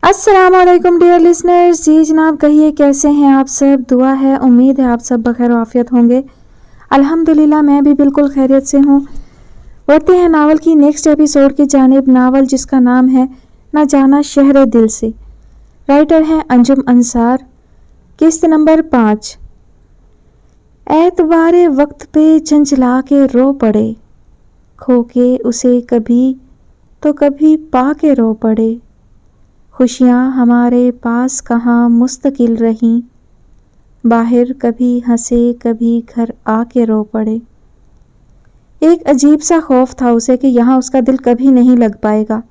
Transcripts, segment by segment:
अस्सलाम वालेकुम dear listeners. जी जनाब, कहिए कैसे हैं आप सब। दुआ है, उम्मीद है आप सब बखैर आफियत होंगे। अल्हम्दुलिल्लाह मैं भी बिल्कुल खैरियत से हूँ। बढ़ते हैं नावल की नेक्स्ट एपिसोड की जानिब। नावल जिसका नाम है ना जाना शहर दिल से। राइटर हैं अंजुम अंसार। किस्त नंबर 5। एतबारे वक्त पे झंझला के रो पड़े, खो के उसे कभी तो कभी पा के रो पड़े। खुशियाँ हमारे पास कहाँ मुस्तकिल रहीं, बाहर कभी हंसे कभी घर आके रो पड़े। एक अजीब सा खौफ था उसे कि यहाँ उसका दिल कभी नहीं लग पाएगा।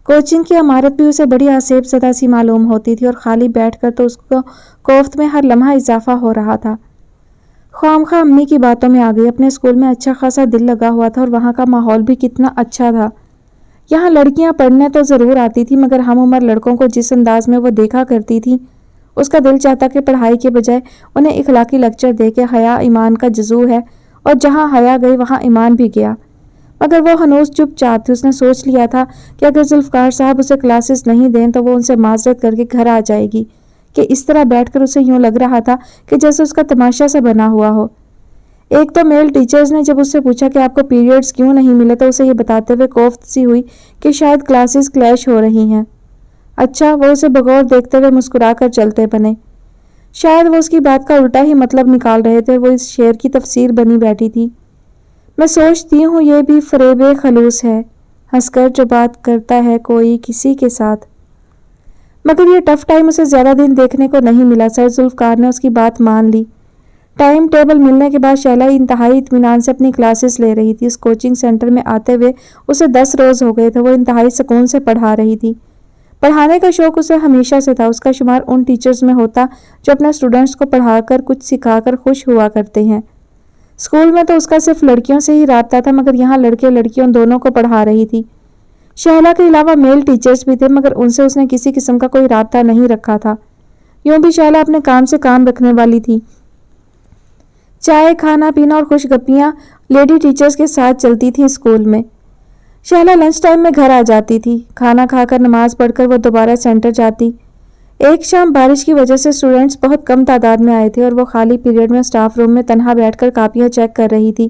कोचिंग की इमारत भी उसे बड़ी आसेब ज़दा सी मालूम होती थी और खाली बैठकर तो उसको कोफ्त में हर लम्हा इजाफा हो रहा था। ख्वामखा अम्मी की बातों में आ गई। अपने स्कूल में अच्छा खासा दिल लगा हुआ था और वहाँ का माहौल भी कितना अच्छा था। यहाँ लड़कियां पढ़ने तो ज़रूर आती थी, मगर हम उम्र लड़कों को जिस अंदाज में वो देखा करती थी, उसका दिल चाहता कि पढ़ाई के बजाय उन्हें इखलाकी लेक्चर दे के हया ईमान का जजू है और जहाँ हया गई वहाँ ईमान भी गया। मगर वो हनूस चुपचाप थी। उसने सोच लिया था कि अगर जुल्फ़कार साहब उसे क्लासेस नहीं दें तो वो उनसे माजरत करके घर आ जाएगी। कि इस तरह बैठकर उसे यूँ लग रहा था कि जैसे उसका तमाशा सा बना हुआ हो। एक तो मेल टीचर्स ने जब उससे पूछा कि आपको पीरियड्स क्यों नहीं मिले तो उसे ये बताते हुए कोफ्त सी हुई कि शायद क्लासेस क्लैश हो रही हैं। अच्छा, वो उसे बगौर देखते हुए मुस्कुराकर चलते बने। शायद वो उसकी बात का उल्टा ही मतलब निकाल रहे थे। वो इस शेर की तफसीर बनी बैठी थी। मैं सोचती हूँ ये भी फरेबे खलूस है, हंसकर जो बात करता है कोई किसी के साथ। मगर ये टफ टाइम उसे ज़्यादा दिन देखने को नहीं मिला। सर जुल्फ़कार ने उसकी बात मान ली। टाइम टेबल मिलने के बाद शैला इंतहाई इत्मीनान से अपनी क्लासेस ले रही थी। इस कोचिंग सेंटर में आते हुए उसे 10 रोज़ हो गए थे। वो इंतहाई सुकून से पढ़ा रही थी। पढ़ाने का शौक़ उसे हमेशा से था। उसका शुमार उन टीचर्स में होता जो अपने स्टूडेंट्स को पढ़ाकर कुछ सिखाकर खुश हुआ करते हैं। स्कूल में तो उसका सिर्फ लड़कियों से ही राब्ता था, मगर यहाँ लड़के लड़कियों दोनों को पढ़ा रही थी। शैला के अलावा मेल टीचर्स भी थे, मगर उनसे उसने किसी किस्म का कोई राब्ता नहीं रखा था। यूँ भी शैला अपने काम से काम रखने वाली थी। चाय, खाना पीना और खुशगपियाँ लेडी टीचर्स के साथ चलती थी स्कूल में। शैला लंच टाइम में घर आ जाती थी। खाना खाकर नमाज पढ़कर वो दोबारा सेंटर जाती। एक शाम बारिश की वजह से स्टूडेंट्स बहुत कम तादाद में आए थे और वो खाली पीरियड में स्टाफ रूम में तनहा बैठकर कापियाँ चेक कर रही थी।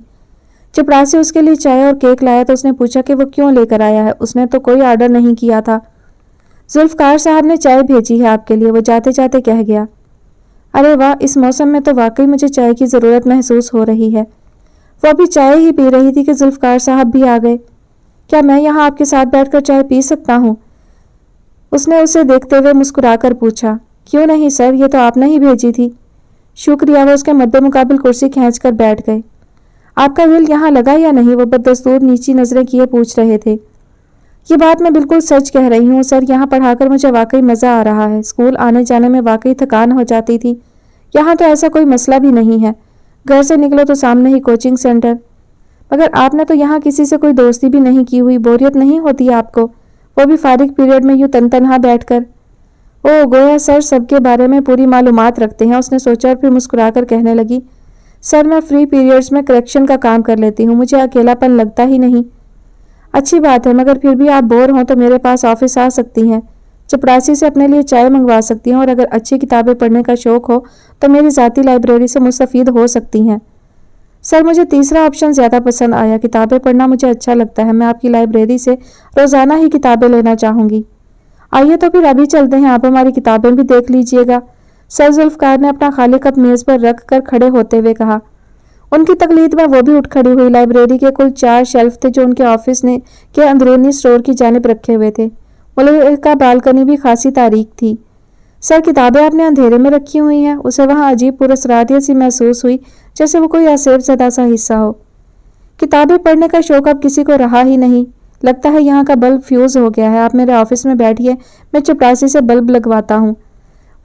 चपरासी उसके लिए चाय और केक लाया तो उसने पूछा कि वो क्यों लेकर आया है। उसने तो कोई आर्डर नहीं किया था। जुल्फ़कार साहब ने चाय भेजी है आपके लिए, वो जाते जाते कह गया। अरे वाह, इस मौसम में तो वाकई मुझे चाय की ज़रूरत महसूस हो रही है। वो अभी चाय ही पी रही थी कि जुल्फ़कार साहब भी आ गए। क्या मैं यहाँ आपके साथ बैठकर चाय पी सकता हूँ? उसने उसे देखते हुए मुस्कुराकर पूछा। क्यों नहीं सर, ये तो आपने ही भेजी थी। शुक्रिया। वो उसके मद्दे मुकाबिल कुर्सी खींचकर बैठ गए। आपका दिल यहाँ लगा या नहीं? वो बददस्तूर नीची नज़रें किए पूछ रहे थे। ये बात मैं बिल्कुल सच कह रही हूँ सर, यहाँ पढ़ाकर मुझे वाकई मज़ा आ रहा है। स्कूल आने जाने में वाकई थकान हो जाती थी। यहाँ तो ऐसा कोई मसला भी नहीं है। घर से निकलो तो सामने ही कोचिंग सेंटर। मगर आपने तो यहाँ किसी से कोई दोस्ती भी नहीं की हुई, बोरियत नहीं होती आपको? वो भी फारिग पीरियड में यूँ तनहा बैठकर। ओह, गोया सर सबके बारे में पूरी मालूमात रखते हैं। उसने सोचा और फिर मुस्कुराकर कहने लगी। सर मैं फ्री पीरियड्स में करेक्शन का काम कर लेती हूँ, मुझे अकेलापन लगता ही नहीं। अच्छी बात है, मगर फिर भी आप बोर हों तो मेरे पास ऑफिस आ सकती हैं। चपरासी से अपने लिए चाय मंगवा सकती हैं और अगर अच्छी किताबें पढ़ने का शौक़ हो तो मेरी ज़ाती लाइब्रेरी से मुस्तफ़ीद हो सकती हैं। सर मुझे तीसरा ऑप्शन ज़्यादा पसंद आया। किताबें पढ़ना मुझे अच्छा लगता है। मैं आपकी लाइब्रेरी से रोज़ाना ही किताबें लेना चाहूँगी। आइए तो फिर अभी चलते हैं, आप हमारी किताबें भी देख लीजिएगा। सर जुल्फ़कार ने अपना खाली कप मेज़ पर रख कर खड़े होते हुए कहा। उनकी तकलीद में वो भी उठ खड़ी हुई। लाइब्रेरी के कुल 4 शेल्फ थे जो उनके ऑफिस ने के अंदरूनी स्टोर की जानिब रखे हुए थे। मुल्क का बालकनी भी खासी तारीक थी। सर किताबें आपने अंधेरे में रखी हुई हैं। उसे वहाँ अजीब पुरस्रादियत सी महसूस हुई, जैसे वो कोई असेब ज़दा सा हिस्सा हो। किताबें पढ़ने का शौक़ अब किसी को रहा ही नहीं। लगता है यहाँ का बल्ब फ्यूज़ हो गया है। आप मेरे ऑफिस में बैठिए, मैं चपरासी से बल्ब लगवाता हूँ।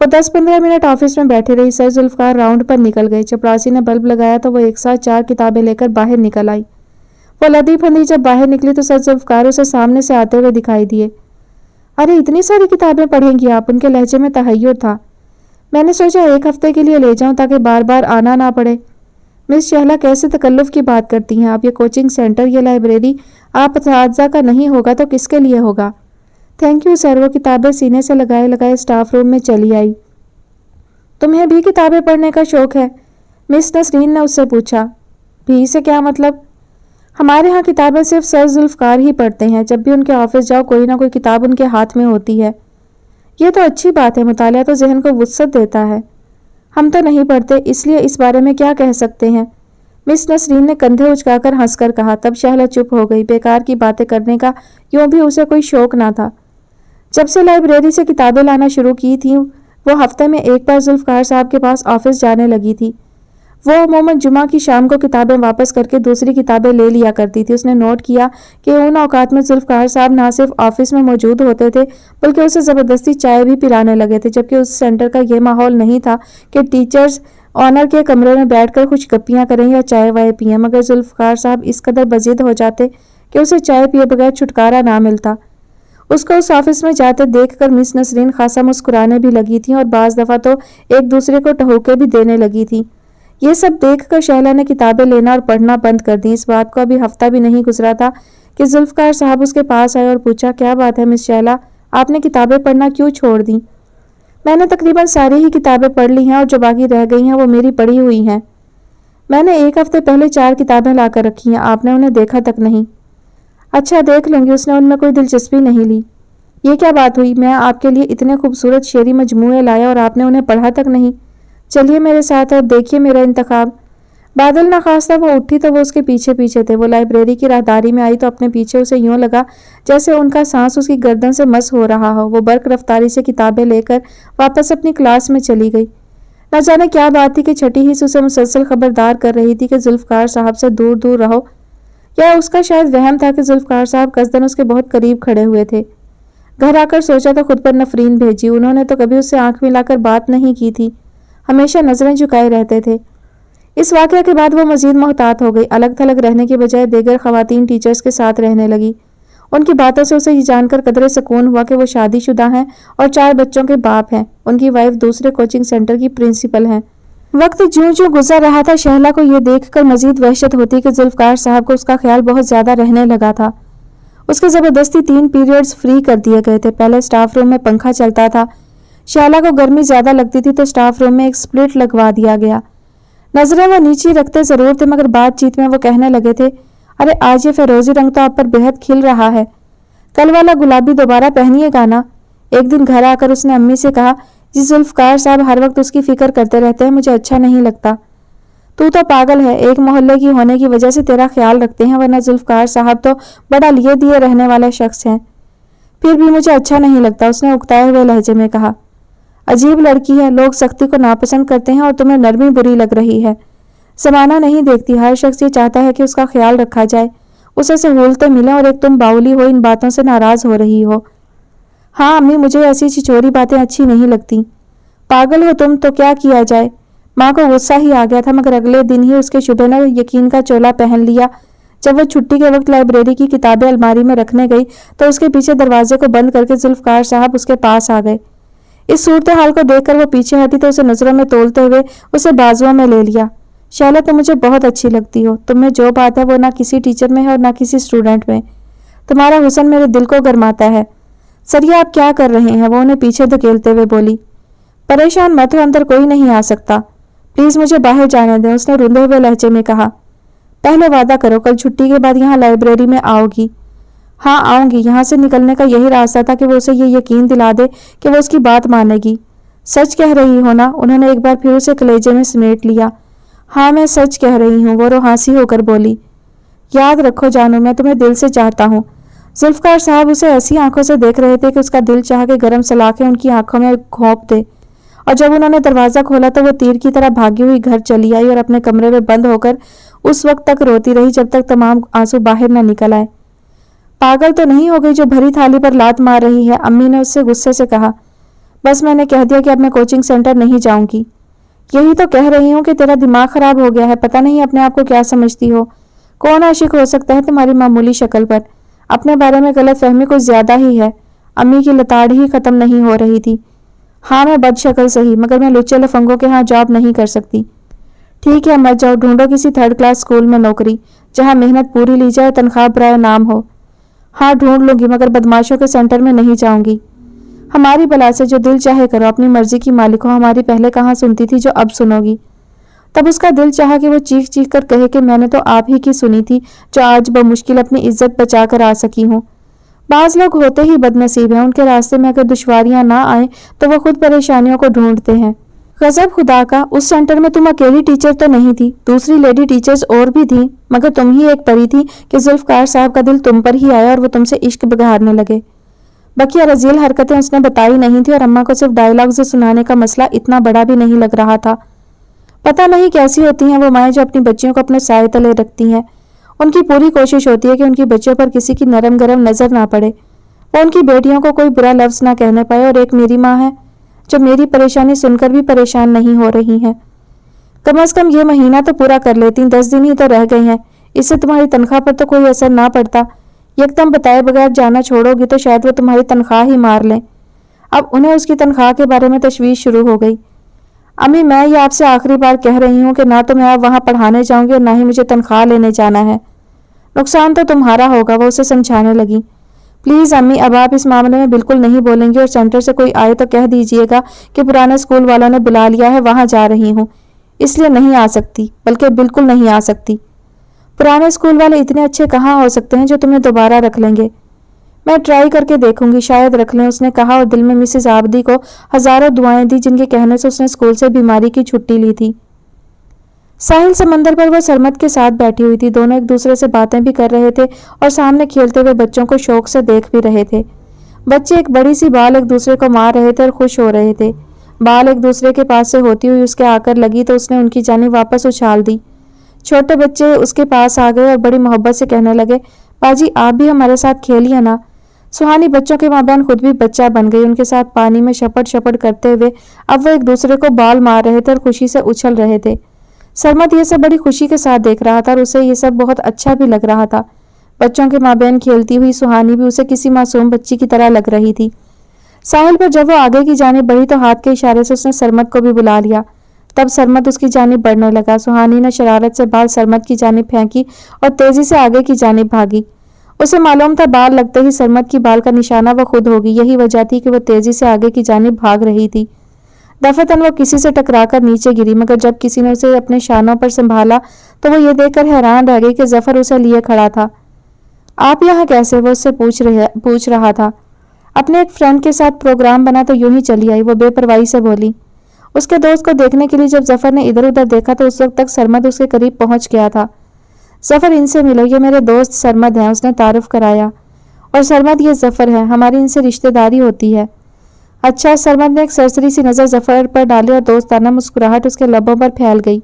वो 10-15 मिनट ऑफिस में बैठी रही। सर जुल्फ़कार राउंड पर निकल गए। चपरासी ने बल्ब लगाया तो वो एक साथ 4 किताबें लेकर बाहर निकल आई। वो लदी फंदी जब बाहर निकली तो सर जुल्फ़कार उसे सामने से आते हुए दिखाई दिए। अरे इतनी सारी किताबें पढ़ेंगी आप? उनके लहजे में तहय्युर था। मैंने सोचा 1 हफ्ते के लिए ले जाऊं ताकि बार बार आना ना पड़े। मिस शहला कैसे तकल्लुफ़ की बात करती हैं आप? ये कोचिंग सेंटर, ये लाइब्रेरी आप असातिज़ा का नहीं होगा तो किसके लिए होगा? Thank you sir. वो किताबें सीने से लगाए लगाए स्टाफ रूम में चली आई। तुम्हें भी किताबें पढ़ने का शौक है? मिस नसरीन ने उससे पूछा। भी से क्या मतलब? हमारे यहाँ किताबें सिर्फ सर जुल्फकार ही पढ़ते हैं। जब भी उनके ऑफिस जाओ कोई ना कोई किताब उनके हाथ में होती है। ये तो अच्छी बात है, मुतालिया तो जहन को वुसअत देता है। हम तो नहीं पढ़ते, इसलिए इस बारे में क्या कह सकते हैं? मिस नसरीन ने कंधे उचकाकर हंसकर कहा। तब शहला चुप हो गई। बेकार की बातें करने का यूं भी उसे कोई शौक ना था। जब से लाइब्रेरी से किताबें लाना शुरू की थी वो हफ्ते में एक बार जुल्फकार साहब के पास ऑफिस जाने लगी थी। वो अमूमन जुमा की शाम को किताबें वापस करके दूसरी किताबें ले लिया करती थी। उसने नोट किया कि उन औकात में जुल्फकार साहब ना सिर्फ ऑफिस में मौजूद होते थे बल्कि उसे ज़बरदस्ती चाय भी पिलाने लगे थे, जबकि उस सेंटर का ये माहौल नहीं था कि टीचर्स ऑनर के कमरे में बैठकर कुछ गप्पियां करें या चाय वाय पिएं। मगर जुल्फकार साहब इस कदर बजिद हो जाते कि उसे चाय पिए बगैर छुटकारा ना मिलता। उसको उस ऑफिस में जाते देखकर मिस नसरीन खासा मुस्कुराने भी लगी थी और बाज दफा तो एक दूसरे को ठहूके भी देने लगी थी। ये सब देखकर शहला ने किताबें लेना और पढ़ना बंद कर दी। इस बात को अभी हफ्ता भी नहीं गुजरा था कि जुल्फकार साहब उसके पास आए और पूछा, क्या बात है मिस शहला, आपने किताबें पढ़ना क्यों छोड़ दी? मैंने तकरीबन सारी ही किताबें पढ़ ली हैं और जो बाकी रह गई हैं वो मेरी पढ़ी हुई हैं। मैंने एक हफ्ते पहले 4 किताबें लाकर रखी हैं, आपने उन्हें देखा तक नहीं। अच्छा देख लूंगी। उसने उनमें कोई दिलचस्पी नहीं ली। ये क्या बात हुई? मैं आपके लिए इतने खूबसूरत शेरी मजमूए लाया और आपने उन्हें पढ़ा तक नहीं। चलिए मेरे साथ और देखिए मेरा इंतखाब। बादल ना खास्ता वो उठी तो वो उसके पीछे पीछे थे। वो लाइब्रेरी की राहदारी में आई तो अपने पीछे उसे यूं लगा जैसे उनका सांस उसकी गर्दन से मस हो रहा हो। वो बर्क रफ्तारी से किताबें लेकर वापस अपनी क्लास में चली गई। न जाने क्या बात थी कि छठी हिस्स उसे मुसलसल खबरदार कर रही थी कि जुल्फकार साहब से दूर दूर रहो, या उसका शायद वहम था कि जुल्फकार साहब कसदन उसके बहुत करीब खड़े हुए थे। घर आकर सोचा तो खुद पर नफरीन भेजी। उन्होंने तो कभी उससे आंख मिलाकर बात नहीं की थी, हमेशा नजरें झुकाए रहते थे। इस वाकया के बाद वो मजीद मोहतात हो गई। अलग थलग रहने के बजाय देगर खवातीन टीचर्स के साथ रहने लगी। उनकी बातों से उसे ये जानकर कदरे सुकून हुआ कि वो शादीशुदा हैं और 4 बच्चों के बाप हैं। उनकी वाइफ दूसरे कोचिंग सेंटर की प्रिंसिपल हैं। वक्त ज्यों ज्यों गुजर रहा था शहला को ये देखकर मजीद वहशत होती कि जुल्फकार साहब को उसका ख्याल बहुत ज्यादा रहने लगा था। उसके जबरदस्ती 3 पीरियड्स फ्री कर दिए गए थे। पहले स्टाफ रूम में पंखा चलता था। शहला को गर्मी ज्यादा लगती थी तो स्टाफ रूम में एक स्प्लिट लगवा दिया गया। नजरें वो नीचे रखते जरूर थे मगर बातचीत में वो कहने लगे थे, अरे आज ये फिरोजी रंग तो आप पर बेहद खिल रहा है, कल वाला गुलाबी दोबारा पहनिएगा ना। एक दिन घर आकर उसने अम्मी से कहा, जी जुल्फकार साहब हर वक्त उसकी फिक्र करते रहते हैं, मुझे अच्छा नहीं लगता। तू तो पागल है, एक मोहल्ले की होने की वजह से तेरा ख्याल रखते हैं, वरना जुल्फकार साहब तो बड़ा लिए दिए रहने वाला शख्स हैं। फिर भी मुझे अच्छा नहीं लगता, उसने उकताए हुए लहजे में कहा। अजीब लड़की है, लोग सख्ती को नापसंद करते हैं और तुम्हें नरमी बुरी लग रही है। जमाना नहीं देखती, हर शख्स ये चाहता है कि उसका ख्याल रखा जाए, उसे सहूलतें मिलें, और एक तुम बाउली हो इन बातों से नाराज हो रही हो। हाँ अम्मी, मुझे ऐसी छिछोरी बातें अच्छी नहीं लगती। पागल हो तुम, तो क्या किया जाए। माँ को गुस्सा ही आ गया था मगर अगले दिन ही उसके शुभे ने यकीन का चोला पहन लिया। जब वो छुट्टी के वक्त लाइब्रेरी की किताबें अलमारी में रखने गई तो उसके पीछे दरवाजे को बंद करके जुल्फकार साहब उसके पास आ गए। इस सूरत हाल को देखकर वो पीछे हटी तो उसे नजरों में तोलते हुए उसे बाजुओं में ले लिया। शैला, तुम मुझे बहुत अच्छी लगती हो। तुम में जो बात है वो ना किसी टीचर में है और ना किसी स्टूडेंट में। तुम्हारा हुस्न मेरे दिल को गरमाता है। सरिया, आप क्या कर रहे हैं? वो उन्हें पीछे धकेलते हुए बोली। परेशान मत हो, अंदर कोई नहीं आ सकता। प्लीज मुझे बाहर जाने दें, उसने रुंधे हुए लहजे में कहा। पहले वादा करो कल छुट्टी के बाद यहाँ लाइब्रेरी में आओगी। हाँ आऊंगी। यहाँ से निकलने का यही रास्ता था कि वो उसे ये यकीन दिला दे कि वो उसकी बात मानेगी। सच कह रही हो ना? उन्होंने एक बार फिर उसे कलेजे में समेट लिया। हाँ मैं सच कह रही हूँ, वो रोहासी होकर बोली। याद रखो जानू, मैं तुम्हें दिल से चाहता हूँ। जुल्फकार साहब उसे ऐसी आंखों से देख रहे थे कि उसका दिल चाह के गर्म सलाखें उनकी आंखों में घोंप दे। और जब उन्होंने दरवाजा खोला तो वो तीर की तरह भागी हुई घर चली आई और अपने कमरे में बंद होकर उस वक्त तक रोती रही जब तक तमाम आंसू बाहर न निकल आए। पागल तो नहीं हो गई जो भरी थाली पर लात मार रही है? अम्मी ने उससे गुस्से से कहा। बस मैंने कह दिया कि अब मैं कोचिंग सेंटर नहीं जाऊंगी। यही तो कह रही हूँ कि तेरा दिमाग खराब हो गया है, पता नहीं अपने आप को क्या समझती हो। कौन आशिक हो सकता है तुम्हारी मामूली शक्ल पर? अपने बारे में गलत फहमी कुछ ज्यादा ही है। अम्मी की लताड़ ही खत्म नहीं हो रही थी। हाँ मैं बदशक्ल सही, मगर मैं लुच्चे लफंगों के यहाँ जॉब नहीं कर सकती। ठीक है मत जाओ, ढूंढो किसी 3rd क्लास स्कूल में नौकरी जहाँ मेहनत पूरी ली जाए, तनख्वाह बराए नाम हो। हाँ ढूंढ लूंगी, मगर बदमाशों के सेंटर में नहीं जाऊंगी। हमारी बला से जो दिल चाहे करो, अपनी मर्जी की मालिक हो। हमारी पहले कहाँ सुनती थी जो अब सुनोगी। तब उसका दिल चाहा कि वो चीख चीख कर कहे कि मैंने तो आप ही की सुनी थी, जो आज बमुश्किल अपनी इज्जत बचा कर आ सकी हूँ। बाज लोग होते ही बदनसीब हैं, उनके रास्ते में अगर दुश्वारियां ना आए तो वो खुद परेशानियों को ढूंढते हैं। गजब खुदा का, उस सेंटर में तुम अकेली टीचर तो नहीं थी, दूसरी लेडी टीचर्स और भी थी, मगर तुम ही एक परी थी कि जुल्फकार साहब का दिल तुम पर ही आया और वो तुमसे इश्क बघारने लगे। बकिया रजील हरकतें उसने बताई नहीं थी और अम्मा को सिर्फ डायलॉग से सुनाने का मसला इतना बड़ा भी नहीं लग रहा था। पता नहीं कैसी होती हैं वो माएँ जो अपनी बच्चियों को अपने साए तले रखती हैं। उनकी पूरी कोशिश होती है कि उनकी बच्चियों पर किसी की नरम गरम नजर ना पड़े, वो उनकी बेटियों को कोई बुरा लफ्ज ना कहने पाए। और एक मेरी माँ है जो मेरी परेशानी सुनकर भी परेशान नहीं हो रही है। कम से कम ये महीना तो पूरा कर लेती, 10 दिन ही तो रह गए हैं, इससे तुम्हारी तनख्वाह पर तो कोई असर ना पड़ता। एकदम बताए बगैर जाना छोड़ोगी तो शायद वो तुम्हारी तनख्वाह ही मार लें। अब उन्हें उसकी तनख्वाह के बारे में तशवीश शुरू हो गई। अम्मी, मैं ये आपसे आखिरी बार कह रही हूँ कि ना तो मैं अब वहाँ पढ़ाने जाऊंगी और ना ही मुझे तनख्वाह लेने जाना है। नुकसान तो तुम्हारा होगा, वो उसे समझाने लगी। प्लीज़ अम्मी, अब आप इस मामले में बिल्कुल नहीं बोलेंगी और सेंटर से कोई आए तो कह दीजिएगा कि पुराने स्कूल वालों ने बुला लिया है, वहाँ जा रही हूँ, इसलिए नहीं आ सकती, बल्कि बिल्कुल नहीं आ सकती। पुराने स्कूल वाले इतने अच्छे कहाँ हो सकते हैं जो तुम्हें दोबारा रख लेंगे। मैं ट्राई करके देखूंगी, शायद रख लें, उसने कहा और दिल में मिसेस आबदी को हजारों दुआएं दी जिनके कहने से उसने स्कूल से बीमारी की छुट्टी ली थी। साहिल समंदर पर वो सरमद के साथ बैठी हुई थी। दोनों एक दूसरे से बातें भी कर रहे थे और सामने खेलते हुए बच्चों को शौक से देख भी रहे थे। बच्चे एक बड़ी सी बाल एक दूसरे को मार रहे थे और खुश हो रहे थे। बाल एक दूसरे के पास से होती हुई उसके आकर लगी तो उसने उनकी जानिब वापस उछाल दी। छोटे बच्चे उसके पास आ गए और बड़ी मोहब्बत से कहने लगे, पाजी आप भी हमारे साथ खेलिए ना। सुहानी बच्चों के माबैन खुद भी बच्चा बन गई। उनके साथ पानी में शपट शपट करते हुए अब वो एक दूसरे को बाल मार रहे थे और खुशी से उछल रहे थे। सरमद ये सब बड़ी खुशी के साथ देख रहा था और उसे ये सब बहुत अच्छा भी लग रहा था। बच्चों के माबैन खेलती हुई सुहानी भी उसे किसी मासूम बच्ची की तरह लग रही थी। साहिल पर जब वो आगे की जानिब बढ़ी तो हाथ के इशारे से उसने सरमद को भी बुला लिया। तब सरमद उसकी जानिब बढ़ने लगा। सुहानी ने शरारत से बाल सरमद की जानिब फेंकी और तेजी से आगे की जानिब भागी। उसे मालूम था बाल लगते ही सरमद की बाल का निशाना वो खुद होगी। यही वजह थी कि वो तेजी से आगे की जानिब भाग रही थी। दफतन वो किसी से टकराकर नीचे गिरी, मगर जब किसी ने उसे अपने शानों पर संभाला तो वो ये देखकर हैरान रह गई कि जफर उसे लिए खड़ा था। आप यहाँ कैसे, वो उससे पूछ रहा था। अपने एक फ्रेंड के साथ प्रोग्राम बना तो यूं ही चली आई, वो बेपरवाही से बोली। उसके दोस्त को देखने के लिए जब जफर ने इधर उधर देखा तो उस वक्त तक सरमद उसके करीब पहुंच गया था। जफर, इनसे मिलो, ये मेरे दोस्त सरमद हैं, उसने तारुफ कराया। और सरमद, ये जफर है, हमारी इनसे रिश्तेदारी होती है। अच्छा। सरमद ने एक सरसरी सी नजर जफर पर डाली और दोस्ताना मुस्कुराहट उसके लबों पर फैल गई।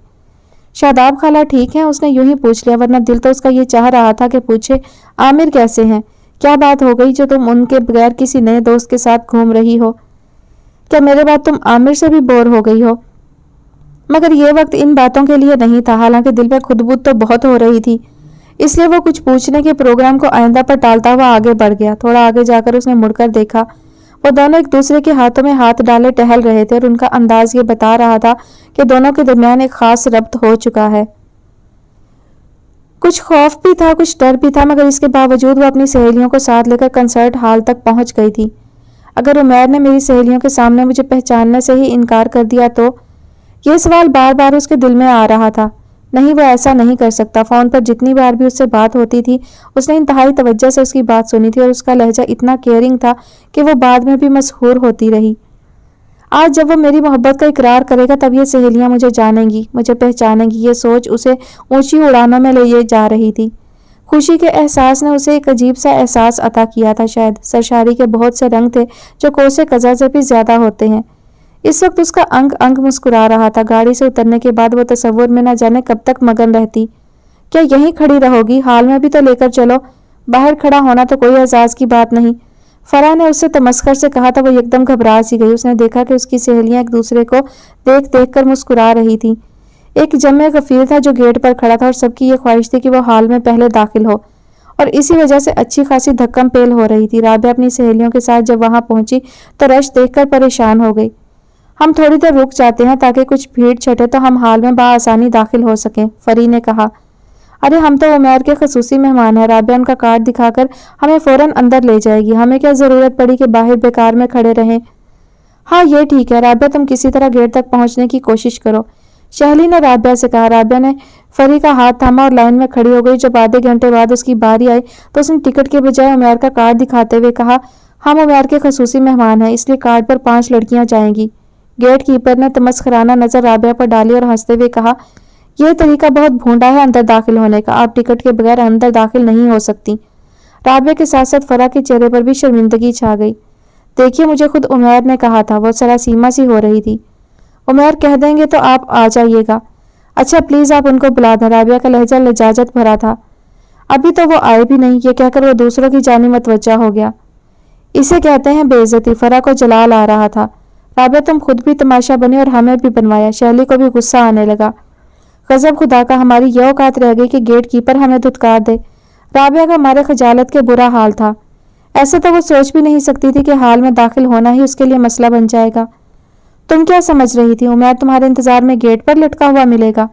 शादाब खाला ठीक है, उसने यूं ही पूछ लिया, वरना दिल तो उसका ये चाह रहा था कि पूछे, आमिर कैसे हैं, क्या बात हो गई जो तुम उनके बगैर किसी नए दोस्त के साथ घूम रही हो? क्या मेरे बाद तुम आमिर से भी बोर हो गई हो? मगर ये वक्त इन बातों के लिए नहीं था। हालांकि दिल में खुदबुद तो बहुत हो रही थी, इसलिए वो कुछ पूछने के प्रोग्राम को आइंदा पर टालता हुआ आगे बढ़ गया। थोड़ा आगे जाकर उसने मुड़कर देखा। वो दोनों एक दूसरे के हाथों में हाथ डाले टहल रहे थे और उनका अंदाज ये बता रहा था कि दोनों के दरमियान एक खास रब्त हो चुका है। कुछ खौफ भी था, कुछ डर भी था, मगर इसके बावजूद वो अपनी सहेलियों को साथ लेकर कंसर्ट हॉल तक पहुंच गई थी। अगर उमैर ने मेरी सहेलियों के सामने मुझे पहचानने से ही इनकार कर दिया तो? ये सवाल बार बार उसके दिल में आ रहा था। नहीं, वो ऐसा नहीं कर सकता। फोन पर जितनी बार भी उससे बात होती थी उसने इंतहाई तवज्जो से उसकी बात सुनी थी और उसका लहजा इतना केयरिंग था कि वो बाद में भी मशहूर होती रही। आज जब वो मेरी मोहब्बत का इकरार करेगा तब ये सहेलियां मुझे जानेंगी, मुझे पहचानेंगी। ये सोच उसे ऊंची उड़ानों में ले जा रही थी। खुशी के एहसास ने उसे एक अजीब सा एहसास अता किया था। शायद सरशारी के बहुत से रंग थे जो कोसे कज़ा से भी ज्यादा होते हैं। इस वक्त उसका अंग अंग मुस्कुरा रहा था। गाड़ी से उतरने के बाद वो तसव्वुर में न जाने कब तक मगन रहती। क्या यहीं खड़ी रहोगी? हाल में भी तो लेकर चलो। बाहर खड़ा होना तो कोई एजाज की बात नहीं। फराह ने उससे तमस्कर से कहा था। वो एकदम घबरा सी गई। उसने देखा कि उसकी सहेलियां एक दूसरे को देख देख कर मुस्कुरा रही थी। एक जमे गफीर था जो गेट पर खड़ा था और सबकी ये ख्वाहिश थी कि वो हाल में पहले दाखिल हो, और इसी वजह से अच्छी खासी धक्कम पेल हो रही थी। राबिया अपनी सहेलियों के साथ जब वहां पहुंची तो रश देखकर परेशान हो गई। हम थोड़ी देर रुक जाते हैं ताकि कुछ भीड़ छटे तो हम हाल में बआसानी दाखिल हो सकें, फरी ने कहा। अरे हम तो उमैर के खसूसी मेहमान हैं। राबिया उनका कार्ड दिखाकर हमें फौरन अंदर ले जाएगी, हमें क्या जरूरत पड़ी कि बाहर बेकार में खड़े रहें। हाँ ये ठीक है राबिया, तुम किसी तरह गेट तक पहुंचने की कोशिश करो, शहली ने राबिया से कहा। राबिया ने फरी का हाथ थामा और लाइन में खड़ी हो गई। जब आधे घंटे बाद उसकी बारी आई तो उसने टिकट के बजाय उमैर का कार्ड दिखाते हुए कहा, हम उमैर के खसूसी मेहमान हैं, इसलिए कार्ड पर 5 लड़कियां जाएंगी। गेट कीपर ने तमस्खराना नजर राबिया पर डाली और हंसते हुए कहा, यह तरीका बहुत भोंडा है अंदर दाखिल होने का, आप टिकट के बगैर अंदर दाखिल नहीं हो सकती। राबिया के साथ साथ फरा के चेहरे पर भी शर्मिंदगी छा गई। देखिए मुझे खुद उमैर ने कहा था, वो सरासीमा सी हो रही थी। उमैर कह देंगे तो आप आ जाइएगा। अच्छा प्लीज आप उनको बुला दें। राबिया का लहजा लजाजत भरा था। अभी तो वो आए भी नहीं, ये कहकर वो दूसरों की जानी मतवज्जा हो गया। इसे कहते हैं बेइज्जती। फरा को जलाल आ रहा था। राबिया तुम खुद भी तमाशा बनी और हमें भी बनवाया। शैली को भी गुस्सा आने लगा। गजब खुदा का, हमारी यह औकात रह गई कि गेट कीपर हमें धुतकार दे। राबिया का मारे खजालत के बुरा हाल था। ऐसे तो वो सोच भी नहीं सकती थी कि हाल में दाखिल होना ही उसके लिए मसला बन जाएगा। तुम क्या समझ रही थी उमैर तुम्हारे इंतजार में गेट पर लटका हुआ मिलेगा?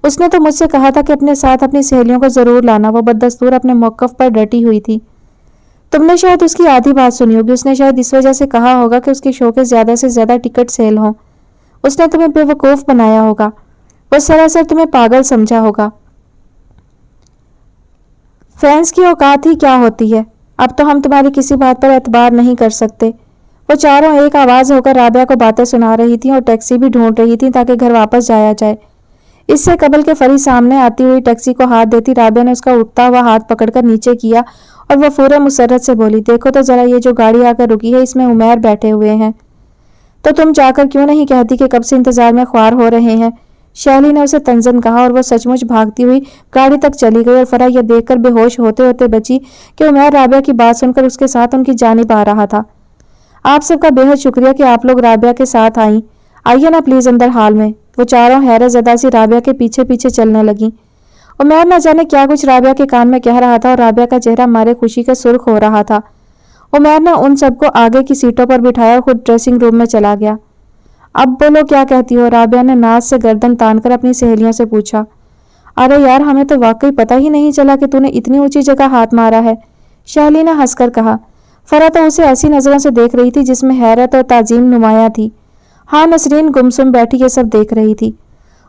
उसने तो मुझसे कहा था कि अपने साथ अपनी सहेलियों को जरूर लाना। वो बददस्तूर अपने मौकफ पर डटी हुई थी। तुमने शायद उसकी आधी बात सुनी होगी। उसने शायद इस वजह से कहा होगा कि उसके शो के ज्यादा से ज्यादा टिकट सेल हों। उसने तुम्हें बेवकूफ बनाया होगा। वो सरासर तुम्हें पागल समझा होगा। फैंस की औकात ही क्या होती है। अब तो हम तुम्हारी किसी बात पर एतबार नहीं कर सकते। वो चारों एक आवाज होकर राबिया को बातें सुना रही थी और टैक्सी भी ढूंढ रही थी ताकि घर वापस जाया जाए। इससे कबल के फरी सामने आती हुई टैक्सी को हाथ देती राबिया ने उसका उठता हुआ हाथ पकड़कर नीचे किया और वह फौरन मुसर्रत से बोली, देखो तो जरा ये जो गाड़ी आकर रुकी है इसमें उमैर बैठे हुए हैं। तो तुम जाकर क्यों नहीं कहती कि कब से इंतजार में ख्वार हो रहे हैं? शैली ने उसे तंजन कहा और वह सचमुच भागती हुई गाड़ी तक चली गई और फरा यह देखकर बेहोश होते होते बची कि उमैर राबिया की बात सुनकर उसके साथ उनकी जानिब आ रहा था। आप सबका बेहद शुक्रिया कि आप लोग राबिया के साथ आई। आइए ना प्लीज अंदर हाल में। वो चारों हैरत ज़दा सी राबिया के पीछे पीछे चलने लगी। उमैर न जाने क्या कुछ राबिया के कान में कह रहा था और राबिया का चेहरा मारे खुशी के सुर्ख हो रहा था। उमैर ने उन सबको आगे की सीटों पर बिठाया और खुद ड्रेसिंग रूम में चला गया। अब बोलो क्या कहती हो? राबिया ने नाज से गर्दन तानकर अपनी सहेलियों से पूछा। अरे यार हमें तो वाकई पता ही नहीं चला कि तूने इतनी ऊंची जगह हाथ मारा है, शैली ने हंसकर कहा। फरा तो उसे ऐसी नजरों से देख रही थी जिसमें हैरत और ताजीम नुमाया थी। हाँ नसरीन गुमसुम बैठी ये सब देख रही थी।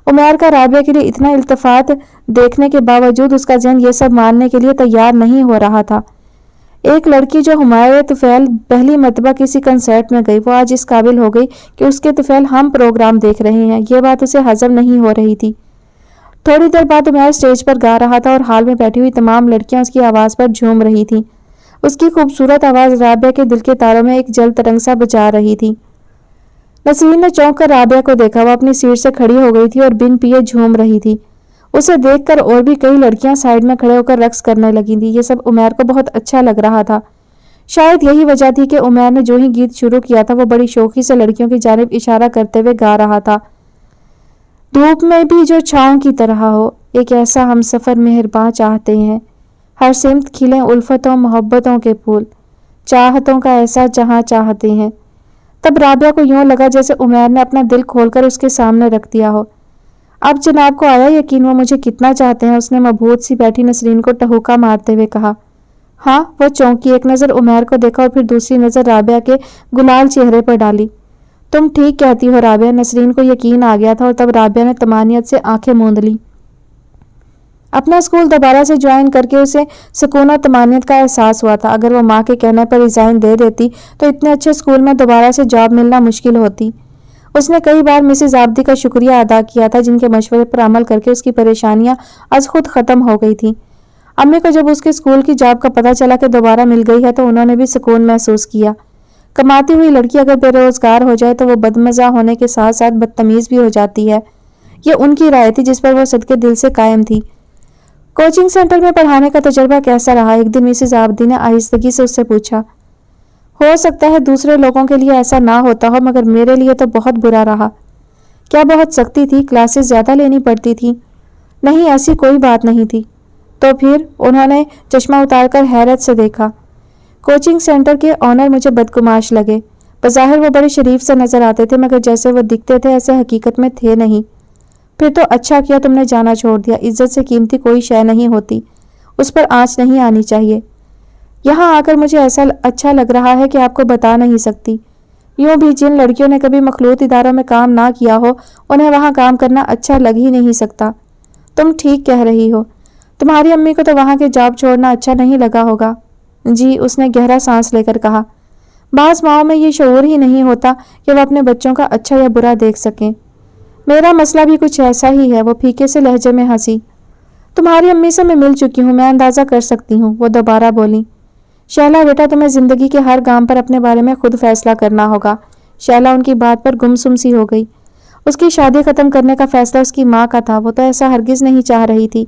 उमैर का राबिया के लिए इतना इल्तफात देखने के बावजूद उसका ज़हन ये सब मानने के लिए तैयार नहीं हो रहा था। एक लड़की जो हुमायूं तुफैल पहली मरतबा किसी कंसर्ट में गई, वो आज इस काबिल हो गई कि उसके तुफैल हम प्रोग्राम देख रहे हैं। ये बात उसे हजम नहीं हो रही थी। थोड़ी देर बाद उमैर स्टेज पर गा रहा था और हाल में बैठी हुई तमाम लड़कियां उसकी आवाज़ पर झूम रही थीं। उसकी खूबसूरत आवाज़ राबिया के दिल के तारों में एक जल तरंग सा बजा रही थी। नसरीन ने चौंक कर राबिया को देखा। वो अपनी सीट से खड़ी हो गई थी और बिन पिए झूम रही थी। उसे देखकर और भी कई लड़कियां साइड में खड़े होकर रक्स करने लगी थी। ये सब उमैर को बहुत अच्छा लग रहा था। शायद यही वजह थी कि उमैर ने जो ही गीत शुरू किया था वो बड़ी शौकी से लड़कियों की जानिब इशारा करते हुए गा रहा था। धूप में भी जो छाँव की तरह हो, एक ऐसा हम सफ़र मेहरबान चाहते हैं, हर सिमत खिले उल्फतों मोहब्बतों के फूल, चाहतों का ऐसा जहाँ चाहते हैं। तब राबिया को यूं लगा जैसे उमैर ने अपना दिल खोलकर उसके सामने रख दिया हो। अब जनाब को आया यकीन वो मुझे कितना चाहते हैं, उसने मबहूत सी बैठी नसरीन को टहुका मारते हुए कहा। हाँ वो चौंकी, एक नज़र उमैर को देखा और फिर दूसरी नज़र राबिया के गुलाल चेहरे पर डाली। तुम ठीक कहती हो राबिया। नसरीन को यकीन आ गया था और तब राबिया ने तमानियत से आंखें मूंद ली। अपना स्कूल दोबारा से ज्वाइन करके उसे सुकून और तमानियत का एहसास हुआ था। अगर वो माँ के कहने पर रिज़ाइन दे देती तो इतने अच्छे स्कूल में दोबारा से जॉब मिलना मुश्किल होती। उसने कई बार मिसेज आब्दी का शुक्रिया अदा किया था जिनके मशवरे पर अमल करके उसकी परेशानियां आज खुद ख़त्म हो गई थी। अम्मी को जब उसके स्कूल की जॉब का पता चला कि दोबारा मिल गई है तो उन्होंने भी सुकून महसूस किया। कमाती हुई लड़की अगर बेरोजगार हो जाए तो वो बदमज़ा होने के साथ साथ बदतमीज़ भी हो जाती है। ये उनकी राय थी जिस पर वो सदके दिल से कायम थी। कोचिंग सेंटर में पढ़ाने का तजुर्बा कैसा रहा? एक दिन मिसेज आब्दी ने आहिस्तगी से उससे पूछा। हो सकता है दूसरे लोगों के लिए ऐसा ना होता हो, मगर मेरे लिए तो बहुत बुरा रहा। क्या बहुत सख्ती थी? क्लासेस ज़्यादा लेनी पड़ती थी? नहीं, ऐसी कोई बात नहीं थी। तो फिर? उन्होंने चश्मा उतारकर हैरत से देखा। कोचिंग सेंटर के ऑनर मुझे बदगुमाश लगे। बज़ाहिर वो बड़े शरीफ से नजर आते थे, मगर जैसे वो दिखते थे ऐसे हकीकत में थे नहीं। پھر تو اچھا کیا تم نے جانا چھوڑ دیا. عزت سے قیمتی کوئی شے نہیں ہوتی, اس پر آنچ نہیں آنی چاہیے. یہاں آ کر مجھے ایسا اچھا لگ رہا ہے کہ آپ کو بتا نہیں سکتی. یوں بھی جن لڑکیوں نے کبھی مخلوط اداروں میں کام نہ کیا ہو انہیں وہاں کام کرنا اچھا لگ ہی نہیں سکتا. تم ٹھیک کہہ رہی ہو. تمہاری امی کو تو وہاں کے جاب چھوڑنا اچھا نہیں لگا ہوگا. جی, اس نے گہرا سانس لے کر کہا. بعض ماؤں میں یہ شعور ہی نہیں ہوتا کہ وہ اپنے بچوں کا اچھا یا برا دیکھ سکیں. میرا مسئلہ بھی کچھ ایسا ہی ہے. وہ پھیکے سے لہجے میں ہنسی. تمہاری امی سے میں مل چکی ہوں, میں اندازہ کر سکتی ہوں, وہ دوبارہ بولی. شہلا بیٹا, تمہیں زندگی کے ہر گام پر اپنے بارے میں خود فیصلہ کرنا ہوگا. شہلا ان کی بات پر گمسم سی ہو گئی. اس کی شادی ختم کرنے کا فیصلہ اس کی ماں کا تھا. وہ تو ایسا ہرگز نہیں چاہ رہی تھی.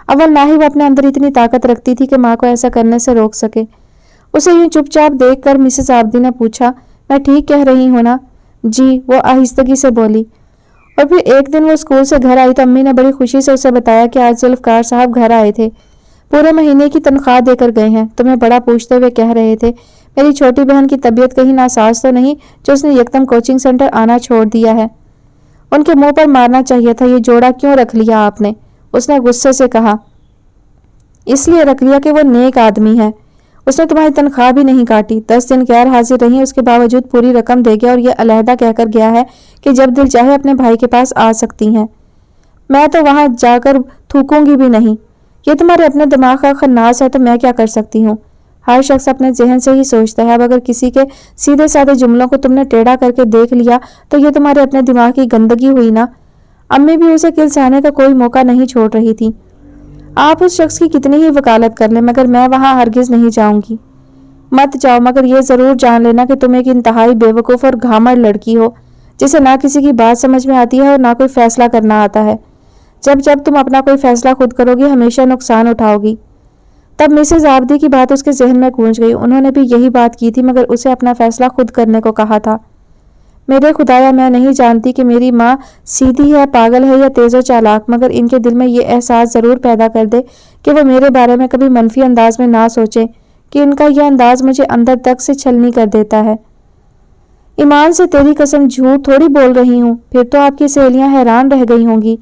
اول نہ ہی وہ اپنے اندر اتنی طاقت رکھتی تھی کہ ماں کو ایسا کرنے سے روک سکے. اسے یوں چپ چاپ دیکھ کر مسز آبدی نے پوچھا, میں ٹھیک کہہ رہی ہوں نا؟ جی, وہ آہستگی سے بولی. اور پھر ایک دن وہ اسکول سے گھر آئی تو امی نے بڑی خوشی سے اسے بتایا کہ آج ذوالفقار صاحب گھر آئے تھے. پورے مہینے کی تنخواہ دے کر گئے ہیں. تمہیں بڑا پوچھتے ہوئے کہہ رہے تھے میری چھوٹی بہن کی طبیعت کہیں ناساز تو نہیں جو اس نے یکدم کوچنگ سینٹر آنا چھوڑ دیا ہے. ان کے منہ پر مارنا چاہیے تھا. یہ جوڑا کیوں رکھ لیا آپ نے؟ اس نے غصے سے کہا. اس لیے رکھ لیا کہ وہ نیک آدمی ہے. اس نے تمہاری تنخواہ بھی نہیں کاٹی. 10 دن غیر حاضر رہی, اس کے باوجود پوری رقم دے گیا اور یہ علیحدہ کہہ کر گیا ہے کہ جب دل چاہے اپنے بھائی کے پاس آ سکتی ہیں. میں تو وہاں جا کر تھوکوں گی بھی نہیں. یہ تمہارے اپنے دماغ کا خناس ہے تو میں کیا کر سکتی ہوں؟ ہر شخص اپنے ذہن سے ہی سوچتا ہے. اب اگر کسی کے سیدھے سادے جملوں کو تم نے ٹیڑھا کر کے دیکھ لیا تو یہ تمہارے اپنے دماغ کی گندگی ہوئی نا. امی بھی اسے کلسانے کا کوئی موقع نہیں چھوڑ رہی تھی. آپ اس شخص کی کتنی ہی وکالت کر لیں مگر میں وہاں ہرگز نہیں جاؤں گی. مت جاؤ, مگر یہ ضرور جان لینا کہ تم ایک انتہائی بے وقوف اور گھامڑ لڑکی ہو جسے نہ کسی کی بات سمجھ میں آتی ہے اور نہ کوئی فیصلہ کرنا آتا ہے. جب تم اپنا کوئی فیصلہ خود کرو گی ہمیشہ نقصان اٹھاؤ گی. تب مسز آبدی کی بات اس کے ذہن میں گونج گئی. انہوں نے بھی یہی بات کی تھی مگر اسے اپنا فیصلہ خود کرنے کو کہا تھا. میرے خدایا, میں نہیں جانتی کہ میری ماں سیدھی ہے, پاگل ہے یا تیز و چالاک, مگر ان کے دل میں یہ احساس ضرور پیدا کر دے کہ وہ میرے بارے میں کبھی منفی انداز میں نہ سوچیں کہ ان کا یہ انداز مجھے اندر تک سے چھلنی کر دیتا ہے. ایمان سے تیری قسم جھوٹ تھوڑی بول رہی ہوں. پھر تو آپ کی سہیلیاں حیران رہ گئی ہوں گی,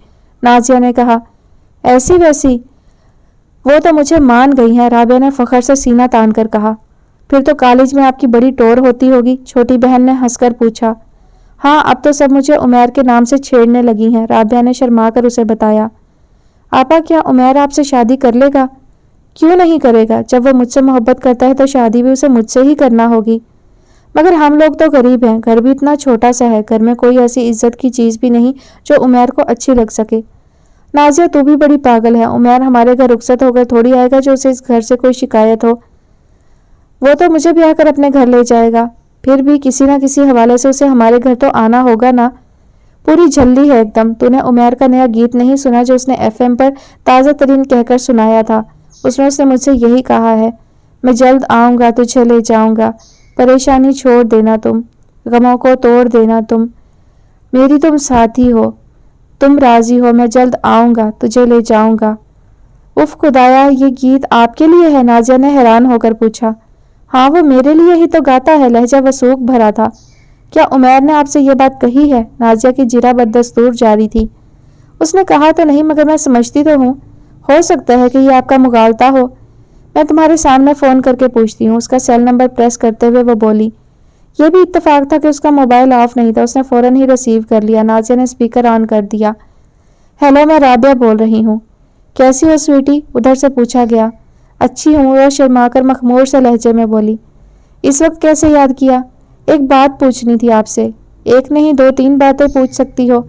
نازیہ نے کہا. ایسی ویسی وہ تو مجھے مان گئی ہیں, رابعہ نے فخر سے سینہ تان کر کہا. پھر تو کالج میں آپ کی بڑی ٹور ہوتی ہوگی, چھوٹی بہن نے ہنس کر پوچھا. ہاں, اب تو سب مجھے عمیر کے نام سے چھیڑنے لگی ہیں, رابعہ نے شرما کر اسے بتایا. آپا, کیا عمیر آپ سے شادی کر لے گا؟ کیوں نہیں کرے گا؟ جب وہ مجھ سے محبت کرتا ہے تو شادی بھی اسے مجھ سے ہی کرنا ہوگی. مگر ہم لوگ تو غریب ہیں, گھر بھی اتنا چھوٹا سا ہے, گھر میں کوئی ایسی عزت کی چیز بھی نہیں جو عمیر کو اچھی لگ سکے. نازیہ, تو بھی بڑی پاگل ہے. عمیر ہمارے گھر رخصت ہو کر تھوڑی آئے گا جو اسے اس گھر سے کوئی شکایت ہو. وہ تو مجھے بھی آ کر اپنے گھر لے جائے گا. پھر بھی کسی نہ کسی حوالے سے اسے ہمارے گھر تو آنا ہوگا نا. پوری جھلی ہے ایک دم. تو نے عمیر کا نیا گیت نہیں سنا جو اس نے FM پر تازہ ترین کہہ کر سنایا تھا؟ اس نے مجھ سے یہی کہا ہے, میں جلد آؤں گا, تجھے لے جاؤں گا, پریشانی چھوڑ دینا تم, غموں کو توڑ دینا تم, میری تم ساتھی ہو, تم راضی ہو, میں جلد آؤں گا, تجھے لے جاؤں گا. اف خدایا, یہ گیت آپ کے لیے ہے؟ نازیہ نے حیران ہو کر پوچھا. ہاں, وہ میرے لیے ہی تو گاتا ہے. لہجہ وثوق بھرا تھا. کیا عمیر نے آپ سے یہ بات کہی ہے؟ نازیہ کی جرا بددستور جاری تھی. اس نے کہا تو نہیں مگر میں سمجھتی تو ہوں. ہو سکتا ہے کہ یہ آپ کا مغالطہ ہو. میں تمہارے سامنے فون کر کے پوچھتی ہوں. اس کا سیل نمبر پریس کرتے ہوئے وہ بولی. یہ بھی اتفاق تھا کہ اس کا موبائل آف نہیں تھا. اس نے فوراً ہی ریسیو کر لیا. نازیہ نے اسپیکر آن کر دیا. ہیلو, میں رابعہ بول رہی ہوں. کیسی ہو سویٹی؟ ادھر سے پوچھا گیا. اچھی ہوں, وہ شرما کر مخمور سے لہجے میں بولی. اس وقت کیسے یاد کیا؟ ایک بات پوچھنی تھی آپ سے. ایک نہیں 2-3 باتیں پوچھ سکتی ہو.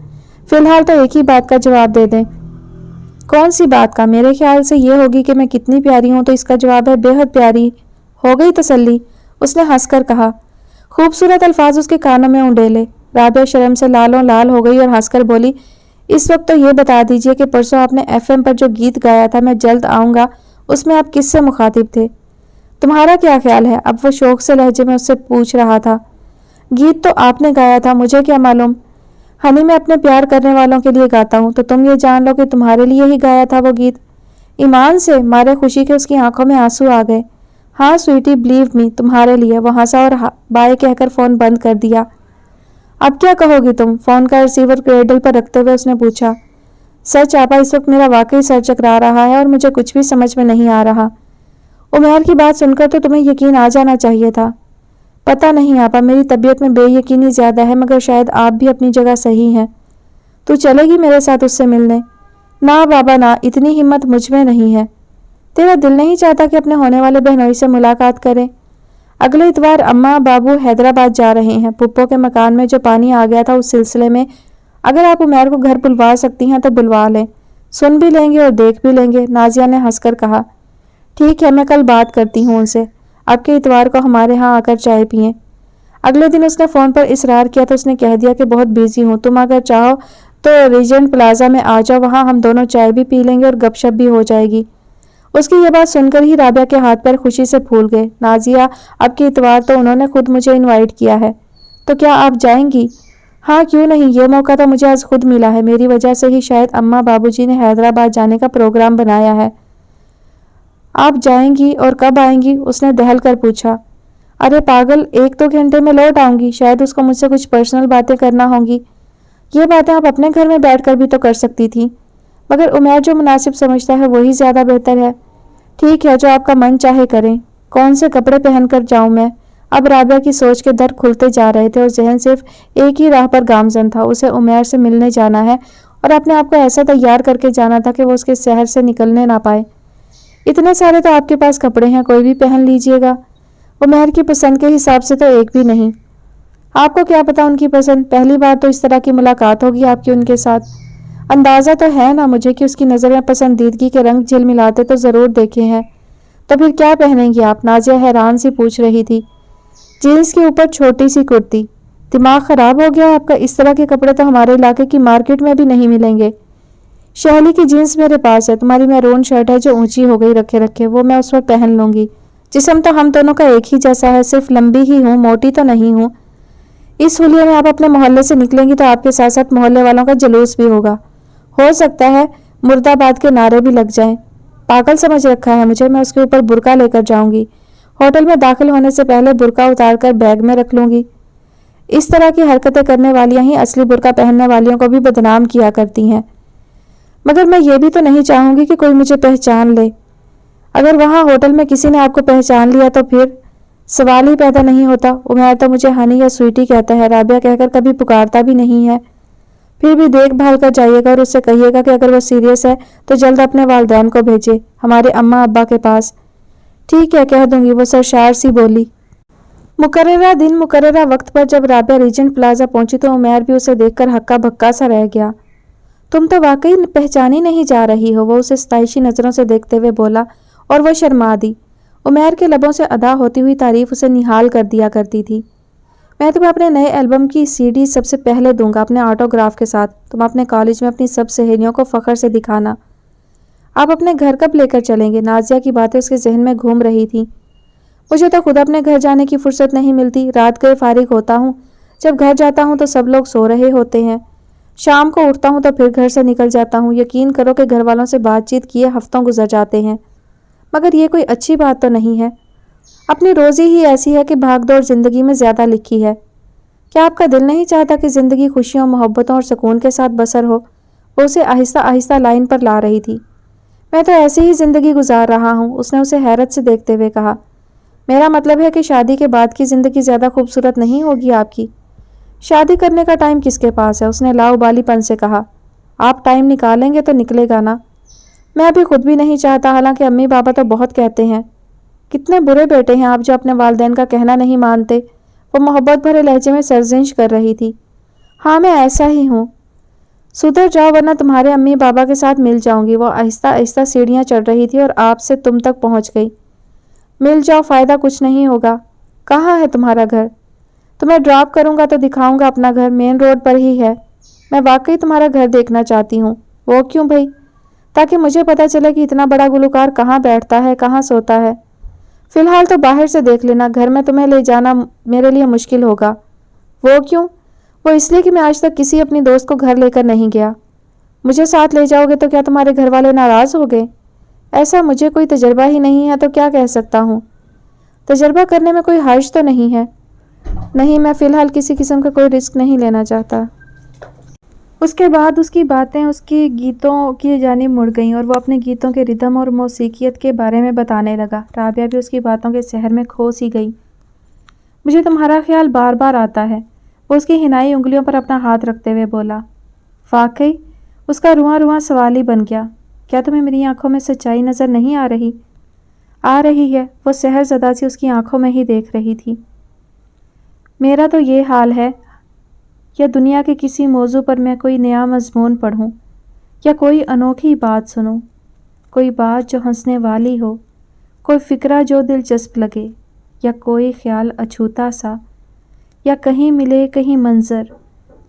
فی الحال تو ایک ہی بات کا جواب دے دیں. کون سی بات کا؟ میرے خیال سے یہ ہوگی کہ میں کتنی پیاری ہوں, تو اس کا جواب ہے بے حد پیاری. ہو گئی تسلی؟ اس نے ہنس کر کہا. خوبصورت الفاظ اس کے کانوں میں اونڈیلے. رابعہ شرم سے لالوں لال ہو گئی اور ہنس کر بولی. اس وقت تو یہ بتا دیجئے کہ پرسوں آپ نے FM پر جو گیت گایا تھا, میں جلد آؤں گا, اس میں آپ کس سے مخاطب تھے؟ تمہارا کیا خیال ہے؟ اب وہ شوق سے لہجے میں اس سے پوچھ رہا تھا. گیت تو آپ نے گایا تھا, مجھے کیا معلوم. ہنی, میں اپنے پیار کرنے والوں کے لیے گاتا ہوں, تو تم یہ جان لو کہ تمہارے لیے ہی گایا تھا وہ گیت. ایمان سے مارے خوشی کے اس کی آنکھوں میں آنسو آ گئے. ہاں سویٹی, بلیو می, تمہارے لیے. وہ ہنسا اور بائے کہہ کر فون بند کر دیا. اب کیا کہو گی تم؟ فون کا ریسیور کریڈل پر رکھتے ہوئے اس نے پوچھا. सच आपा, इस वक्त मेरा वाकई सर चकरा रहा है और मुझे कुछ भी समझ में नहीं आ रहा। उमैर की बात सुनकर तो तुम्हें यकीन आ जाना चाहिए था। पता नहीं आपा, मेरी तबीयत में बेयकीनी ज़्यादा है, मगर शायद आप भी अपनी जगह सही हैं। तू चलेगी मेरे साथ उससे मिलने? ना बाबा ना, इतनी हिम्मत मुझ में नहीं है। तेरा दिल नहीं चाहता कि अपने होने वाले बहनोई से मुलाकात करें? अगले इतवार अम्मा बाबू हैदराबाद जा रहे हैं। पुप्पो के मकान में जो पानी आ गया था, उस सिलसिले में अगर आप उमैर को घर बुलवा सकती हैं तो बुलवा लें। सुन भी लेंगे और देख भी लेंगे। नाजिया ने हंसकर कहा, ठीक है, मैं कल बात करती हूँ उनसे। आपके इतवार को हमारे यहाँ आकर चाय पिएं। अगले दिन उसने फ़ोन पर इसरार किया तो उसने कह दिया कि बहुत बिजी हूँ, तुम अगर चाहो तो रीजेंट प्लाजा में आ जाओ, वहाँ हम दोनों चाय भी पी लेंगे और गपशप भी हो जाएगी। उसकी ये बात सुनकर ही राबिया के हाथ पैर खुशी से फूल गए। नाजिया, अब के इतवार तो उन्होंने खुद मुझे इनवाइट किया है, तो क्या आप जाएंगी? हाँ, क्यों नहीं, ये मौका तो मुझे आज खुद मिला है। मेरी वजह से ही शायद अम्मा बाबूजी ने हैदराबाद जाने का प्रोग्राम बनाया है। आप जाएंगी और कब आएंगी? उसने दहल कर पूछा। अरे पागल, 1-2 घंटे में लौट आऊंगी। शायद उसको मुझसे कुछ पर्सनल बातें करना होंगी। ये बातें आप अपने घर में बैठकर भी तो कर सकती थी, मगर उमैर जो मुनासिब समझता है वही ज़्यादा बेहतर है। ठीक है, जो आपका मन चाहे करें। कौन से कपड़े पहनकर जाऊं मैं? अब राबिया की सोच के दर खुलते जा रहे थे और जहन सिर्फ एक ही राह पर गामजन था। उसे उमैर से मिलने जाना है और अपने आप को ऐसा तैयार करके जाना था कि वो उसके शहर से निकलने ना पाए। इतने सारे तो आपके पास कपड़े हैं, कोई भी पहन लीजिएगा। उमैर की पसंद के हिसाब से तो एक भी नहीं। आपको क्या पता उनकी पसंद? पहली बार तो इस तरह की मुलाकात होगी आपकी उनके साथ। अंदाज़ा तो है ना मुझे कि उसकी नज़र में पसंदीदगी के रंग झिलमिलाते तो ज़रूर देखे हैं। तो फिर क्या पहनेंगी आप? नाजिया हैरान सी पूछ रही थी। जीन्स के ऊपर छोटी सी कुर्ती। दिमाग ख़राब हो गया आपका? इस तरह के कपड़े तो हमारे इलाके की मार्केट में भी नहीं मिलेंगे। शहली की जीन्स मेरे पास है। तुम्हारी मैरून शर्ट है जो ऊंची हो गई रखे रखे, वो मैं उस वक्त पहन लूँगी। जिस्म तो हम दोनों का एक ही जैसा है, सिर्फ लंबी ही हूँ, मोटी तो नहीं हूँ। इस हुलिये में आप अपने मोहल्ले से निकलेंगी तो आपके साथ साथ मोहल्ले वालों का जुलूस भी होगा। हो सकता है मुर्दाबाद के नारे भी लग जाएं। पागल समझ रखा है मुझे? मैं उसके ऊपर बुर्का लेकर जाऊंगी। होटल में दाखिल होने से पहले बुर्का उतारकर बैग में रख लूंगी। इस तरह की हरकतें करने वालियां ही असली बुर्का पहनने वालियों को भी बदनाम किया करती हैं। मगर मैं ये भी तो नहीं चाहूंगी कि कोई मुझे पहचान ले। अगर वहां होटल में किसी ने आपको पहचान लिया तो फिर सवाल ही पैदा नहीं होता। उमैर तो मुझे हनी या स्वीटी कहता है, राबिया कहकर कभी पुकारता भी नहीं है। फिर भी देखभाल कर जाइएगा और उससे कहिएगा कि अगर वो सीरियस है तो जल्द अपने वालिदैन को भेजे, हमारे अम्मा अब्बा के पास। ठीक है, कह दूंगी, वो सरशार सी बोली। मुकर्ररा दिन मुकर्ररा वक्त पर जब राबिया रीजेंट प्लाजा पहुंची तो उमैर भी उसे देखकर हक्का बक्का सा रह गया। तुम तो वाकई पहचानी नहीं जा रही हो, वो उसे सताइशी नज़रों से देखते हुए बोला और वह शर्मा दी। उमैर के लबों से अदा होती हुई तारीफ उसे निहाल कर दिया करती थी। मैं तुम्हें अपने नए एल्बम की सीडी सबसे पहले दूंगा, अपने ऑटोग्राफ के साथ। तुम अपने कॉलेज में अपनी सब सहेलियों को फ़ख्र से दिखाना। आप अपने घर कब लेकर चलेंगे? नाजिया की बातें उसके जहन में घूम रही थी। मुझे तो खुद अपने घर जाने की फुर्सत नहीं मिलती। रात गए फारिग होता हूँ, जब घर जाता हूँ तो सब लोग सो रहे होते हैं। शाम को उठता हूँ तो फिर घर से निकल जाता हूँ। यकीन करो कि घर वालों से बातचीत किए हफ्तों गुजर जाते हैं। मगर ये कोई अच्छी बात तो नहीं है। अपनी रोज़ी ही ऐसी है कि भागदौड़ ज़िंदगी में ज़्यादा लिखी है। क्या आपका दिल नहीं चाहता कि ज़िंदगी खुशियों, मोहब्बतों और सुकून के साथ बसर हो? वो उसे आहिस्ता आहिस्ता लाइन पर ला रही थी। मैं तो ऐसे ही ज़िंदगी गुजार रहा हूँ, उसने उसे हैरत से देखते हुए कहा। मेरा मतलब है कि शादी के बाद की ज़िंदगी ज़्यादा खूबसूरत नहीं होगी आपकी। शादी करने का टाइम किसके पास है? उसने लाउबालीपन से कहा। आप टाइम निकालेंगे तो निकलेगा ना। मैं अभी खुद भी नहीं चाहता, हालांकि अम्मी बाबा तो बहुत कहते हैं। कितने बुरे बेटे हैं आप जो अपने वालिदैन का कहना नहीं मानते। वो मोहब्बत भरे लहजे में सरजिश कर रही थी। हाँ, मैं ऐसा ही हूँ। सुधर जाओ वरना तुम्हारे अम्मी बाबा के साथ मिल जाऊंगी। वो आहिस्ता आहिस्ता सीढ़ियाँ चढ़ रही थी और आपसे तुम तक पहुँच गई। मिल जाओ, फ़ायदा कुछ नहीं होगा। कहाँ है तुम्हारा घर? तुम्हें ड्रॉप करूँगा तो दिखाऊँगा अपना घर, मेन रोड पर ही है। मैं वाकई तुम्हारा घर देखना चाहती हूँ। वो क्यों भाई? ताकि मुझे पता चले कि इतना बड़ा गुलकार कहाँ बैठता है, कहाँ सोता है। फिलहाल तो बाहर से देख लेना, घर में तुम्हें ले जाना मेरे लिए मुश्किल होगा। वो क्यों? वो इसलिए कि मैं आज तक किसी अपनी दोस्त को घर लेकर नहीं गया। मुझे साथ ले जाओगे तो क्या तुम्हारे घर वाले नाराज़ हो गए? ऐसा मुझे कोई तजर्बा ही नहीं है तो क्या कह सकता हूँ। तजर्बा करने में कोई हर्ज तो नहीं है। नहीं, मैं फ़िलहाल किसी किस्म का कोई रिस्क नहीं लेना चाहता। اس کے بعد اس کی باتیں اس کی گیتوں کی جانب مڑ گئیں اور وہ اپنے گیتوں کے ردم اور موسیقیت کے بارے میں بتانے لگا۔ رابعہ بھی اس کی باتوں کے سحر میں کھو سی گئی۔ مجھے تمہارا خیال بار بار آتا ہے، وہ اس کی حنائی انگلیوں پر اپنا ہاتھ رکھتے ہوئے بولا۔ واقعی؟ اس کا رواں رواں سوال ہی بن گیا۔ کیا تمہیں میری آنکھوں میں سچائی نظر نہیں آ رہی؟ آ رہی ہے، وہ سحر زدہ سی اس کی آنکھوں میں ہی دیکھ رہی تھی۔ میرا تو یہ حال ہے، یا دنیا کے کسی موضوع پر میں کوئی نیا مضمون پڑھوں، یا کوئی انوکھی بات سنوں، کوئی بات جو ہنسنے والی ہو، کوئی فکرہ جو دلچسپ لگے، یا کوئی خیال اچھوتا سا، یا کہیں ملے کہیں منظر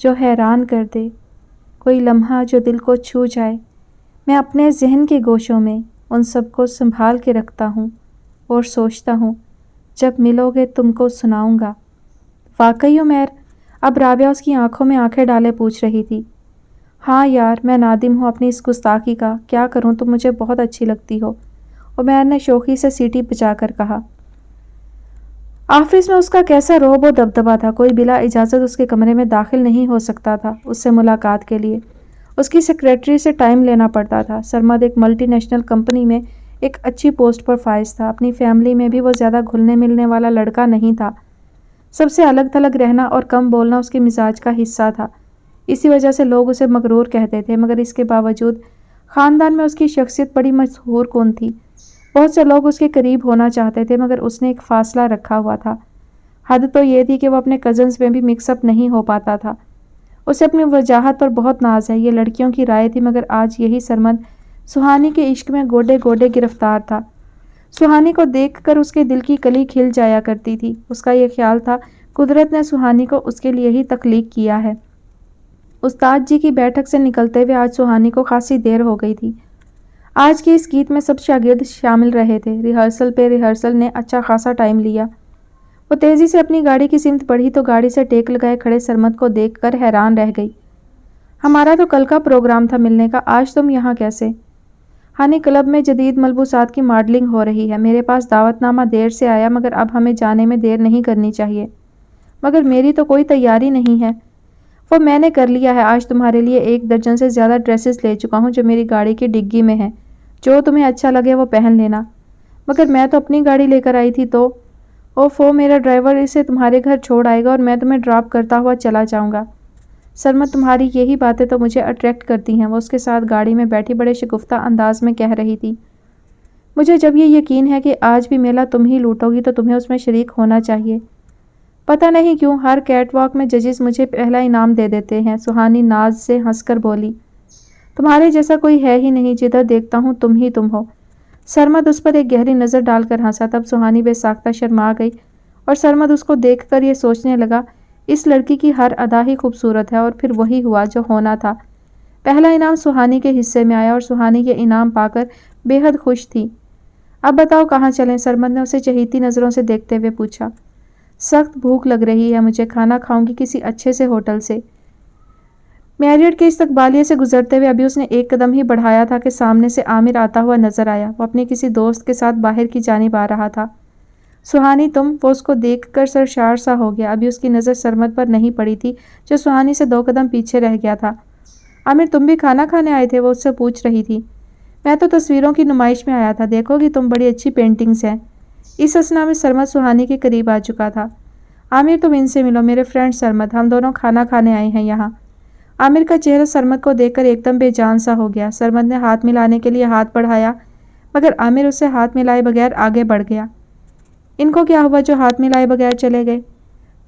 جو حیران کر دے، کوئی لمحہ جو دل کو چھو جائے، میں اپنے ذہن کے گوشوں میں ان سب کو سنبھال کے رکھتا ہوں اور سوچتا ہوں جب ملو گے تم کو سناؤں گا۔ واقعی عمیر؟ اب رابعہ اس کی آنکھوں میں آنکھیں ڈالے پوچھ رہی تھی۔ ہاں یار، میں نادم ہوں اپنی اس گستاخی کا، کیا کروں، تم مجھے بہت اچھی لگتی ہو، عمیر نے شوخی سے سیٹی بجا کر کہا۔ آفس میں اس کا کیسا رعب و دبدبا تھا، کوئی بلا اجازت اس کے کمرے میں داخل نہیں ہو سکتا تھا۔ اس سے ملاقات کے لیے اس کی سیکریٹری سے ٹائم لینا پڑتا تھا۔ سرمد ایک ملٹی نیشنل کمپنی میں ایک اچھی پوسٹ پر فائز تھا۔ اپنی فیملی میں بھی وہ زیادہ گھلنے ملنے والا لڑکا نہیں تھا۔ سب سے الگ تھلگ رہنا اور کم بولنا اس کے مزاج کا حصہ تھا۔ اسی وجہ سے لوگ اسے مغرور کہتے تھے، مگر اس کے باوجود خاندان میں اس کی شخصیت بڑی مشہور کن تھی۔ بہت سے لوگ اس کے قریب ہونا چاہتے تھے، مگر اس نے ایک فاصلہ رکھا ہوا تھا۔ حد تو یہ تھی کہ وہ اپنے کزنز میں بھی مکس اپ نہیں ہو پاتا تھا۔ اسے اپنی وجاہت پر بہت ناز ہے، یہ لڑکیوں کی رائے تھی، مگر آج یہی سرمد سہانی کے عشق میں گوڈے گوڈے گرفتار تھا۔ سہانی کو دیکھ کر اس کے دل کی کلی کھل جایا کرتی تھی۔ اس کا یہ خیال تھا قدرت نے سہانی کو اس کے لیے ہی تخلیق کیا ہے۔ استاد جی کی بیٹھک سے نکلتے ہوئے آج سہانی کو خاصی دیر ہو گئی تھی۔ آج کے اس گیت میں سب شاگرد شامل رہے تھے۔ ریہرسل پہ ریہرسل نے اچھا خاصا ٹائم لیا۔ وہ تیزی سے اپنی گاڑی کی سمت بڑھی تو گاڑی سے ٹیک لگائے کھڑے سرمد کو دیکھ کر حیران رہ گئی۔ ہمارا تو کل کا پروگرام تھا ملنے کا، آج تم یہاں کیسے؟ ہانی کلب میں جدید ملبوسات کی ماڈلنگ ہو رہی ہے، میرے پاس دعوت نامہ دیر سے آیا، مگر اب ہمیں جانے میں دیر نہیں کرنی چاہیے۔ مگر میری تو کوئی تیاری نہیں ہے۔ وہ میں نے کر لیا ہے، آج تمہارے لیے 1 درجن سے زیادہ ڈریسز لے چکا ہوں جو میری گاڑی کی ڈگی میں ہیں، جو تمہیں اچھا لگے وہ پہن لینا۔ مگر میں تو اپنی گاڑی لے کر آئی تھی تو اوفو، میرا ڈرائیور اسے تمہارے گھر چھوڑ آئے گا اور میں تمہیں ڈراپ کرتا ہوا چلا جاؤں گا۔ سرمد، تمہاری یہی باتیں تو مجھے اٹریکٹ کرتی ہیں، وہ اس کے ساتھ گاڑی میں بیٹھی بڑے شگفتہ انداز میں کہہ رہی تھی۔ مجھے جب یہ یقین ہے کہ آج بھی میلہ تم ہی لوٹو گی تو تمہیں اس میں شریک ہونا چاہیے۔ پتہ نہیں کیوں ہر کیٹ واک میں ججز مجھے پہلا انعام دے دیتے ہیں، سہانی ناز سے ہنس کر بولی۔ تمہارے جیسا کوئی ہے ہی نہیں، جدھر دیکھتا ہوں تم ہی تم ہو۔ سرمد اس پر ایک گہری نظر ڈال کر ہنسا، تب سہانی بے ساختہ شرما گئی اور سرمد اس کو دیکھ کر یہ سوچنے لگا اس لڑکی کی ہر ادا ہی خوبصورت ہے، اور پھر وہی ہوا جو ہونا تھا۔ پہلا انعام سہانی کے حصے میں آیا اور سہانی یہ انعام پا کر بے حد خوش تھی۔ اب بتاؤ کہاں چلیں؟ سرمد نے اسے چہیتی نظروں سے دیکھتے ہوئے پوچھا۔ سخت بھوک لگ رہی ہے مجھے، کھانا کھاؤں گی کسی اچھے سے ہوٹل سے۔ میریٹ کے استقبالیے سے گزرتے ہوئے ابھی اس نے 1 قدم ہی بڑھایا تھا کہ سامنے سے عامر آتا ہوا نظر آیا۔ وہ اپنے کسی دوست کے ساتھ باہر کی جانب آ رہا تھا۔ سہانی تم؟ وہ اس کو دیکھ کر سرشار سا ہو گیا۔ ابھی اس کی نظر سرمد پر نہیں پڑی تھی جو سہانی سے 2 قدم پیچھے رہ گیا تھا۔ عامر، تم بھی کھانا کھانے آئے تھے؟ وہ اس سے پوچھ رہی تھی۔ میں تو تصویروں کی نمائش میں آیا تھا، دیکھو گی تم، بڑی اچھی پینٹنگز ہیں۔ اس اثنا میں سرمد سہانی کے قریب آ چکا تھا۔ عامر، تم ان سے ملو، میرے فرینڈ سرمد، ہم دونوں کھانا کھانے آئے ہیں یہاں۔ عامر کا چہرہ سرمد کو دیکھ کر ایک دم بے جان سا ہو گیا۔ سرمد نے ہاتھ ملانے کے لیے ہاتھ بڑھایا، مگر عامر اس سے ہاتھ ملائے بغیر آگے بڑھ گیا۔ ان کو کیا ہوا جو ہاتھ ملائے بغیر چلے گئے؟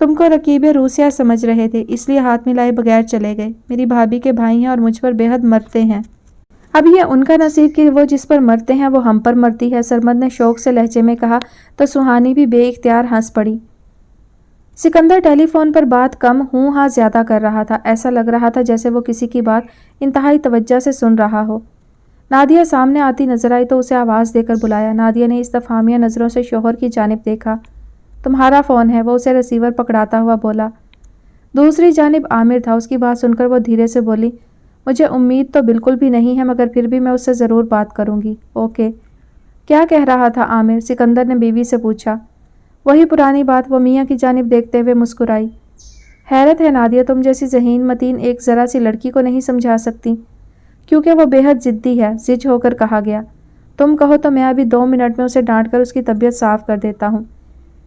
تم کو رقیب روسیہ سمجھ رہے تھے، اس لیے ہاتھ ملائے بغیر چلے گئے۔ میری بھابھی کے بھائی ہیں اور مجھ پر بے حد مرتے ہیں۔ اب یہ ان کا نصیب کہ وہ جس پر مرتے ہیں وہ ہم پر مرتی ہے، سرمد نے شوق سے لہجے میں کہا تو سہانی بھی بے اختیار ہنس پڑی۔ سکندر ٹیلی فون پر بات کم ہوں ہاں زیادہ کر رہا تھا، ایسا لگ رہا تھا جیسے وہ کسی کی بات انتہائی توجہ سے سن رہا ہو۔ نادیہ سامنے آتی نظر آئی تو اسے آواز دے کر بلایا۔ نادیہ نے استفہامیہ نظروں سے شوہر کی جانب دیکھا۔ تمہارا فون ہے، وہ اسے ریسیور پکڑاتا ہوا بولا۔ دوسری جانب عامر تھا، اس کی بات سن کر وہ دھیرے سے بولی، مجھے امید تو بالکل بھی نہیں ہے، مگر پھر بھی میں اس سے ضرور بات کروں گی۔ اوکے۔ کیا کہہ رہا تھا عامر؟ سکندر نے بیوی سے پوچھا۔ وہی پرانی بات، وہ میاں کی جانب دیکھتے ہوئے مسکرائی۔ حیرت ہے نادیہ، تم جیسی ذہین متین ایک ذرا سی لڑکی کو نہیں سمجھا سکتی، کیونکہ وہ بے حد ضدی ہے، زج ہو کر کہا گیا۔ تم کہو تو میں ابھی 2 منٹ میں اسے ڈانٹ کر اس کی طبیعت صاف کر دیتا ہوں۔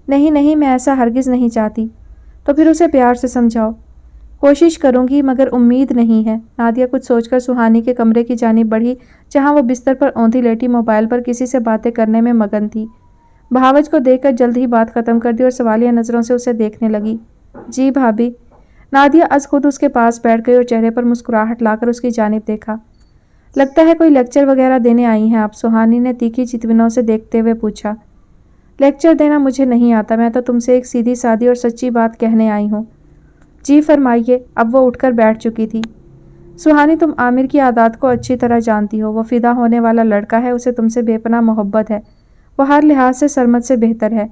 نہیں نہیں، میں ایسا ہرگز نہیں چاہتی۔ تو پھر اسے پیار سے سمجھاؤ۔ کوشش کروں گی، مگر امید نہیں ہے۔ نادیہ کچھ سوچ کر سہانی کے کمرے کی جانب بڑھی، جہاں وہ بستر پر اوندھی لیٹی موبائل پر کسی سے باتیں کرنے میں مگن تھی۔ بہاوج کو دیکھ کر جلد ہی بات ختم کر دی اور سوالیہ نظروں سے اسے دیکھنے لگی۔ جی بھابھی۔ نادیہ از خود اس کے پاس بیٹھ گئی اور چہرے پر مسکراہٹ لا کر اس کی جانب دیکھا۔ لگتا ہے کوئی لیکچر وغیرہ دینے آئی ہیں آپ؟ سہانی نے تیکھی چتونوں سے دیکھتے ہوئے پوچھا۔ لیکچر دینا مجھے نہیں آتا، میں تو تم سے ایک سیدھی سادی اور سچی بات کہنے آئی ہوں۔ جی فرمائیے۔ اب وہ اٹھ کر بیٹھ چکی تھی۔ سہانی، تم عامر کی عادات کو اچھی طرح جانتی ہو۔ وہ فدا ہونے والا لڑکا ہے، اسے تم سے بے پناہ محبت ہے، وہ ہر لحاظ سے سرمد سے بہتر ہے۔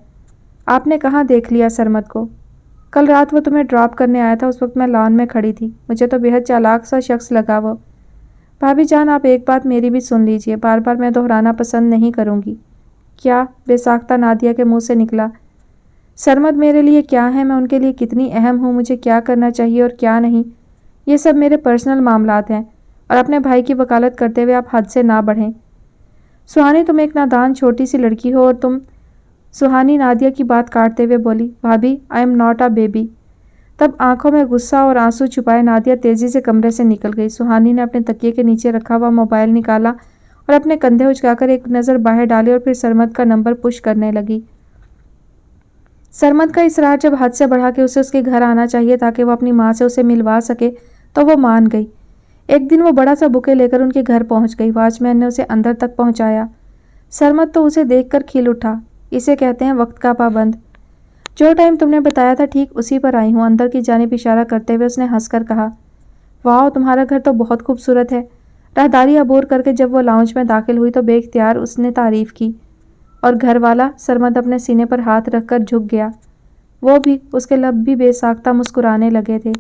آپ نے کہاں دیکھ لیا سرمد کو؟ کل رات وہ تمہیں ڈراپ کرنے آیا تھا، اس وقت میں لان میں کھڑی تھی، مجھے تو بے حد چالاک سا شخص لگا وہ۔ بھابھی جان، آپ ایک بات میری بھی سن لیجئے، بار بار میں دہرانا پسند نہیں کروں گی۔ کیا؟ بے ساختہ نادیہ کے منہ سے نکلا۔ سرمد میرے لیے کیا ہے، میں ان کے لیے کتنی اہم ہوں، مجھے کیا کرنا چاہیے اور کیا نہیں، یہ سب میرے پرسنل معاملات ہیں، اور اپنے بھائی کی وکالت کرتے ہوئے آپ حد سے نہ بڑھیں۔ سہانی، تم ایک نادان چھوٹی سی لڑکی ہو اور تم… سہانی نادیہ کی بات کاٹتے ہوئے بولی، بھابھی I am not a baby. تب آنکھوں میں غصہ اور آنسو چھپائے نادیہ تیزی سے کمرے سے نکل گئی۔ سہانی نے اپنے تکیے کے نیچے رکھا ہوا موبائل نکالا اور اپنے کندھے اچکا کر ایک نظر باہر ڈالی اور پھر سرمد کا نمبر پش کرنے لگی۔ سرمد کا اصرار جب حد سے بڑھا کہ اسے اس کے گھر آنا چاہیے تاکہ وہ اپنی ماں سے اسے ملوا سکے تو وہ مان گئی۔ ایک دن وہ بڑا سا بکے لے کر ان کے گھر پہنچ گئی۔ واچ مین نے اسے اندر تک پہنچایا۔ سرمد تو اسے دیکھ کر کھل اٹھا۔ اسے کہتے ہیں وقت کا پابند۔ جو ٹائم تم نے بتایا تھا ٹھیک اسی پر آئی ہوں، اندر کی جانب اشارہ کرتے ہوئے اس نے ہنس کر کہا۔ واؤ، تمہارا گھر تو بہت خوبصورت ہے۔ راہداری عبور کر کے جب وہ لاؤنج میں داخل ہوئی تو بے اختیار اس نے تعریف کی۔ اور گھر والا؟ سرمد اپنے سینے پر ہاتھ رکھ کر جھک گیا۔ وہ بھی، اس کے لب بھی بے ساختہ مسکرانے لگے تھے۔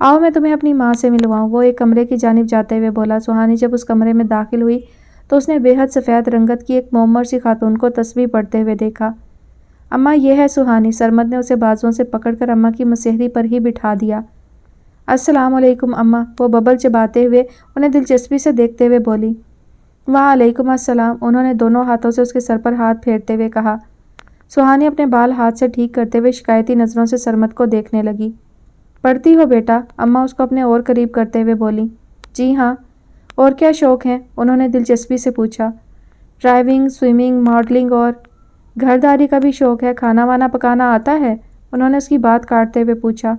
آؤ میں تمہیں اپنی ماں سے ملواؤں، وہ ایک کمرے کی جانب جاتے ہوئے بولا۔ سہانی جب اس کمرے میں داخل ہوئی تو اس نے بے حد سفید رنگت کی ایک معمر سی خاتون کو تسبیح پڑھتے ہوئے دیکھا۔ اماں، یہ ہے سہانی۔ سرمد نے اسے بازوؤں سے پکڑ کر اماں کی مسہری پر ہی بٹھا دیا۔ السلام علیکم اماں، وہ ببل چباتے ہوئے انہیں دلچسپی سے دیکھتے ہوئے بولی۔ وعلیکم السلام، انہوں نے دونوں ہاتھوں سے اس کے سر پر ہاتھ پھیرتے ہوئے کہا۔ سہانی اپنے بال ہاتھ سے ٹھیک کرتے ہوئے شکایتی نظروں سے سرمد کو دیکھنے لگی۔ پڑھتی ہو بیٹا؟ اماں اس کو اپنے اور قریب کرتے ہوئے بولی۔ جی ہاں۔ اور کیا شوق ہیں؟ انہوں نے دلچسپی سے پوچھا۔ ڈرائیونگ، سوئمنگ، ماڈلنگ اور گھرداری کا بھی شوق ہے۔ کھانا وانا پکانا آتا ہے؟ انہوں نے اس کی بات کاٹتے ہوئے پوچھا۔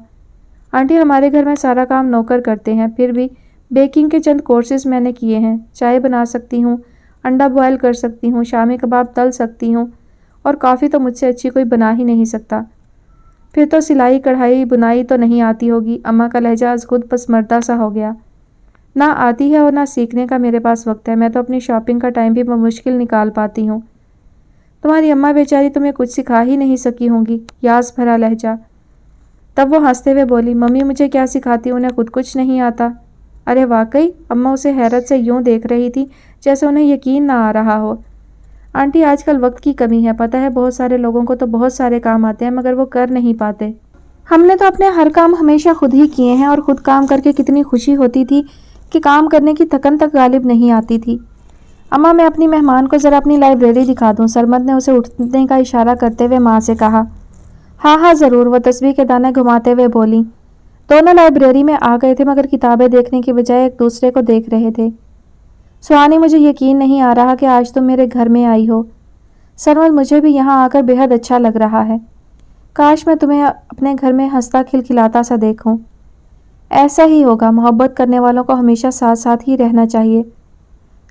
آنٹی، ہمارے گھر میں سارا کام نوکر کرتے ہیں، پھر بھی بیکنگ کے چند کورسز میں نے کیے ہیں۔ چائے بنا سکتی ہوں، انڈا بوائل کر سکتی ہوں، شامی کباب تل سکتی ہوں، اور کافی تو مجھ سے اچھی کوئی بنا ہی نہیں سکتا۔ پھر تو سلائی کڑھائی بنائی تو نہیں آتی ہوگی؟ اماں کا لہجہ از خود پسمردہ سا ہو گیا۔ نہ آتی ہے اور نہ سیکھنے کا میرے پاس وقت ہے، میں تو اپنی شاپنگ کا ٹائم بھی بمشکل نکال پاتی ہوں۔ تمہاری اماں بیچاری تمہیں کچھ سکھا ہی نہیں سکی ہوں گی۔ یاس بھرا لہجہ۔ تب وہ ہنستے ہوئے بولی، ممی مجھے کیا سکھاتی، انہیں خود کچھ نہیں آتا۔ ارے واقعی؟ اماں اسے حیرت سے یوں دیکھ رہی تھی جیسے انہیں یقین نہ آ رہا ہو۔ آنٹی، آج کل وقت کی کمی ہے، پتہ ہے بہت سارے لوگوں کو تو بہت سارے کام آتے ہیں مگر وہ کر نہیں پاتے۔ ہم نے تو اپنے ہر کام ہمیشہ خود ہی کیے ہیں، اور خود کام کر کے کتنی خوشی ہوتی تھی کہ کام کرنے کی تھکن تک غالب نہیں آتی تھی۔ اماں، میں اپنی مہمان کو ذرا اپنی لائبریری دکھا دوں؟ سرمد نے اسے اٹھنے کا اشارہ کرتے ہوئے ماں سے کہا۔ ہاں ہاں ضرور، وہ تسبیح کے دانے گھماتے ہوئے بولی۔ دونوں لائبریری میں آ گئے تھے مگر کتابیں دیکھنے کی بجائے ایک دوسرے کو دیکھ رہے تھے۔ سہانی، مجھے یقین نہیں آ رہا کہ آج تم میرے گھر میں آئی ہو۔ سرمد، مجھے بھی یہاں آ کر بے حد اچھا لگ رہا ہے۔ کاش میں تمہیں اپنے گھر میں ہنستا کھلکھلاتا سا دیکھوں۔ ایسا ہی ہوگا، محبت کرنے والوں کو ہمیشہ ساتھ ساتھ ہی رہنا چاہیے۔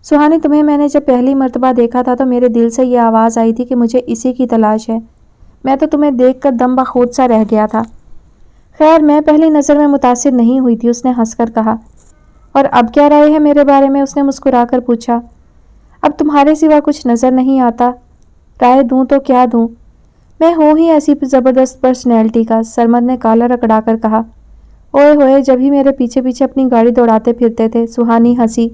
سہانی، تمہیں میں نے جب پہلی مرتبہ دیکھا تھا تو میرے دل سے یہ آواز آئی تھی کہ مجھے اسی کی تلاش ہے۔ میں تو تمہیں دیکھ کر دم بخود سا رہ گیا تھا۔ خیر، میں پہلی نظر میں متاثر نہیں ہوئی تھی، اس نے ہنس کر کہا۔ اور اب کیا رائے ہے میرے بارے میں؟ اس نے مسکرا کر پوچھا۔ اب تمہارے سوا کچھ نظر نہیں آتا۔ رائے دوں تو کیا دوں؟ میں ہوں ہی ایسی زبردست پرسنالٹی کا، سرمد نے کالر اکڑا کر کہا۔ اوئے ہوئے، جب ہی میرے پیچھے پیچھے اپنی گاڑی دوڑاتے پھرتے تھے۔ سہانی ہنسی۔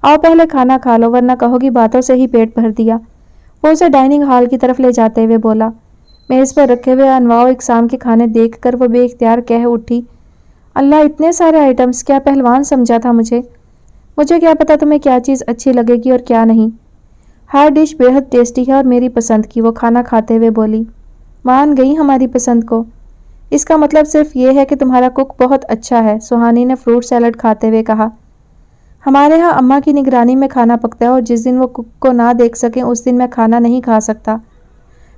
آؤ پہلے کھانا کھا لو ورنہ کہو گی باتوں سے ہی پیٹ بھر دیا۔ وہ اسے ڈائننگ ہال کی طرف لے جاتے ہوئے بولا۔ मेज़ पर रखे हुए अनवाउ इकसाम के खाने देख कर वो बेइख्तियार कह उठी, अल्लाह, इतने सारे आइटम्स! क्या पहलवान समझा था मुझे? मुझे क्या पता तुम्हें क्या चीज़ अच्छी लगेगी और क्या नहीं। हर डिश बेहद टेस्टी है और मेरी पसंद की, वो खाना खाते हुए बोली। मान गई हमारी पसंद को। इसका मतलब सिर्फ ये है कि तुम्हारा कुक बहुत अच्छा है, सुहानी ने फ्रूट सैलड खाते हुए कहा। हमारे यहाँ अम्मा की निगरानी में खाना पकता है और जिस दिन वो कुक को ना देख सकें उस दिन मैं खाना नहीं खा सकता।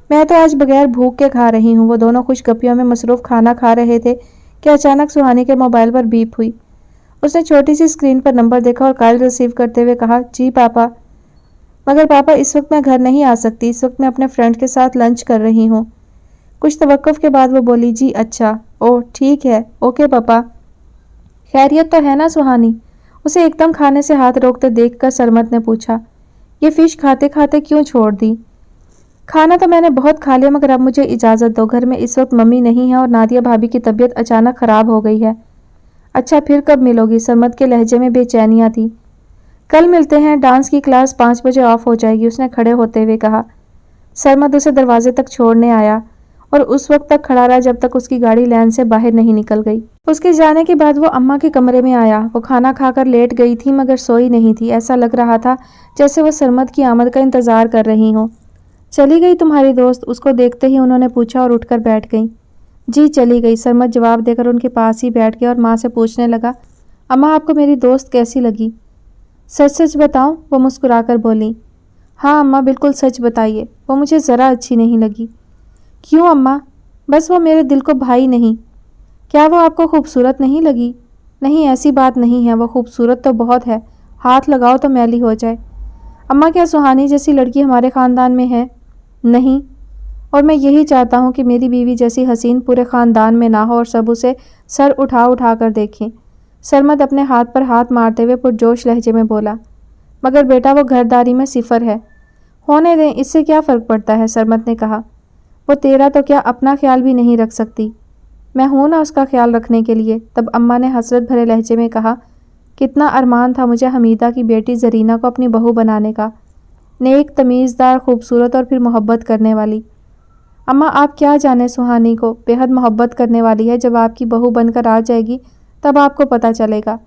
मैं तो आज बगैर भूख के खा रही हूँ। वो दोनों खुशगपियों में मसरूफ खाना खा रहे थे कि अचानक सुहानी के मोबाइल पर बीप हुई। उसने छोटी सी स्क्रीन पर नंबर देखा और कॉल रिसीव करते हुए कहा, जी पापा। मगर पापा, इस वक्त मैं घर नहीं आ सकती, इस वक्त मैं अपने फ्रेंड के साथ लंच कर रही हूँ। कुछ तवक्कुफ के बाद वो बोली, जी अच्छा, ओह ठीक है, ओके पापा। खैरियत तो है ना सुहानी? उसे एकदम खाने से हाथ रोकते देखकर सरमत ने पूछा। ये फिश खाते खाते क्यों छोड़ दी? खाना तो मैंने बहुत खा लिया, मगर अब मुझे इजाज़त दो। घर में इस वक्त मम्मी नहीं है और नादिया भाभी की तबीयत अचानक ख़राब हो गई है। अच्छा, फिर कब मिलोगी? सरमत के लहजे में बेचैनियाँ थी। कल मिलते हैं, डांस की क्लास 5 बजे ऑफ हो जाएगी, उसने खड़े होते हुए कहा। सरमत उसे दरवाजे तक छोड़ने आया और उस वक्त तक खड़ा रहा जब तक उसकी गाड़ी लैन से बाहर नहीं निकल गई। उसके जाने के बाद वो अम्मा के कमरे में आया। वो खाना खाकर लेट गई थी मगर सोई नहीं थी। ऐसा लग रहा था जैसे वो सरमत की आमद का इंतजार कर रही हो। चली गई तुम्हारी दोस्त? उसको देखते ही उन्होंने पूछा और उठकर बैठ गई। जी चली गई, सरमत जवाब देकर उनके पास ही बैठ गया और माँ से पूछने लगा, अम्मा आपको मेरी दोस्त कैसी लगी? सच सच बताऊं? वो मुस्कुराकर बोली। हाँ अम्मा, बिल्कुल सच बताइए। वो मुझे ज़रा अच्छी नहीं लगी। क्यों अम्मा? बस वो मेरे दिल को भाई नहीं। क्या वो आपको खूबसूरत नहीं लगी? नहीं, ऐसी बात नहीं है, वो खूबसूरत तो बहुत है, हाथ लगाओ तो मैली हो जाए। अम्मा, क्या सुहानी जैसी लड़की हमारे ख़ानदान में है? नहीं, और मैं यही चाहता हूँ कि मेरी बीवी जैसी हसीन पूरे ख़ानदान में ना हो और सब उसे सर उठा उठा कर देखें। सरमद अपने हाथ पर हाथ मारते हुए पुरजोश लहजे में बोला, मगर बेटा वो घरदारी में सिफर है। होने दें, इससे क्या फ़र्क पड़ता है, सरमद ने कहा। वो तेरा तो क्या अपना ख्याल भी नहीं रख सकती? मैं हूं ना उसका ख्याल रखने के लिए। तब अम्मा ने हसरत भरे लहजे में कहा, कितना अरमान था मुझे हमीदा की बेटी जरीना को अपनी बहू बनाने का। नेक, तमीज़दार, खूबसूरत और फिर मोहब्बत करने वाली। अम्मा, आप क्या जाने सुहानी को बेहद मोहब्बत करने वाली है। जब आपकी बहू बनकर आ जाएगी तब आपको पता चलेगा।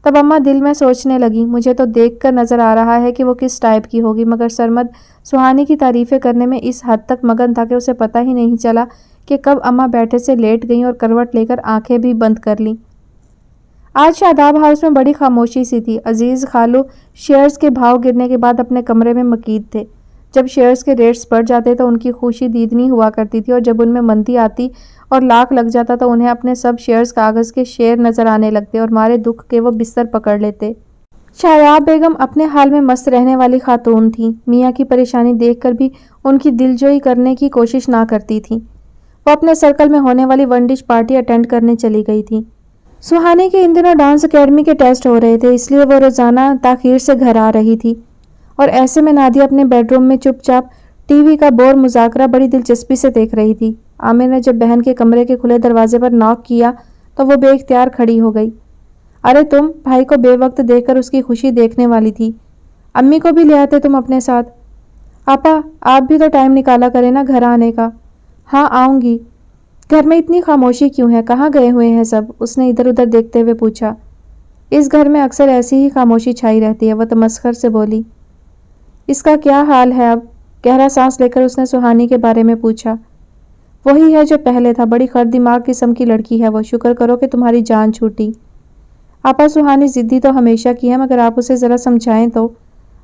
तब अम्मा दिल में सोचने लगी, मुझे तो देखकर नज़र आ रहा है कि वो किस टाइप की होगी। मगर सरमद सुहानी की तारीफ़ें करने में इस हद तक मगन था कि उसे पता ही नहीं चला कि कब अम्मा बैठे से लेट गईं और करवट लेकर आंखें भी बंद कर लीं। आज शादाब हाउस में बड़ी खामोशी सी थी। अजीज़ खालू शेयर्स के भाव गिरने के बाद अपने कमरे में मकीद थे। जब शेयर्स के रेट्स बढ़ जाते तो उनकी खुशी दीदनी हुआ करती थी और जब उनमें मंदी आती और लाख लग जाता तो उन्हें अपने सब शेयर्स कागज़ के शेर नज़र आने लगते और मारे दुख के वो बिस्तर पकड़ लेते। शादाब बेगम अपने हाल में मस्त रहने वाली खातून थी। मियाँ की परेशानी देखकर भी उनकी दिलजोई करने की कोशिश ना करती थी। वो अपने सर्कल में होने वाली वन डिश पार्टी अटेंड करने चली गई थी। सुहानी के इन दिनों डांस अकेडमी के टेस्ट हो रहे थे, इसलिए वो रोज़ाना ताख़ीर से घर आ रही थी और ऐसे में नादिया अपने बेडरूम में चुपचाप टीवी का बोर मुज़ाकरा बड़ी दिलचस्पी से देख रही थी। आमिर ने जब बहन के कमरे के खुले दरवाजे पर नॉक किया तो वो बेइख्तियार खड़ी हो गई। अरे तुम! भाई को बेवक्त देखकर उसकी खुशी देखने वाली थी। अम्मी को भी ले आते तुम अपने साथ। आपा, आप भी तो टाइम निकाला करें ना घर आने का। हाँ आऊँगी। घर में इतनी खामोशी क्यों है, कहाँ गए हुए हैं सब? उसने इधर उधर देखते हुए पूछा। इस घर में अक्सर ऐसी ही खामोशी छाई रहती है, वह तमस्खर से बोली। इसका क्या हाल है अब? गहरा सांस लेकर उसने सुहानी के बारे में पूछा। वही है जो पहले था, बड़ी खर दिमाग किस्म की लड़की है वो। शुक्र करो कि तुम्हारी जान छूटी। आपा, सुहानी ज़िद्दी तो हमेशा की है, मगर आप उसे ज़रा समझाएं तो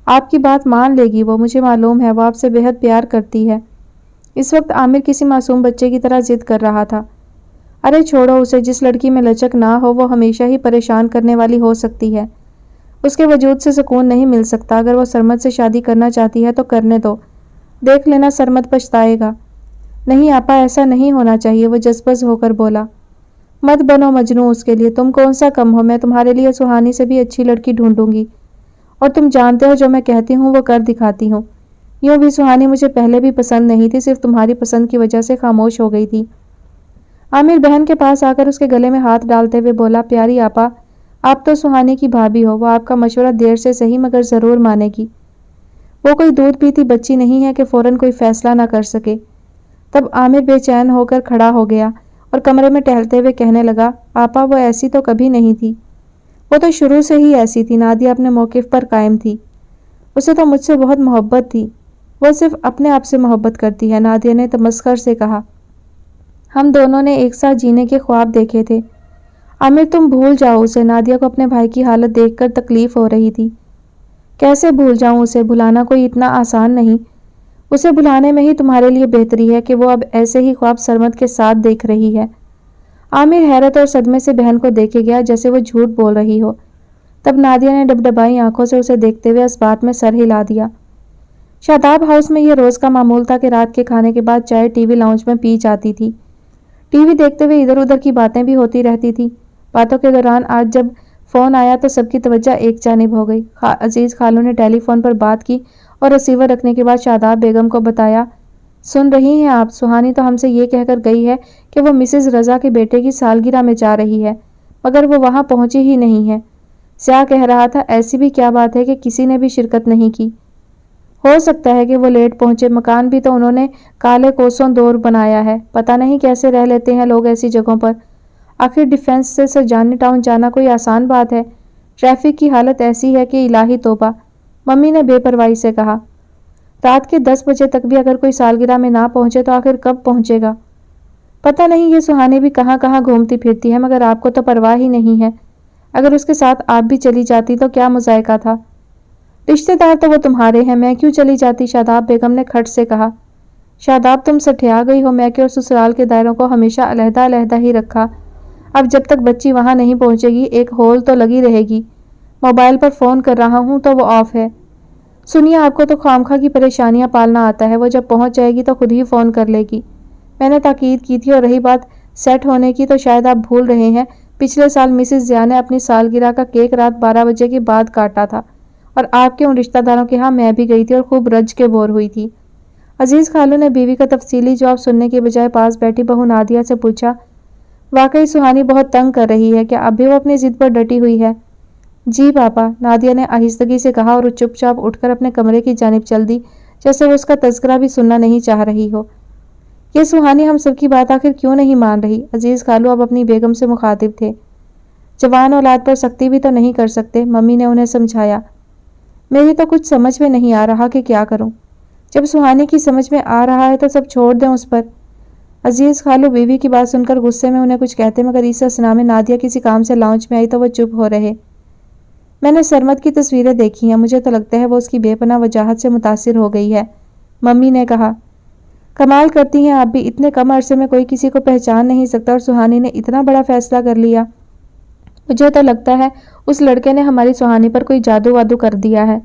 आपकी बात मान लेगी वो। मुझे मालूम है वो आपसे बेहद प्यार करती है। इस वक्त आमिर किसी मासूम बच्चे की तरह जिद कर रहा था। अरे छोड़ो उसे, जिस लड़की में लचक ना हो वो हमेशा ही परेशान करने वाली हो सकती है। उसके वजूद से सुकून नहीं मिल सकता। अगर वो सरमद से शादी करना चाहती है तो करने दो, देख लेना सरमद पछताएगा। नहीं आपा, ऐसा नहीं होना चाहिए, वो जज्बज़ होकर बोला। मत बनो मजनू उसके लिए, तुम कौन सा कम हो। मैं तुम्हारे लिए सुहानी से भी अच्छी लड़की ढूंढूंगी और तुम जानते हो जो मैं कहती हूँ वो कर दिखाती हूँ। यूँ भी सुहानी मुझे पहले भी पसंद नहीं थी, सिर्फ तुम्हारी पसंद की वजह से खामोश हो गई थी। आमिर बहन के पास आकर उसके गले में हाथ डालते हुए बोला, प्यारी आपा, आप तो सुहानी की भाभी हो, वो आपका मशवरा देर से सही मगर ज़रूर मानेगी। वो कोई दूध पीती बच्ची नहीं है कि फ़ौरन कोई फ़ैसला ना कर सके। تب عامر بے چین ہو کر کھڑا ہو گیا اور کمرے میں ٹہلتے ہوئے کہنے لگا، آپا وہ ایسی تو کبھی نہیں تھی، وہ تو شروع سے ہی ایسی تھی۔ نادیہ اپنے موقف پر قائم تھی۔ اسے تو مجھ سے بہت محبت تھی، وہ صرف اپنے آپ سے محبت کرتی ہے، نادیہ نے تمسخر سے کہا۔ ہم دونوں نے ایک ساتھ جینے کے خواب دیکھے تھے۔ عامر تم بھول جاؤ اسے، نادیہ کو اپنے بھائی کی حالت دیکھ کر تکلیف ہو رہی تھی۔ کیسے بھول جاؤں اسے، بھلانا کوئی اتنا آسان نہیں، اسے بھلانے میں ہی تمہارے لیے بہتری ہے کہ وہ اب ایسے ہی خواب سرمد کے ساتھ دیکھ رہی ہے۔ عامر حیرت اور صدمے سے بہن کو دیکھے گیا جیسے وہ جھوٹ بول رہی ہو۔ تب نادیہ نے ڈبڈبائی آنکھوں سے اسے دیکھتے ہوئے اس بات میں سر ہلا دیا۔ شاداب ہاؤس میں یہ روز کا معمول تھا کہ رات کے کھانے کے بعد چائے ٹی وی لاؤنج میں پی جاتی تھی۔ ٹی وی دیکھتے ہوئے ادھر ادھر کی باتیں بھی ہوتی رہتی تھی۔ باتوں کے دوران آج جب فون آیا تو سب کی توجہ ایک جانب ہو گئی۔ عزیز خالو نے ٹیلی فون پر بات کی اور ریسیور رکھنے کے بعد شاداب بیگم کو بتایا، سن رہی ہیں آپ، سہانی تو ہم سے یہ کہہ کر گئی ہے کہ وہ مسز رضا کے بیٹے کی سالگرہ میں جا رہی ہے، مگر وہ وہاں پہنچی ہی نہیں ہے۔ سیاہ کہہ رہا تھا، ایسی بھی کیا بات ہے کہ کسی نے بھی شرکت نہیں کی؟ ہو سکتا ہے کہ وہ لیٹ پہنچے، مکان بھی تو انہوں نے کالے کوسوں دور بنایا ہے، پتہ نہیں کیسے رہ لیتے ہیں لوگ ایسی جگہوں پر۔ آخر ڈیفینس سے سرجانی ٹاؤن جانا کوئی آسان بات ہے؟ ٹریفک کی حالت ایسی ہے کہ الہی توبہ، ممی نے بے پرواہی سے کہا۔ رات کے 10 بجے تک بھی اگر کوئی سالگرہ میں نہ پہنچے تو آخر کب پہنچے گا؟ پتہ نہیں یہ سہانی بھی کہاں کہاں گھومتی پھرتی ہے، مگر آپ کو تو پرواہ ہی نہیں ہے۔ اگر اس کے ساتھ آپ بھی چلی جاتی تو کیا مذائقہ تھا؟ رشتے دار تو وہ تمہارے ہیں، میں کیوں چلی جاتی؟ شاداب بیگم نے کھٹ سے کہا۔ شاداب تم سٹھیا گئی ہو، میکے اور سسرال کے دائروں کو ہمیشہ علیحدہ علیحدہ ہی رکھا، اب جب تک بچی وہاں نہیں پہنچے گی ایک ہول تو لگی رہے گی۔ موبائل پر فون کر رہا ہوں تو وہ آف ہے۔ سنیے، آپ کو تو خامخواہ کی پریشانیاں پالنا آتا ہے، وہ جب پہنچ جائے گی تو خود ہی فون کر لے گی، میں نے تاکید کی تھی۔ اور رہی بات سیٹ ہونے کی تو شاید آپ بھول رہے ہیں، پچھلے سال مسز زیا نے اپنی سالگرہ کا کیک رات 12 بجے کے بعد کاٹا تھا اور آپ کے ان رشتہ داروں کے ہاں میں بھی گئی تھی اور خوب رج کے بور ہوئی تھی۔ عزیز خالو نے بیوی کا تفصیلی جواب سننے کے بجائے پاس بیٹھی بہو نادیہ سے پوچھا، واقعی سہانی بہت تنگ کر رہی ہے کیا؟ اب بھی وہ اپنی ضد پر ڈٹی ہوئی ہے؟ جی پاپا، نادیہ نے آہستگی سے کہا اور چپ چاپ اٹھ کر اپنے کمرے کی جانب چل دی، جیسے وہ اس کا تذکرہ بھی سننا نہیں چاہ رہی ہو۔ یہ سہانی ہم سب کی بات آخر کیوں نہیں مان رہی؟ عزیز خالو اب اپنی بیگم سے مخاطب تھے۔ جوان اولاد پر سختی بھی تو نہیں کر سکتے، ممی نے انہیں سمجھایا۔ میری تو کچھ سمجھ میں نہیں آ رہا کہ کیا کروں۔ جب سہانی کی سمجھ میں آ رہا ہے تو سب چھوڑ دیں اس پر۔ عزیز خالو بیوی کی بات سن کر غصے میں انہیں کچھ کہتے، مگر اس اثنا میں نادیہ کسی کام سے لاؤنج میں آئی تو وہ چپ ہو رہے۔ میں نے سرمد کی تصویریں دیکھی ہیں، مجھے تو لگتا ہے وہ اس کی بے پناہ وجاہت سے متاثر ہو گئی ہے، ممی نے کہا۔ کمال کرتی ہیں آپ بھی، اتنے کم عرصے میں کوئی کسی کو پہچان نہیں سکتا اور سہانی نے اتنا بڑا فیصلہ کر لیا۔ مجھے تو لگتا ہے اس لڑکے نے ہماری سہانی پر کوئی جادو وادو کر دیا ہے۔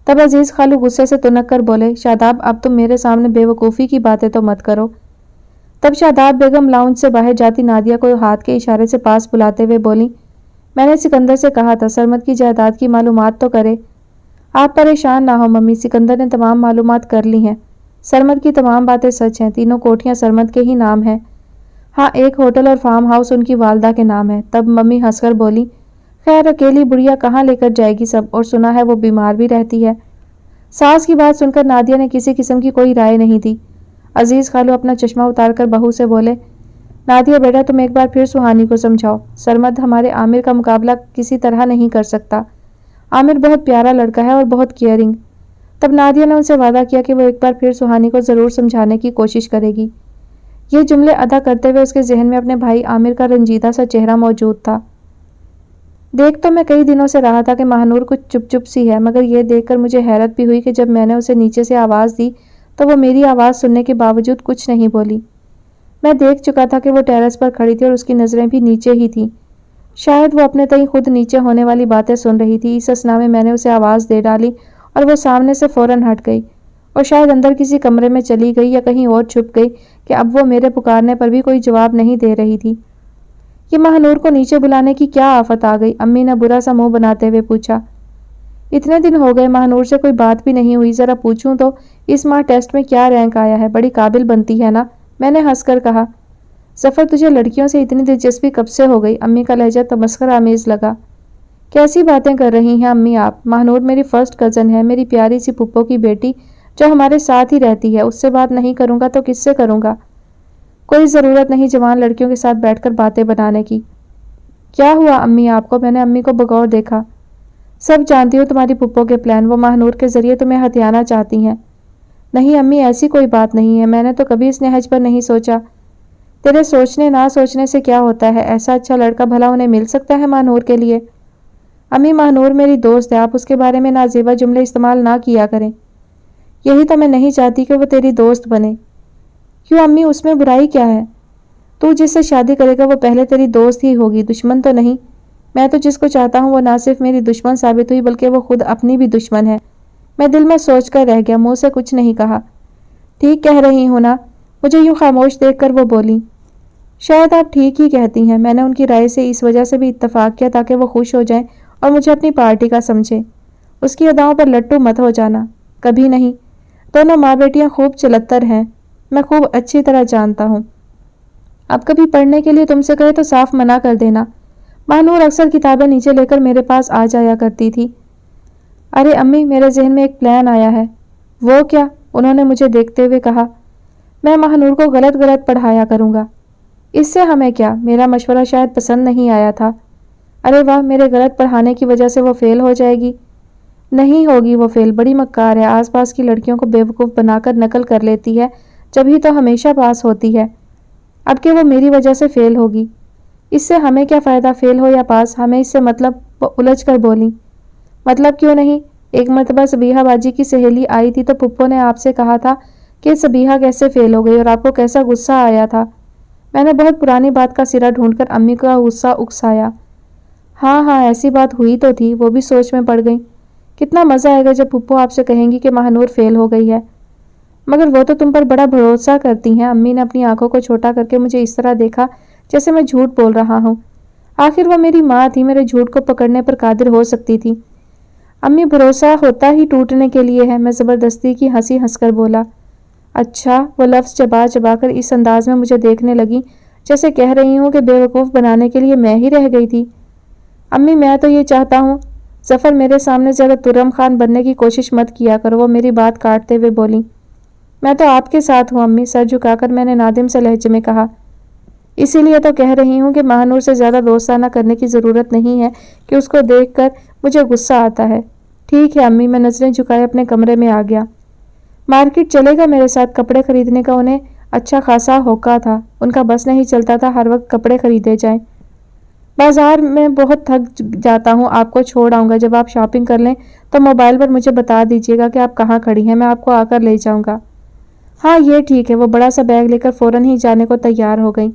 تب عزیز خالو غصے سے تنک کر بولے، شاداب اب تم میرے سامنے بے وقوفی کی باتیں تو مت کرو۔ تب شاداب بیگم لاؤنج سے باہر جاتی نادیہ کو ہاتھ کے اشارے سے پاس بلاتے ہوئے بولی، میں نے سکندر سے کہا تھا سرمد کی جائیداد کی معلومات تو کرے۔ آپ پریشان نہ ہو ممی، سکندر نے تمام معلومات کر لی ہیں، سرمد کی تمام باتیں سچ ہیں، تینوں کوٹھیاں سرمد کے ہی نام ہیں، ہاں ایک ہوٹل اور فارم ہاؤس ان کی والدہ کے نام ہے۔ تب ممی ہنس کر بولی، خیر اکیلی بڑھیا کہاں لے کر جائے گی سب، اور سنا ہے وہ بیمار بھی رہتی ہے۔ ساس کی بات سن کر نادیہ نے کسی قسم کی کوئی رائے نہیں دی۔ عزیز خالو اپنا چشمہ اتار کر بہو سے بولے، نادیہ بیٹا تم ایک بار پھر سہانی کو سمجھاؤ، سرمد ہمارے عامر کا مقابلہ کسی طرح نہیں کر سکتا، عامر بہت پیارا لڑکا ہے اور بہت کیئرنگ۔ تب نادیہ نے ان سے وعدہ کیا کہ وہ ایک بار پھر سہانی کو ضرور سمجھانے کی کوشش کرے گی۔ یہ جملے ادا کرتے ہوئے اس کے ذہن میں اپنے بھائی عامر کا رنجیدہ سا چہرہ موجود تھا۔ دیکھ تو میں کئی دنوں سے رہا تھا کہ مہنور کچھ چپ چپ سی ہے، مگر یہ دیکھ کر مجھے حیرت بھی ہوئی کہ جب میں نے اسے نیچے سے آواز دی تو وہ میری آواز سننے کے باوجود کچھ نہیں بولی۔ میں دیکھ چکا تھا کہ وہ ٹیرس پر کھڑی تھی اور اس کی نظریں بھی نیچے ہی تھیں، شاید وہ اپنے تئیں خود نیچے ہونے والی باتیں سن رہی تھی۔ اس اثنا میں نے اسے آواز دے ڈالی اور وہ سامنے سے فوراً ہٹ گئی اور شاید اندر کسی کمرے میں چلی گئی یا کہیں اور چھپ گئی کہ اب وہ میرے پکارنے پر بھی کوئی جواب نہیں دے رہی تھی۔ یہ مہنور کو نیچے بلانے کی کیا آفت آ گئی؟ امی نے برا سا منہ بناتے ہوئے پوچھا۔ اتنے دن ہو گئے مہنور سے کوئی بات بھی نہیں ہوئی، ذرا پوچھوں تو اس ماہ ٹیسٹ میں کیا رینک آیا ہے؟ بڑی قابل بنتی ہے نا، میں نے ہنس کر کہا۔ ظفر تجھے لڑکیوں سے اتنی دلچسپی کب سے ہو گئی؟ امی کا لہجہ تمسخر آمیز لگا۔ کیسی باتیں کر رہی ہیں امی آپ؟ مہنور میری فرسٹ کزن ہے، میری پیاری سی پھپھو کی بیٹی جو ہمارے ساتھ ہی رہتی ہے، اس سے بات نہیں کروں گا تو کس سے کروں گا؟ کوئی ضرورت نہیں جوان لڑکیوں کے ساتھ بیٹھ کر باتیں بنانے کی۔ کیا ہوا امی آپ کو؟ میں نے امی کو بغور دیکھا۔ سب جانتی ہوں تمہاری پھپھو کے پلان، وہ ماہنور کے ذریعے تمہیں ہتھیانا چاہتی ہیں۔ نہیں امی، ایسی کوئی بات نہیں ہے، میں نے تو کبھی اس نہج پر نہیں سوچا۔ تیرے سوچنے نہ سوچنے سے کیا ہوتا ہے؟ ایسا اچھا لڑکا بھلا انہیں مل سکتا ہے ماہنور کے لیے؟ امی ماہنور میری دوست ہے، آپ اس کے بارے میں نازیبا جملے استعمال نہ کیا کریں۔ یہی تو میں نہیں چاہتی کہ وہ تیری دوست بنے۔ کیوں امی، اس میں برائی کیا ہے؟ تو جس سے شادی کرے گا وہ پہلے تیری دوست ہی ہوگی، دشمن تو نہیں۔ میں تو جس کو چاہتا ہوں وہ نہ صرف میری دشمن ثابت ہوئی بلکہ وہ خود اپنی بھی دشمن ہے۔ میں دل میں سوچ کر رہ گیا، منہ سے کچھ نہیں کہا۔ ٹھیک کہہ رہی ہوں نا؟ مجھے یوں خاموش دیکھ کر وہ بولی۔ شاید آپ ٹھیک ہی کہتی ہیں، میں نے ان کی رائے سے اس وجہ سے بھی اتفاق کیا تاکہ وہ خوش ہو جائیں اور مجھے اپنی پارٹی کا سمجھے۔ اس کی اداؤں پر لٹو مت ہو جانا، کبھی نہیں۔ دونوں ماں بیٹیاں خوب چلتر ہیں، میں خوب اچھی طرح جانتا ہوں۔ اب کبھی پڑھنے کے لیے تم سے کہے تو صاف منع کر دینا۔ ماہنور اکثر کتابیں نیچے لے کر میرے پاس آ جایا کرتی تھی۔ ارے امی، میرے ذہن میں ایک پلان آیا ہے۔ وہ کیا؟ انہوں نے مجھے دیکھتے ہوئے کہا۔ میں ماہنور کو غلط غلط پڑھایا کروں گا۔ اس سے ہمیں کیا؟ میرا مشورہ شاید پسند نہیں آیا تھا۔ ارے واہ، میرے غلط پڑھانے کی وجہ سے وہ فیل ہو جائے گی؟ نہیں ہوگی وہ فیل، بڑی مکار ہے، آس پاس کی لڑکیوں کو بیوقوف بنا کر نقل کر لیتی ہے، جبھی تو ہمیشہ پاس ہوتی ہے۔ اب کہ وہ میری وجہ سے فیل ہوگی، اس سے ہمیں کیا فائدہ، فیل ہو یا پاس، ہمیں اس سے مطلب؟ وہ الجھ کر بولی۔ مطلب کیوں نہیں؟ ایک مرتبہ سبیحہ باجی کی سہیلی آئی تھی تو پھپھو نے آپ سے کہا تھا کہ سبیحہ کیسے فیل ہو گئی اور آپ کو کیسا غصہ آیا تھا۔ میں نے بہت پرانی بات کا سرا ڈھونڈ کر امی کا غصہ اکسایا۔ ہاں ہاں، ایسی بات ہوئی تو تھی، وہ بھی سوچ میں پڑ گئی۔ کتنا مزہ آئے گا جب پھپھو آپ سے کہیں گی کہ ماہنور فیل ہو گئی ہے۔ مگر وہ تو تم پر بڑا بھروسہ کرتی ہیں۔ امی نے اپنی آنکھوں کو چھوٹا کر کے مجھے اس طرح دیکھا جیسے میں جھوٹ بول رہا ہوں۔ آخر وہ میری ماں تھی، میرے جھوٹ کو پکڑنے پر قادر ہو سکتی تھی۔ امی، بھروسہ ہوتا ہی ٹوٹنے کے لیے ہے، میں زبردستی کی ہنسی ہنس کر بولا۔ اچھا؟ وہ لفظ چبا چبا کر اس انداز میں مجھے دیکھنے لگی جیسے کہہ رہی ہوں کہ بے وقوف بنانے کے لیے میں ہی رہ گئی تھی۔ امی، میں تو یہ چاہتا ہوں، ظفر میرے سامنے زیادہ ترم خان بننے کی کوشش مت کیا کرو، وہ میری بات کاٹتے ہوئے بولی۔ میں تو آپ کے ساتھ ہوں امی، سر جھکا کر میں نے نادم سے لہجے میں کہا۔ اسی لیے تو کہہ رہی ہوں کہ ماہنور سے زیادہ دوستانہ کرنے کی ضرورت نہیں ہے کہ اس کو دیکھ کر مجھے غصہ آتا ہے۔ ٹھیک ہے امی، میں نظریں جھکائے اپنے کمرے میں آ گیا۔ مارکیٹ چلے گا میرے ساتھ؟ کپڑے خریدنے کا انہیں اچھا خاصا ہوکا تھا، ان کا بس نہیں چلتا تھا ہر وقت کپڑے خریدے جائیں۔ بازار میں بہت تھک جاتا ہوں، آپ کو چھوڑ آؤں گا، جب آپ شاپنگ کر لیں تو موبائل پر مجھے بتا دیجیے گا کہ آپ کہاں کھڑی ہیں، میں آپ کو آ کر لے جاؤں گا۔ ہاں یہ ٹھیک ہے۔ وہ بڑا سا بیگ لے کر فوراً ہی جانے کو تیار ہو گئی۔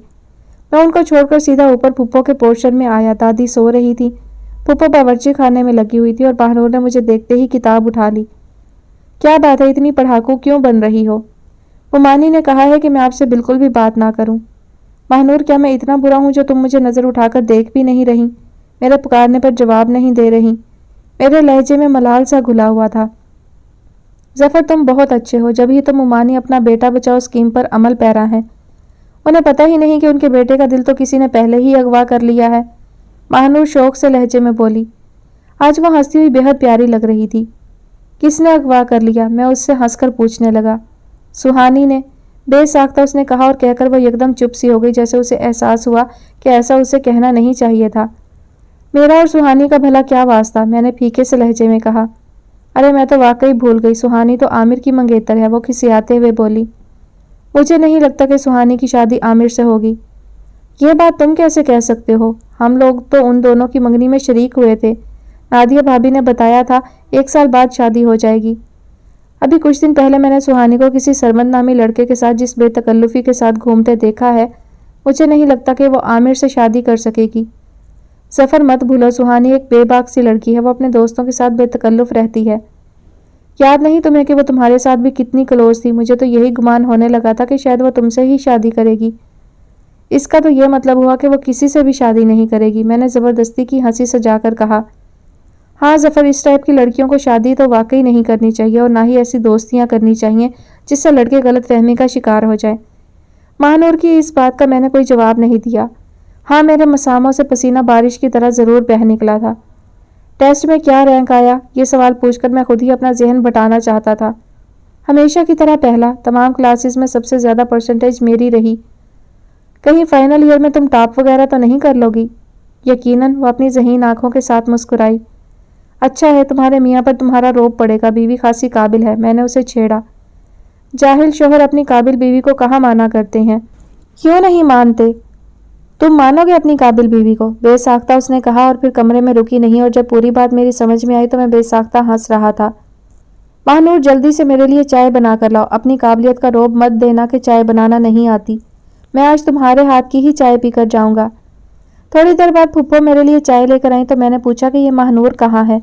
میں ان کو چھوڑ کر سیدھا اوپر پھپھو کے پورشن میں آیا۔ دادی سو رہی تھی، پھپھو باورچی خانے میں لگی ہوئی تھی اور ماہنور نے مجھے دیکھتے ہی کتاب اٹھا لی۔ کیا بات ہے، اتنی پڑھاکو کیوں بن رہی ہو؟ ممانی نے کہا ہے کہ میں آپ سے بالکل بھی بات نہ کروں۔ ماہنور، کیا میں اتنا برا ہوں جو تم مجھے نظر اٹھا کر دیکھ بھی نہیں رہی، میرے پکارنے پر جواب نہیں دے رہی؟ میرے لہجے میں ملال سا گھلا ہوا تھا۔ ظفر، تم بہت اچھے ہو، جب ہی تو ممانی اپنا بیٹا بچاؤ اسکیم پر عمل پیرا ہے۔ انہیں پتہ ہی نہیں کہ ان کے بیٹے کا دل تو کسی نے پہلے ہی اغوا کر لیا ہے۔ ماہنور شوق سے لہجے میں بولی۔ آج وہ ہنستی ہوئی بے حد پیاری لگ رہی تھی۔ کس نے اغوا کر لیا؟ میں اس سے ہنس کر پوچھنے لگا۔ سہانی نے، بے ساختہ اس نے کہا اور کہہ کر وہ یکدم چپ سی ہو گئی جیسے اسے احساس ہوا کہ ایسا اسے کہنا نہیں چاہیے تھا۔ میرا اور سہانی کا بھلا کیا واسطہ؟ میں نے پھیکے سے لہجے میں کہا۔ ارے میں تو واقعی بھول گئی، سہانی تو عامر کی منگیتر ہے، وہ کھسیاتے ہوئے بولی۔ مجھے نہیں لگتا کہ سہانی کی شادی عامر سے ہوگی۔ یہ بات تم کیسے کہہ سکتے ہو؟ ہم لوگ تو ان دونوں کی منگنی میں شریک ہوئے تھے، نادیہ بھابی نے بتایا تھا 1 سال بعد شادی ہو جائے گی۔ ابھی کچھ دن پہلے میں نے سہانی کو کسی سرمد نامی لڑکے کے ساتھ جس بے تکلفی کے ساتھ گھومتے دیکھا ہے، مجھے نہیں لگتا کہ وہ عامر سے شادی کر سکے گی۔ ظفر، مت بھولو، سہانی ایک بے باک سی لڑکی ہے، وہ اپنے دوستوں کے ساتھ بے تکلف رہتی ہے۔ یاد نہیں تمہیں کہ وہ تمہارے ساتھ بھی کتنی کلوز تھی؟ مجھے تو یہی گمان ہونے لگا تھا کہ شاید وہ تم سے ہی شادی کرے گی۔ اس کا تو یہ مطلب ہوا کہ وہ کسی سے بھی شادی نہیں کرے گی، میں نے زبردستی کی ہنسی سجا کر کہا۔ ہاں ظفر، اس ٹائپ کی لڑکیوں کو شادی تو واقعی نہیں کرنی چاہیے اور نہ ہی ایسی دوستیاں کرنی چاہیے جس سے لڑکے غلط فہمی کا شکار ہو جائیں۔ ماہنور کی اس بات کا میں نے کوئی جواب نہیں دیا۔ ہاں، میرے مساموں سے پسینہ بارش کی طرح ضرور بہہ نکلا تھا۔ ٹیسٹ میں کیا رینک آیا؟ یہ سوال پوچھ کر میں خود ہی اپنا ذہن بٹانا چاہتا تھا۔ ہمیشہ کی طرح پہلا، تمام کلاسز میں سب سے زیادہ پرسنٹیج میری رہی۔ कहीं फाइनल ईयर में तुम टॉप वगैरह तो नहीं कर लोगी? यकीनन, वो अपनी ज़हीन आंखों के साथ मुस्कुराई। अच्छा है, तुम्हारे मियाँ पर तुम्हारा रोब पड़ेगा, बीवी खासी काबिल है, मैंने उसे छेड़ा। जाहिल शोहर अपनी काबिल बीवी को कहाँ माना करते हैं? क्यों नहीं मानते? तुम मानोगे अपनी काबिल बीवी को? बेसाख्ता उसने कहा और फिर कमरे में रुकी नहीं, और जब पूरी बात मेरी समझ में आई तो मैं बेसाख्ता हंस रहा था। महानूर, जल्दी से मेरे लिए चाय बना कर लाओ। अपनी काबिलियत का रोब मत देना कि चाय बनाना नहीं आती। मैं आज तुम्हारे हाथ की ही चाय पीकर जाऊंगा। थोड़ी देर बाद फुप्पो मेरे लिए चाय लेकर आई तो मैंने पूछा कि ये महानूर कहाँ है?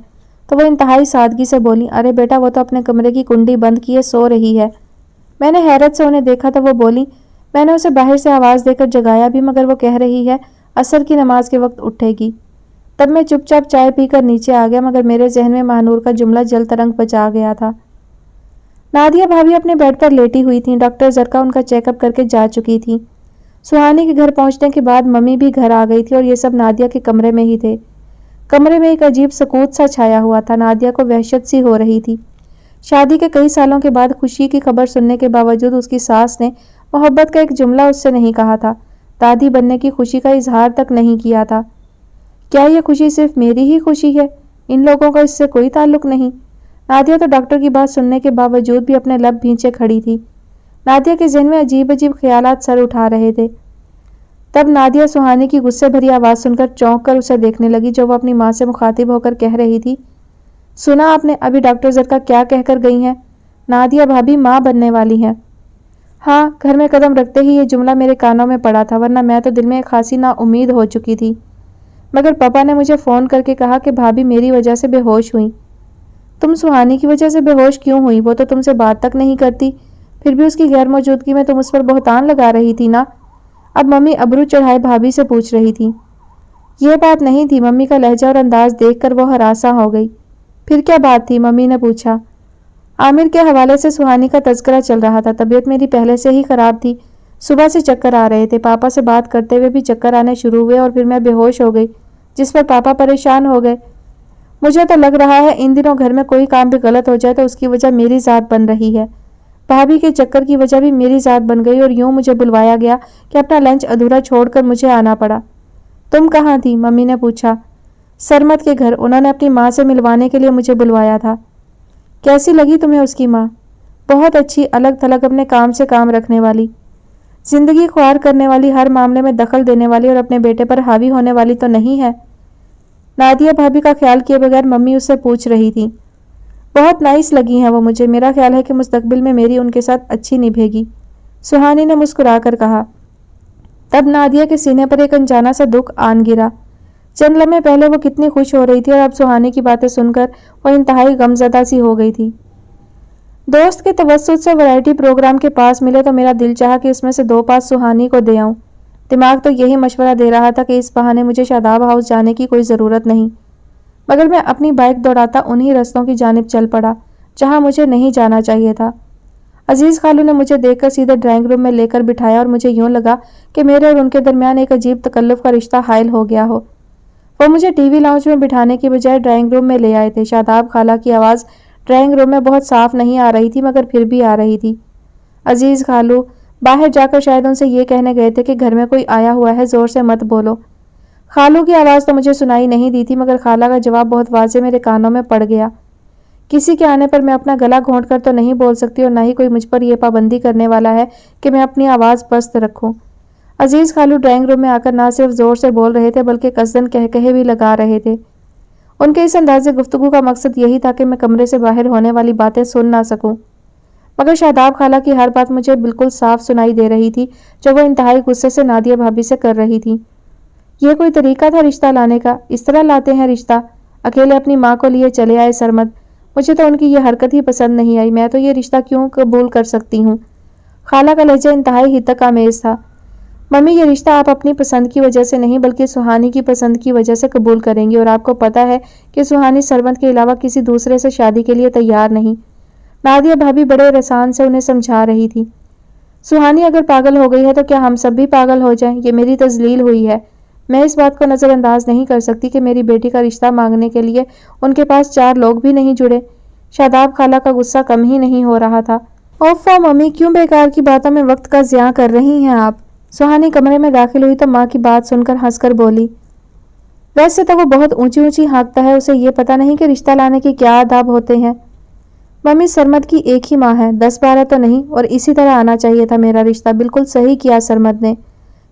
तो वो इंतहाई सादगी से बोली, अरे बेटा, वो तो अपने कमरे की कुंडी बंद किए सो रही है। मैंने हैरत से उन्हें देखा तो वो बोली, मैंने उसे बाहर से आवाज़ देकर जगाया भी, मगर वो कह रही है असर की नमाज के वक्त उठेगी। तब मैं चुपचाप चाय पीकर नीचे आ गया, मगर मेरे जहन में महानूर का जुमला जल तरंग बचा गया था। नादिया भाभी अपने बेड पर लेटी हुई थी। डॉक्टर जरका उनका चेकअप करके जा चुकी थी। सुहानी के घर पहुंचने के बाद मम्मी भी घर आ गई थी और ये सब नादिया के कमरे में ही थे। कमरे में एक अजीब सकूत सा छाया हुआ था। नादिया को वहशत सी हो रही थी। शादी के कई सालों के बाद खुशी की खबर सुनने के बावजूद उसकी सास ने मोहब्बत का एक जुमला उससे नहीं कहा था। दादी बनने की खुशी का इजहार तक नहीं किया था। क्या यह खुशी सिर्फ मेरी ही खुशी है? इन लोगों का इससे कोई ताल्लुक नहीं। नादिया तो डॉक्टर की बात सुनने के बावजूद भी अपने लब भींचे खड़ी थी। नादिया के ज़हन में अजीब अजीब ख्यालात सर उठा रहे थे। तब नादिया सुहानी की गुस्से भरी आवाज़ सुनकर चौंक कर उसे देखने लगी, जो वो अपनी माँ से मुखातिब होकर कह रही थी, सुना आपने अभी डॉक्टर जरका क्या कहकर गई हैं? नादिया भाभी माँ बनने वाली हैं। हाँ, घर में कदम रखते ही ये जुमला मेरे कानों में पड़ा था, वरना मैं तो दिल में एक खासी नाउम्मीद हो चुकी थी। मगर पापा ने मुझे फ़ोन करके कहा कि भाभी मेरी वजह से बेहोश हुई। तुम सुहानी की वजह से बेहोश क्यों हुई? वो तो तुमसे बात तक नहीं करती, फिर भी उसकी गैर मौजूदगी में तुम उस पर बहतान लगा रही थी ना? अब मम्मी अबरू चढ़ाए भाभी से पूछ रही थी। यह बात नहीं थी। मम्मी का लहजा और अंदाज देखकर वो हरासा हो गई। फिर क्या बात थी? मम्मी ने पूछा। आमिर के हवाले से सुहानी का तज़किरा चल रहा था। तबीयत मेरी पहले से ही खराब थी। सुबह से चक्कर आ रहे थे। पापा से बात करते हुए भी चक्कर आने शुरू हुए और फिर मैं बेहोश हो गई, जिस पर पापा परेशान हो गए। मुझे तो लग रहा है इन दिनों घर में कोई काम भी गलत हो जाए तो उसकी वजह मेरी ज़ात बन रही है। भाभी के चक्कर की वजह भी मेरी ज़ात बन गई और यूं मुझे बुलवाया गया कि अपना लंच अधूरा छोड़कर मुझे आना पड़ा। तुम कहाँ थी? मम्मी ने पूछा। सरमत के घर। उन्होंने अपनी माँ से मिलवाने के लिए मुझे बुलवाया था। कैसी लगी तुम्हें उसकी माँ? बहुत अच्छी, अलग थलग, अपने काम से काम रखने वाली, जिंदगी ख्वार करने वाली, हर मामले में दखल देने वाली और अपने बेटे पर हावी होने वाली तो नहीं है? नादिया भाभी का ख्याल किए बगैर मम्मी उससे पूछ रही थी। बहुत नाइस लगी हैं वो मुझे। मेरा ख्याल है कि मुस्तकबिल में मेरी उनके साथ अच्छी निभेगी, सुहानी ने मुस्कुराकर कहा। तब नादिया के सीने पर एक अनजाना सा दुख आन गिरा। चंद लम्हे पहले वो कितनी खुश हो रही थी और अब सुहानी की बातें सुनकर वो इंतहाई गमज़दा सी हो गई थी। दोस्त के तवस्सुत से वैरायटी प्रोग्राम के पास मिले तो मेरा दिल चाहा कि उसमें से 2 पास सुहानी को दे आऊं। दिमाग तो यही मशवरा दे रहा था कि इस बहाने मुझे शादाब हाउस जाने की कोई ज़रूरत नहीं, मगर मैं अपनी बाइक दौड़ाता उन्हीं रस्तों की जानिब चल पड़ा जहां मुझे नहीं जाना चाहिए था। अजीज़ खालू ने मुझे देखकर सीधे ड्राइंग रूम में लेकर बिठाया और मुझे यूं लगा कि मेरे और उनके दरमियान एक अजीब तकल्लुफ़ का रिश्ता हायल हो गया हो। वो मुझे टीवी लाउंज में बिठाने की बजाय ड्राइंग रूम में ले आए थे। शादाब खाला की आवाज़ ड्राइंग रूम में बहुत साफ नहीं आ रही थी, मगर फिर भी आ रही थी। अजीज़ खालू बाहर जाकर शायद उनसे ये कहने गए थे कि घर में कोई आया हुआ है, ज़ोर से मत बोलो। खालू की आवाज़ तो मुझे सुनाई नहीं दी थी, मगर खाला का जवाब बहुत वाज़े मेरे कानों में पड़ गया। किसी के आने पर मैं अपना गला घोंट कर तो नहीं बोल सकती और ना ही कोई मुझ पर यह पाबंदी करने वाला है कि मैं अपनी आवाज़ पस्त रखूं। अजीज़ खालू ड्राइंग रूम में आकर ना सिर्फ ज़ोर से बोल रहे थे बल्कि कसदन कहे भी लगा रहे थे। उनके इस अंदाज़े गुफ्तगू का मकसद यही था कि मैं कमरे से बाहर होने वाली बातें सुन ना सकूं। मगर शादाब खाला की हर बात मुझे बिल्कुल साफ सुनाई दे रही थी, जो वो इंतहाई गुस्से से नादिया भाभी से कर रही थी। ये कोई तरीका था रिश्ता लाने का? इस तरह लाते हैं रिश्ता? अकेले अपनी माँ को लिए चले आए सरमद। मुझे तो उनकी ये हरकत ही पसंद नहीं आई। मैं तो ये रिश्ता क्यों कबूल कर सकती हूँ? खाला का लहजा इंतहाई हितक आमेज था। मम्मी, ये रिश्ता आप अपनी पसंद की वजह से नहीं बल्कि सुहानी की पसंद की वजह से कबूल करेंगी, और आपको पता है कि सुहानी सरमद के अलावा किसी दूसरे से शादी के लिए तैयार नहीं। नादिया भाभी बड़े रसान से उन्हें समझा रही थी। सुहानी अगर पागल हो गई है तो क्या हम सब भी पागल हो जाएं? ये मेरी तजलील हुई है। मैं इस बात को नज़रअंदाज नहीं कर सकती कि मेरी बेटी का रिश्ता मांगने के लिए उनके पास 4 लोग भी नहीं जुड़े। शादाब खाला का गुस्सा कम ही नहीं हो रहा था। ओफो मम्मी, क्यों बेकार की बातों में वक्त का ज़िया कर रही हैं आप? सुहानी कमरे में दाखिल हुई तो माँ की बात सुनकर हंसकर बोली, वैसे तो वो बहुत ऊंची ऊंची हाँकता है, उसे ये पता नहीं कि रिश्ता लाने के क्या आदाब होते हैं। मम्मी, सरमद की एक ही माँ है, 10-12 तो नहीं, और इसी तरह आना चाहिए था मेरा रिश्ता। बिल्कुल सही किया सरमद ने,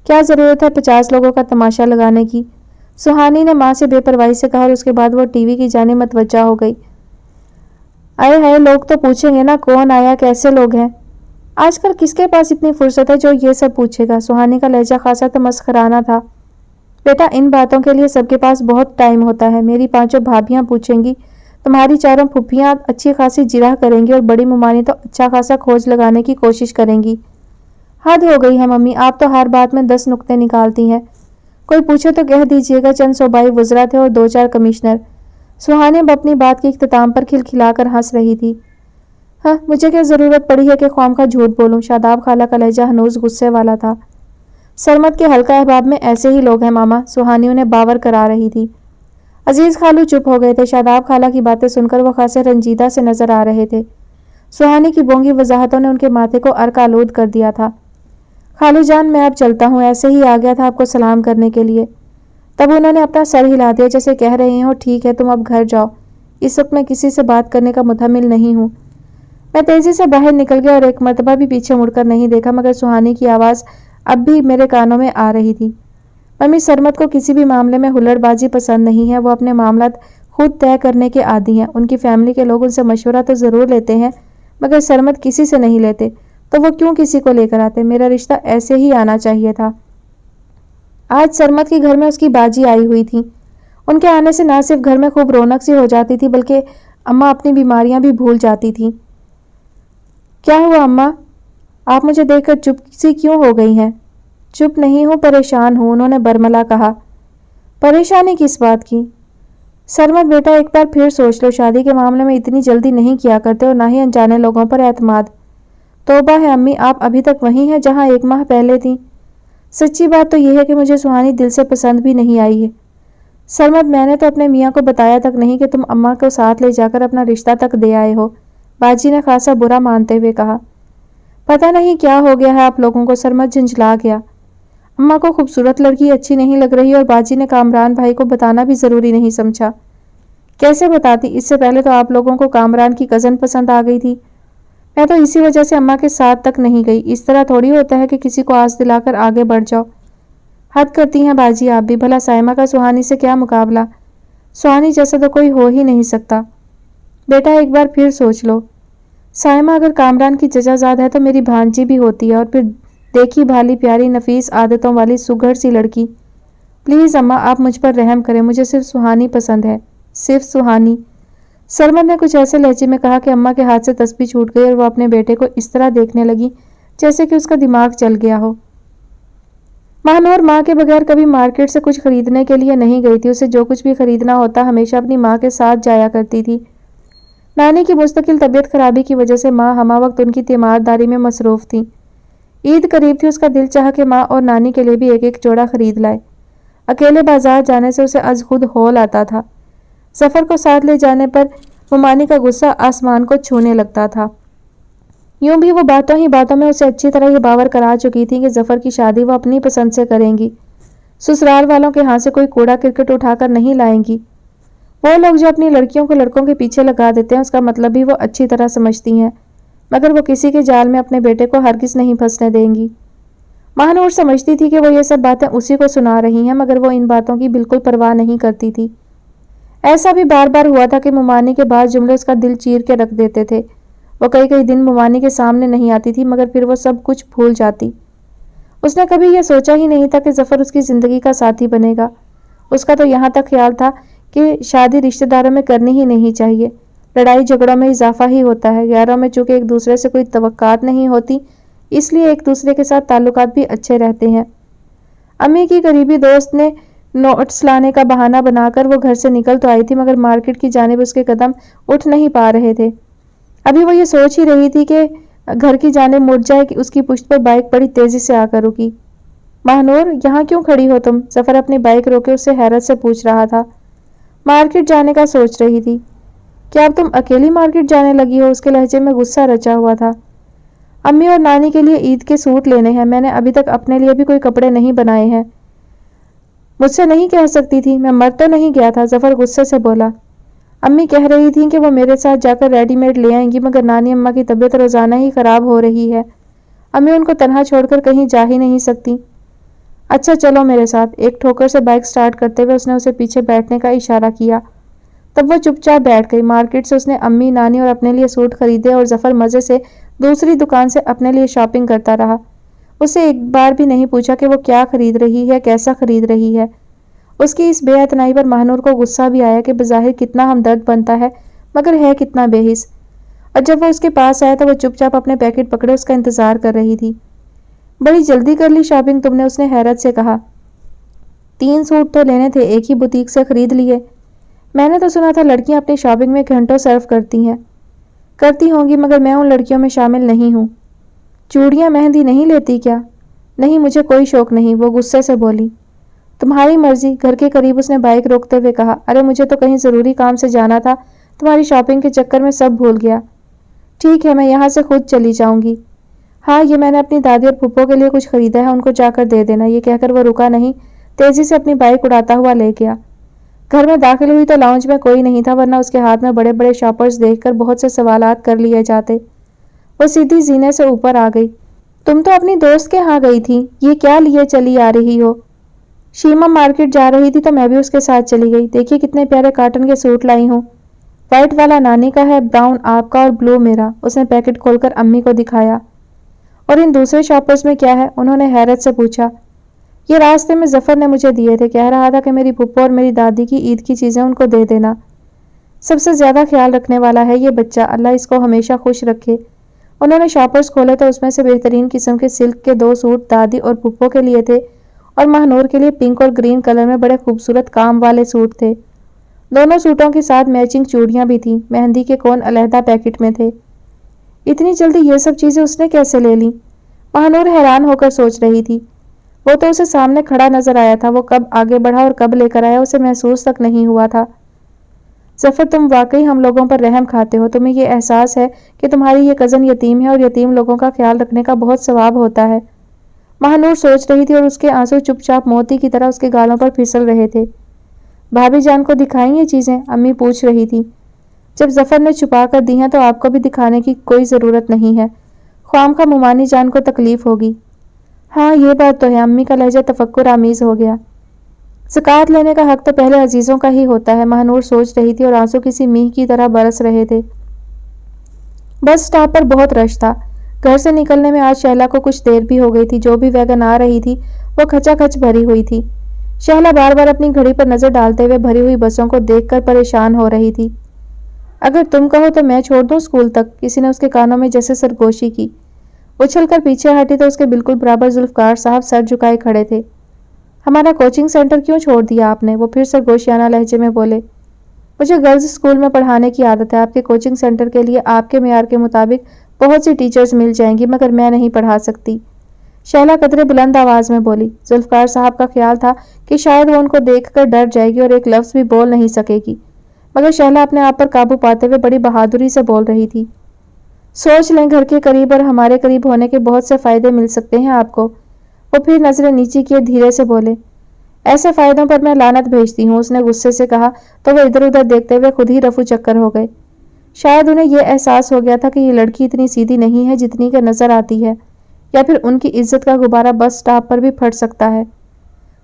क्या जरूरत है 50 लोगों का तमाशा लगाने की। सुहानी ने माँ से बेपरवाही से कहा और उसके बाद वो टीवी की जाने मतवज्जा हो गई। आए हाय, लोग तो पूछेंगे ना कौन आया, कैसे लोग हैं। आजकल किसके पास इतनी फुर्सत है जो ये सब पूछेगा। सुहानी का लहजा खासा तो मस्खराना था। बेटा, इन बातों के लिए सबके पास बहुत टाइम होता है। मेरी 5 भाभियां पूछेंगी, तुम्हारी 4 फुफ्फियां अच्छी खासी जिरह करेंगी और बड़ी मुमानी तो अच्छा खासा खोज लगाने की कोशिश करेंगी। हद हो गई है मम्मी, आप तो हर बात में 10 नुक्ते निकालती हैं। कोई पूछे तो कह दीजिएगा चंद सूबाई वुज़रा थे और 2-4 कमिश्नर। सुहानी अब अपनी बात के इख्तिताम पर खिलखिलाकर हंस रही थी। हाँ, मुझे क्या जरूरत पड़ी है कि ख्वाम का झूठ बोलूं। शादाब खाला का लहजा हनूज गुस्से वाला था। सरमद के हल्का अहबाब में ऐसे ही लोग हैं मामा, सुहानी उन्हें बावर करा रही थी। अजीज खालू चुप हो गए थे। शादाब खाला की बातें सुनकर वो खासे रंजीदा से नजर आ रहे थे। सुहानी की बोंगी वजाहतों ने उनके माथे को अर्क आलूद कर दिया था। खालू जान, मैं अब चलता हूँ, ऐसे ही आ गया था आपको सलाम करने के लिए। तब उन्होंने अपना सर हिला दिया जैसे कह रहे हो, ठीक है तुम अब घर जाओ, इस वक्त मैं किसी से बात करने का मुतहम्मिल नहीं हूँ। मैं तेजी से बाहर निकल गया और एक मरतबा भी पीछे मुड़कर नहीं देखा, मगर सुहानी की आवाज़ अब भी मेरे कानों में आ रही थी। मम्मी, सरमद को किसी भी मामले में हुल्लड़बाजी पसंद नहीं है। वो अपने मामलात खुद तय करने के आदी हैं। उनकी फैमिली के लोग उनसे मशवरा तो ज़रूर लेते हैं, मगर सरमद किसी से नहीं लेते, तो वो क्यों किसी को लेकर आते। मेरा रिश्ता ऐसे ही आना चाहिए था। आज सरमद के घर में उसकी बाजी आई हुई थी। उनके आने से ना सिर्फ घर में खूब रौनक सी हो जाती थी, बल्कि अम्मा अपनी बीमारियां भी भूल जाती थी। क्या हुआ अम्मा, आप मुझे देखकर चुप सी क्यों हो गई हैं? चुप नहीं हूँ, परेशान हूँ, उन्होंने बरमला कहा। परेशानी किस बात की? सरमद बेटा, एक बार फिर सोच लो, शादी के मामले में इतनी जल्दी नहीं किया करते और ना ही अनजाने लोगों पर एतमाद। तौबा है अम्मी, आप अभी तक वही हैं जहाँ 1 माह पहले थी। सच्ची बात तो यह है कि मुझे सुहानी दिल से पसंद भी नहीं आई है। सरमद, मैंने तो अपने मियाँ को बताया तक नहीं कि तुम अम्मा को साथ ले जाकर अपना रिश्ता तक दे आए हो, बाजी ने खासा बुरा मानते हुए कहा। पता नहीं क्या हो गया है आप लोगों को, सरमद झंझला गया। अम्मा को खूबसूरत लड़की अच्छी नहीं लग रही और बाजी ने कामरान भाई को बताना भी ज़रूरी नहीं समझा। कैसे बताती, इससे पहले तो आप लोगों को कामरान की कज़न पसंद आ गई थी। मैं तो इसी वजह से अम्मा के साथ तक नहीं गई। इस तरह थोड़ी होता है कि किसी को आस दिलाकर आगे बढ़ जाओ। हद करती हैं बाजी आप भी। भला साइमा का सुहानी से क्या मुकाबला, सुहानी जैसा तो कोई हो ही नहीं सकता। बेटा, एक बार फिर सोच लो। साइमा अगर कामरान की जजाजाद है तो मेरी भांजी भी होती है, और फिर देखी भाली प्यारी नफीस आदतों वाली सुघड़ सी लड़की। प्लीज़ अम्मा, आप मुझ पर रहम करें, मुझे सिर्फ सुहानी पसंद है, सिर्फ सुहानी। सरमद ने कुछ ऐसे लहजे में कहा कि अम्मा के हाथ से तस्बीह छूट गई और वो अपने बेटे को इस तरह देखने लगी जैसे कि उसका दिमाग चल गया हो। महानूर माँ के बगैर कभी मार्केट से कुछ खरीदने के लिए नहीं गई थी। उसे जो कुछ भी खरीदना होता हमेशा अपनी माँ के साथ जाया करती थी। नानी की मुस्तकिल तबीयत खराबी की वजह से माँ हमा वक्त उनकी तीमारदारी में मसरूफ़ थी। ईद करीब थी, उसका दिल चाहा कि माँ और नानी के लिए भी एक एक जोड़ा खरीद लाए। अकेले बाजार जाने से उसे आज खुद हौल आता था। जफ़र को साथ ले जाने पर मुमानी का गुस्सा आसमान को छूने लगता था। यूं भी वो बातों ही बातों में उसे अच्छी तरह ये बावर करा चुकी थी कि जफ़र की शादी वो अपनी पसंद से करेंगी, ससुराल वालों के हाथ से कोई कूड़ा क्रिकेट उठाकर नहीं लाएंगी। वो लोग जो अपनी लड़कियों को लड़कों के पीछे लगा देते हैं, उसका मतलब भी वो अच्छी तरह समझती हैं, मगर वो किसी के जाल में अपने बेटे को हरगिज़ नहीं फंसने देंगी। महानूर समझती थी कि वो ये सब बातें उसी को सुना रही हैं, मगर वो इन बातों की बिल्कुल परवाह नहीं करती थी। ऐसा भी बार बार हुआ था कि मुमानी के बाद जुमले उसका दिल चीर के रख देते थे। वो कई कई दिन मुमानी के सामने नहीं आती थी, मगर फिर वो सब कुछ भूल जाती। उसने कभी यह सोचा ही नहीं था कि जफ़र उसकी ज़िंदगी का साथी बनेगा। उसका तो यहाँ तक ख्याल था कि शादी रिश्तेदारों में करनी ही नहीं चाहिए, लड़ाई झगड़ों में इजाफा ही होता है। यारों में चूँकि एक दूसरे से कोई तवक्कात नहीं होती, इसलिए एक दूसरे के साथ ताल्लुकात भी अच्छे रहते हैं। अम्मी की करीबी दोस्त ने नोट्स लाने का बहाना बनाकर वो घर से निकल तो आई थी, मगर मार्केट की जानिब उसके कदम उठ नहीं पा रहे थे। अभी वो ये सोच ही रही थी कि घर की जानिब मुड़ जाए कि उसकी पुश्त पर बाइक बड़ी तेजी से आकर रुकी। महानूर, यहाँ क्यों खड़ी हो तुम? जफ़र अपनी बाइक रोके उससे हैरत से पूछ रहा था। मार्केट जाने का सोच रही थी। क्या अब तुम अकेली मार्केट जाने लगी हो? उसके लहजे में गुस्सा रचा हुआ था। امی اور نانی کے لیے عید کے سوٹ لینے ہیں، میں نے ابھی تک اپنے لیے بھی کوئی کپڑے نہیں بنائے ہیں۔ مجھ سے نہیں کہہ سکتی تھی، میں مر تو نہیں گیا تھا، ظفر غصے سے بولا۔ امی کہہ رہی تھیں کہ وہ میرے ساتھ جا کر ریڈی میڈ لے آئیں گی، مگر نانی اماں کی طبیعت روزانہ ہی خراب ہو رہی ہے، امی ان کو تنہا چھوڑ کر کہیں جا ہی نہیں سکتی۔ اچھا چلو میرے ساتھ، ایک ٹھوکر سے بائک سٹارٹ کرتے ہوئے اس نے اسے پیچھے بیٹھنے کا اشارہ کیا۔ تب وہ چپ چاپ بیٹھ گئی۔ مارکیٹ سے اس نے امی، نانی اور اپنے لیے سوٹ خریدے اور ظفر مزے سے دوسری دکان سے اپنے لیے شاپنگ کرتا رہا۔ اسے ایک بار بھی نہیں پوچھا کہ وہ کیا خرید رہی ہے، کیسا خرید رہی ہے۔ اس کی اس بے اعتنائی پر ماہنور کو غصہ بھی آیا کہ بظاہر کتنا ہمدرد بنتا ہے مگر ہے کتنا بے حس، اور جب وہ اس کے پاس آیا تو وہ چپ چاپ اپنے پیکٹ پکڑے اس کا انتظار کر رہی تھی۔ بڑی جلدی کر لی شاپنگ تم نے، اس نے حیرت سے کہا۔ 3 سوٹ تو لینے تھے، ایک ہی بوتیک سے خرید لیے۔ میں نے تو سنا تھا لڑکیاں اپنی شاپنگ میں گھنٹوں صرف کرتی ہیں۔ کرتی ہوں گی مگر میں ان لڑکیوں میں شامل نہیں ہوں۔ چوڑیاں مہندی نہیں لیتی کیا؟ نہیں، مجھے کوئی شوق نہیں، وہ غصے سے بولی۔ تمہاری مرضی، گھر کے قریب اس نے بائک روکتے ہوئے کہا۔ ارے مجھے تو کہیں ضروری کام سے جانا تھا، تمہاری شاپنگ کے چکر میں سب بھول گیا۔ ٹھیک ہے، میں یہاں سے خود چلی جاؤں گی۔ ہاں، یہ میں نے اپنی دادی اور پھپھو کے لیے کچھ خریدا ہے، ان کو جا کر دے دینا۔ یہ کہہ کر وہ رکا نہیں، تیزی سے اپنی بائک اڑاتا ہوا لے گیا۔ گھر میں داخل ہوئی تو لاؤنج میں کوئی نہیں تھا، ورنہ اس کے ہاتھ میں بڑے بڑے شاپرز دیکھ کر بہت سے سوالات کر لیے جاتے۔ وہ سیدھی زینے سے اوپر آ گئی۔ تم تو اپنی دوست کے ہاں گئی تھی، یہ کیا لیے چلی آ رہی ہو؟ شیما مارکیٹ جا رہی تھی تو میں بھی اس کے ساتھ چلی گئی۔ دیکھیے کتنے پیارے کاٹن کے سوٹ لائی ہوں۔ وائٹ والا نانی کا ہے، براؤن آپ کا اور بلو میرا۔ اس نے پیکٹ کھول کر امی کو دکھایا۔ اور ان دوسرے شاپرز میں کیا ہے؟ انہوں نے حیرت سے پوچھا۔ یہ راستے میں ظفر نے مجھے دیے تھے، کہہ رہا تھا کہ میری پھپھو اور میری دادی کی عید کی چیزیں ان کو دے دینا۔ سب سے زیادہ خیال رکھنے والا ہے یہ بچہ، اللہ اس کو ہمیشہ خوش رکھے۔ انہوں نے شاپرز کھولے تو اس میں سے بہترین قسم کے سلک کے 2 سوٹ دادی اور پھپھو کے لیے تھے، اور ماہنور کے لیے پنک اور گرین کلر میں بڑے خوبصورت کام والے سوٹ تھے۔ دونوں سوٹوں کے ساتھ میچنگ چوڑیاں بھی تھیں، مہندی کے کون علیحدہ پیکٹ میں تھے۔ اتنی جلدی یہ سب چیزیں اس نے کیسے لے لیں؟ ماہنور حیران ہو کر سوچ رہی تھی۔ وہ تو اسے سامنے کھڑا نظر آیا تھا، وہ کب آگے بڑھا اور کب لے کر آیا اسے محسوس تک نہیں ہوا تھا۔ ظفر تم واقعی ہم لوگوں پر رحم کھاتے ہو، تمہیں یہ احساس ہے کہ تمہاری یہ کزن یتیم ہے اور یتیم لوگوں کا خیال رکھنے کا بہت ثواب ہوتا ہے۔ ماہنور سوچ رہی تھی اور اس کے آنسو چپ چاپ موتی کی طرح اس کے گالوں پر پھسل رہے تھے۔ بھابھی جان کو دکھائیں یہ چیزیں؟ امی پوچھ رہی تھی۔ جب ظفر نے چھپا کر دی ہیں تو آپ کو بھی دکھانے کی کوئی ضرورت نہیں ہے، خواہ ممانی جان کو تکلیف ہوگی۔ ہاں یہ بات تو ہے، امی کا لہجہ تفکر آمیز ہو گیا۔ زکوٰۃ لینے کا حق تو پہلے عزیزوں کا ہی ہوتا ہے، ماہنور سوچ رہی تھی اور آنسو کسی میہ کی طرح برس رہے تھے۔ بس سٹاپ پر بہت رش تھا۔ گھر سے نکلنے میں آج شہلا کو کچھ دیر بھی ہو گئی تھی، جو بھی ویگن آ رہی تھی وہ کھچا کھچ بھری ہوئی تھی۔ شہلا بار بار اپنی گھڑی پر نظر ڈالتے ہوئے بھری ہوئی بسوں کو دیکھ کر پریشان ہو رہی تھی۔ اگر تم کہو تو میں چھوڑ دوں اسکول تک، کسی نے اس کے کانوں میں جیسے سرگوشی کی۔ اچھل کر پیچھے ہٹی تو اس کے بالکل برابر ذوالفقار صاحب سر جھکائے کھڑے تھے۔ ہمارا کوچنگ سینٹر کیوں چھوڑ دیا آپ نے؟ وہ پھر سرگوشیانہ لہجے میں بولے۔ مجھے گرلز اسکول میں پڑھانے کی عادت ہے، آپ کے کوچنگ سینٹر کے لیے آپ کے معیار کے مطابق بہت سی ٹیچرز مل جائیں گی، مگر میں نہیں پڑھا سکتی، شہلا قدرے بلند آواز میں بولی۔ ذوالفقار صاحب کا خیال تھا کہ شاید وہ ان کو دیکھ کر ڈر جائے گی اور ایک لفظ بھی بول نہیں سکے گی، مگر شہلا اپنے آپ پر قابو پاتے ہوئے بڑی بہادری سے بول رہی تھی۔ سوچ لیں، گھر کے قریب اور ہمارے قریب ہونے کے بہت سے فائدے مل سکتے ہیں آپ کو۔ وہ پھر نظریں نیچی کیے دھیرے سے بولے۔ ایسے فائدوں پر میں لعنت بھیجتی ہوں، اس نے غصے سے کہا تو وہ ادھر ادھر دیکھتے ہوئے خود ہی رفو چکر ہو گئے۔ شاید انہیں یہ احساس ہو گیا تھا کہ یہ لڑکی اتنی سیدھی نہیں ہے جتنی کہ نظر آتی ہے، یا پھر ان کی عزت کا غبارہ بس سٹاپ پر بھی پھٹ سکتا ہے۔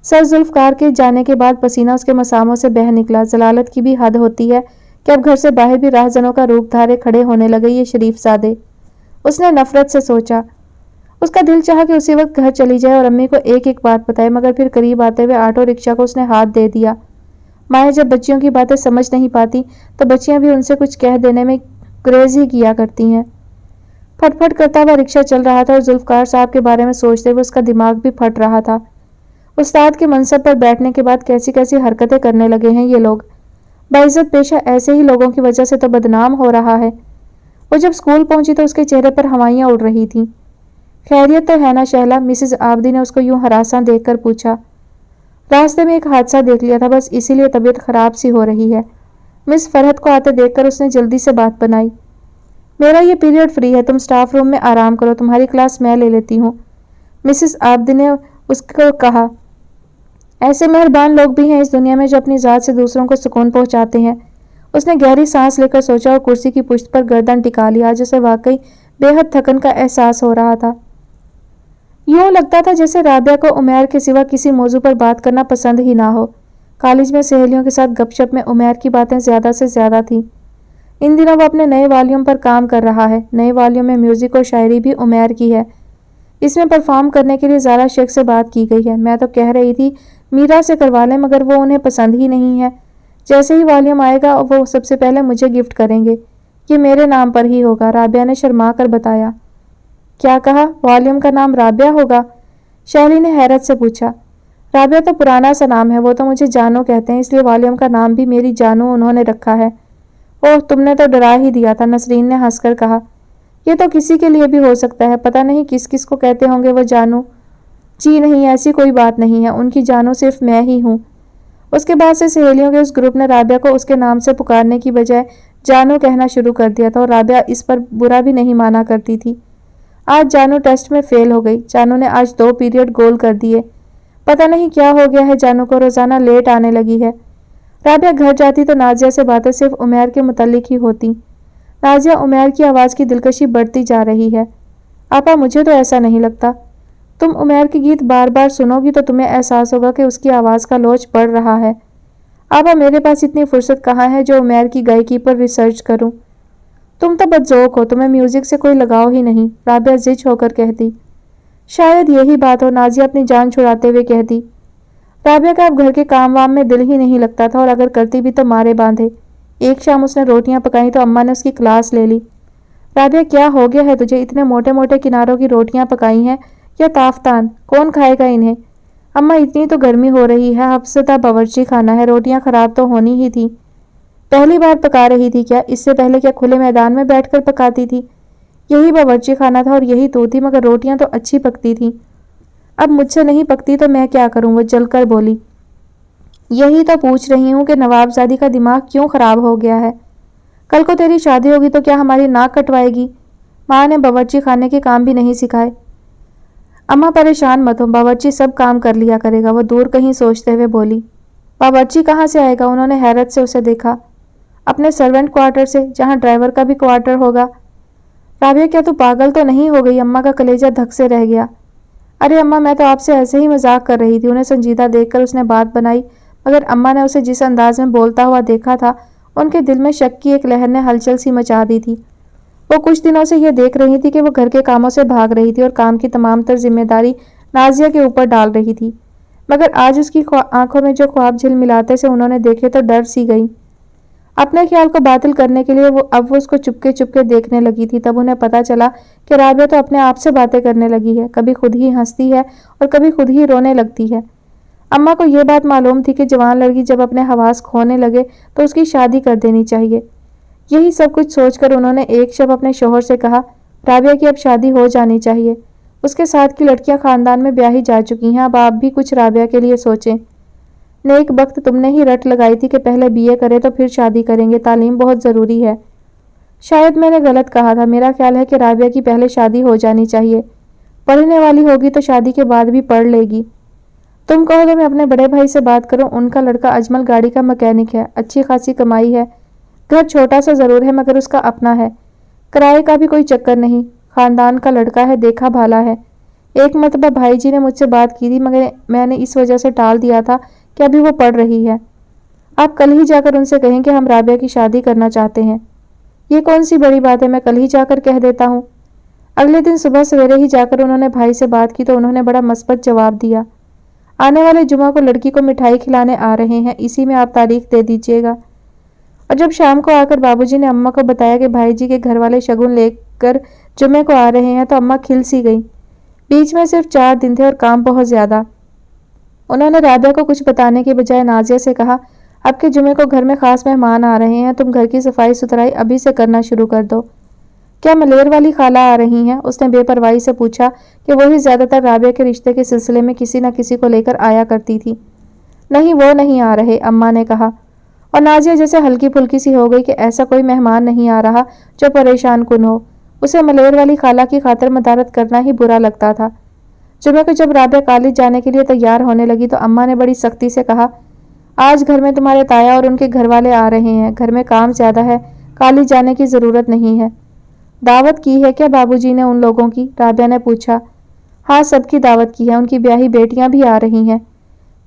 سر ذوالفقار کے جانے کے بعد پسینہ اس کے مساموں سے بہہ نکلا۔ ضلالت کی بھی حد ہوتی ہے کہ اب گھر سے باہر بھی راہزنوں کا روپ دھارے کھڑے ہونے لگے یہ شریف زادے، اس نے نفرت سے سوچا۔ اس کا دل چاہا کہ اسی وقت گھر چلی جائے اور امی کو ایک ایک بات بتائے، مگر پھر قریب آتے ہوئے آٹو رکشا کو اس نے ہاتھ دے دیا۔ مائیں جب بچیوں کی باتیں سمجھ نہیں پاتی تو بچیاں بھی ان سے کچھ کہہ دینے میں گریز ہی کیا کرتی ہیں۔ پھٹ پھٹ کرتا ہوا رکشا چل رہا تھا اور ذوالفقار صاحب کے بارے میں سوچتے ہوئے اس کا دماغ بھی پھٹ رہا تھا۔ استاد کے منصب پر بیٹھنے کے بعد کیسی کیسی حرکتیں کرنے لگے ہیں یہ لوگ، باعزت پیشہ ایسے ہی لوگوں کی وجہ سے تو بدنام ہو رہا ہے۔ وہ جب اسکول پہنچی تو اس کے چہرے پر ہوائیاں اڑ رہی تھیں۔ خیریت تو ہے نا شہلا؟ مسز آبدی نے اس کو یوں ہراساں دیکھ کر پوچھا۔ راستے میں ایک حادثہ دیکھ لیا تھا، بس اسی لیے طبیعت خراب سی ہو رہی ہے۔ مس فرحت کو آتے دیکھ کر اس نے جلدی سے بات بنائی۔ میرا یہ پیریڈ فری ہے، تم سٹاف روم میں آرام کرو، تمہاری کلاس میں لے لیتی ہوں، مسز عابد نے اس کو کہا۔ ایسے مہربان لوگ بھی ہیں اس دنیا میں جو اپنی ذات سے دوسروں کو سکون پہنچاتے ہیں۔ اس نے گہری سانس لے کر سوچا اور کرسی کی پشت پر گردن ٹکا لیا، جسے واقعی بے حد تھکن کا احساس ہو رہا تھا۔ یوں لگتا تھا جیسے رابعہ کو عمیر کے سوا کسی موضوع پر بات کرنا پسند ہی نہ ہو۔ کالج میں سہیلیوں کے ساتھ گپ شپ میں عمیر کی باتیں زیادہ سے زیادہ تھیں۔ ان دنوں وہ اپنے نئے والیوم پر کام کر رہا ہے۔ نئے والیوم میں میوزک اور شاعری بھی عمیر کی ہے۔ اس میں پرفارم کرنے کے لیے زارا شیخ سے بات کی گئی ہے۔ میں تو کہہ رہی تھی میرا سے کروا لیں، مگر وہ انہیں پسند ہی نہیں ہے۔ جیسے ہی والیوم آئے گا وہ سب سے پہلے مجھے گفٹ کریں گے۔ یہ میرے نام پر ہی ہوگا، رابعہ نے شرما کر بتایا۔ کیا کہا؟ والیوم کا نام رابعہ ہوگا؟ شہلی نے حیرت سے پوچھا۔ رابعہ تو پرانا سا نام ہے، وہ تو مجھے جانو کہتے ہیں، اس لیے والیوم کا نام بھی میری جانو انہوں نے رکھا ہے۔ اوہ، تم نے تو ڈرا ہی دیا تھا، نسرین نے ہنس کر کہا۔ یہ تو کسی کے لیے بھی ہو سکتا ہے، پتہ نہیں کس کس کو کہتے ہوں گے وہ جانو۔ جی نہیں، ایسی کوئی بات نہیں ہے، ان کی جانو صرف میں ہی ہوں۔ اس کے بعد سے سہیلیوں کے اس گروپ نے رابعہ کو اس کے نام سے پکارنے کی بجائے جانو کہنا شروع کر دیا تھا، اور رابعہ اس پر برا بھی نہیں مانا کرتی تھی۔ آج جانو ٹیسٹ میں فیل ہو گئی۔ جانو نے آج 2 پیریڈ گول کر دیے۔ پتہ نہیں کیا ہو گیا ہے جانو کو، روزانہ لیٹ آنے لگی ہے۔ رابعہ گھر جاتی تو نازیہ سے باتیں صرف عمیر کے متعلق ہی ہوتی۔ نازیہ، عمیر کی آواز کی دلکشی بڑھتی جا رہی ہے۔ آپا، مجھے تو ایسا نہیں لگتا۔ تم عمیر کے گیت بار بار سنو گی تو تمہیں احساس ہوگا کہ اس کی آواز کا لوچ بڑھ رہا ہے۔ آپا، میرے پاس اتنی فرصت کہاں ہے جو عمیر کی گائیکی پر ریسرچ کروں۔ تم تو بدذوق ہو، تمہیں میوزک سے کوئی لگاؤ ہی نہیں، رابعہ زج ہو کر کہتی۔ شاید یہی بات ہو، نازیہ اپنی جان چھڑاتے ہوئے کہتی۔ رابعہ کا اب گھر کے کام وام میں دل ہی نہیں لگتا تھا، اور اگر کرتی بھی تو مارے باندھے۔ ایک شام اس نے روٹیاں پکائیں تو اماں نے اس کی کلاس لے لی۔ رابعہ، کیا ہو گیا ہے تجھے؟ اتنے موٹے موٹے کناروں کی روٹیاں پکائی ہیں یا تافتان؟ کون کھائے گا انہیں؟ اماں، اتنی تو گرمی ہو رہی ہے، ہفتہ باورچی خانہ ہے، روٹیاں خراب تو ہونی ہی تھی۔ پہلی بار پکا رہی تھی کیا؟ اس سے پہلے کیا کھلے میدان میں بیٹھ کر پکاتی تھی؟ یہی باورچی خانہ تھا اور یہی تو تھی، مگر روٹیاں تو اچھی پکتی تھیں۔ اب مجھ سے نہیں پکتی تو میں کیا کروں؟ وہ جل کر بولی۔ یہی تو پوچھ رہی ہوں کہ نوابزادی کا دماغ کیوں خراب ہو گیا ہے؟ کل کو تیری شادی ہوگی تو کیا ہماری ناک کٹوائے گی؟ ماں نے باورچی خانے کے کام بھی نہیں سکھائے۔ اماں پریشان مت ہو، باورچی سب کام کر لیا کرے گا، وہ دور کہیں سوچتے ہوئے بولی۔ باورچی کہاں سے آئے گا؟ انہوں نے حیرت سے اسے دیکھا۔ اپنے سرونٹ کوارٹر سے، جہاں ڈرائیور کا بھی کوارٹر ہوگا۔ رابعہ، کیا تو پاگل تو نہیں ہو گئی؟ اماں کا کلیجہ دھک سے رہ گیا۔ ارے اماں، میں تو آپ سے ایسے ہی مذاق کر رہی تھی۔ انہیں سنجیدہ دیکھ کر اس نے بات بنائی، مگر اماں نے اسے جس انداز میں بولتا ہوا دیکھا تھا، ان کے دل میں شک کی ایک لہر نے ہلچل سی مچا دی تھی۔ وہ کچھ دنوں سے یہ دیکھ رہی تھی کہ وہ گھر کے کاموں سے بھاگ رہی تھی اور کام کی تمام تر ذمہ داری نازیہ کے اوپر ڈال رہی تھی، مگر آج اس کی آنکھوں میں جو خواب جھلملاتے سے انہوں نے دیکھے تو ڈر سی گئی۔ اپنے خیال کو باطل کرنے کے لیے اب وہ اس کو چپکے چپکے دیکھنے لگی تھی۔ تب انہیں پتا چلا کہ رابعہ تو اپنے آپ سے باتیں کرنے لگی ہے، کبھی خود ہی ہنستی ہے اور کبھی خود ہی رونے لگتی ہے۔ اماں کو یہ بات معلوم تھی کہ جوان لڑکی جب اپنے حواس کھونے لگے تو اس کی شادی کر دینی چاہیے۔ یہی سب کچھ سوچ کر انہوں نے ایک شب اپنے شوہر سے کہا، رابعہ کی اب شادی ہو جانی چاہیے۔ اس کے ساتھ کی لڑکیاں خاندان میں بیاہی جا چکی ہیں، اب آپ بھی کچھ رابعہ کے لیے سوچیں۔ نیک بخت تم نے ہی رٹ لگائی تھی کہ پہلے BA کرے تو پھر شادی کریں گے، تعلیم بہت ضروری ہے۔ شاید میں نے غلط کہا تھا، میرا خیال ہے کہ رابعہ کی پہلے شادی ہو جانی چاہیے۔ پڑھنے والی ہوگی تو شادی کے بعد بھی پڑھ لے گی۔ تم کہو تو میں اپنے بڑے بھائی سے بات کروں، ان کا لڑکا اجمل گاڑی کا مکینک ہے، اچھی خاصی کمائی ہے، گھر چھوٹا سا ضرور ہے مگر اس کا اپنا ہے، کرائے کا بھی کوئی چکر نہیں، خاندان کا لڑکا ہے، دیکھا بھالا ہے۔ ایک مرتبہ بھائی جی نے مجھ سے بات کی تھی مگر میں نے اس وجہ سے ٹال دیا تھا کہ ابھی وہ پڑھ رہی ہے۔ آپ کل ہی جا کر ان سے کہیں کہ ہم رابعہ کی شادی کرنا چاہتے ہیں۔ یہ کون سی بڑی بات ہے، میں کل ہی جا کر کہہ دیتا ہوں۔ اگلے دن صبح سویرے ہی جا کر انہوں نے بھائی سے بات کی تو انہوں نے بڑا مثبت جواب دیا۔ آنے والے جمعہ کو لڑکی کو مٹھائی کھلانے آ رہے ہیں، اسی میں آپ تاریخ دے دیجیے گا۔ اور جب شام کو آ کر بابو جی نے اماں کو بتایا کہ بھائی جی کے گھر والے شگن لے کر جمعے کو آ رہے ہیں تو اماں کھل سی گئی۔ بیچ میں صرف 4 دن تھے اور کام بہت زیادہ۔ انہوں نے رابعہ کو کچھ بتانے کے بجائے نازیہ سے کہا، اب کے جمعے کو گھر میں خاص مہمان آ رہے ہیں، تم گھر کی صفائی ستھرائی ابھی سے کرنا شروع کر دو۔ کیا ملیر والی خالہ آ رہی ہیں؟ اس نے بے پرواہی سے پوچھا کہ وہی زیادہ تر رابعہ کے رشتے کے سلسلے میں کسی نہ کسی کو لے کر آیا کرتی تھی۔ نہیں، وہ نہیں آ رہے، اماں نے کہا۔ اور نازیہ جیسے ہلکی پھلکی سی ہو گئی کہ ایسا کوئی مہمان نہیں آ رہا جو پریشان کن ہو۔ اسے ملیر والی خالہ کی خاطر مدارت کرنا ہی برا لگتا تھا۔ جمعے کو جب رابعہ کالج جانے کے لیے تیار ہونے لگی تو اماں نے بڑی سختی سے کہا، آج گھر میں تمہارے تایا اور ان کے گھر والے آ رہے ہیں، گھر میں کام زیادہ ہے، کالج جانے کی ضرورت نہیں ہے۔ دعوت کی ہے کیا بابو جی نے ان لوگوں کی؟ رابعہ نے پوچھا۔ ہاں، سب کی دعوت کی ہے، ان کی بیاہی بیٹیاں بھی آ رہی ہیں۔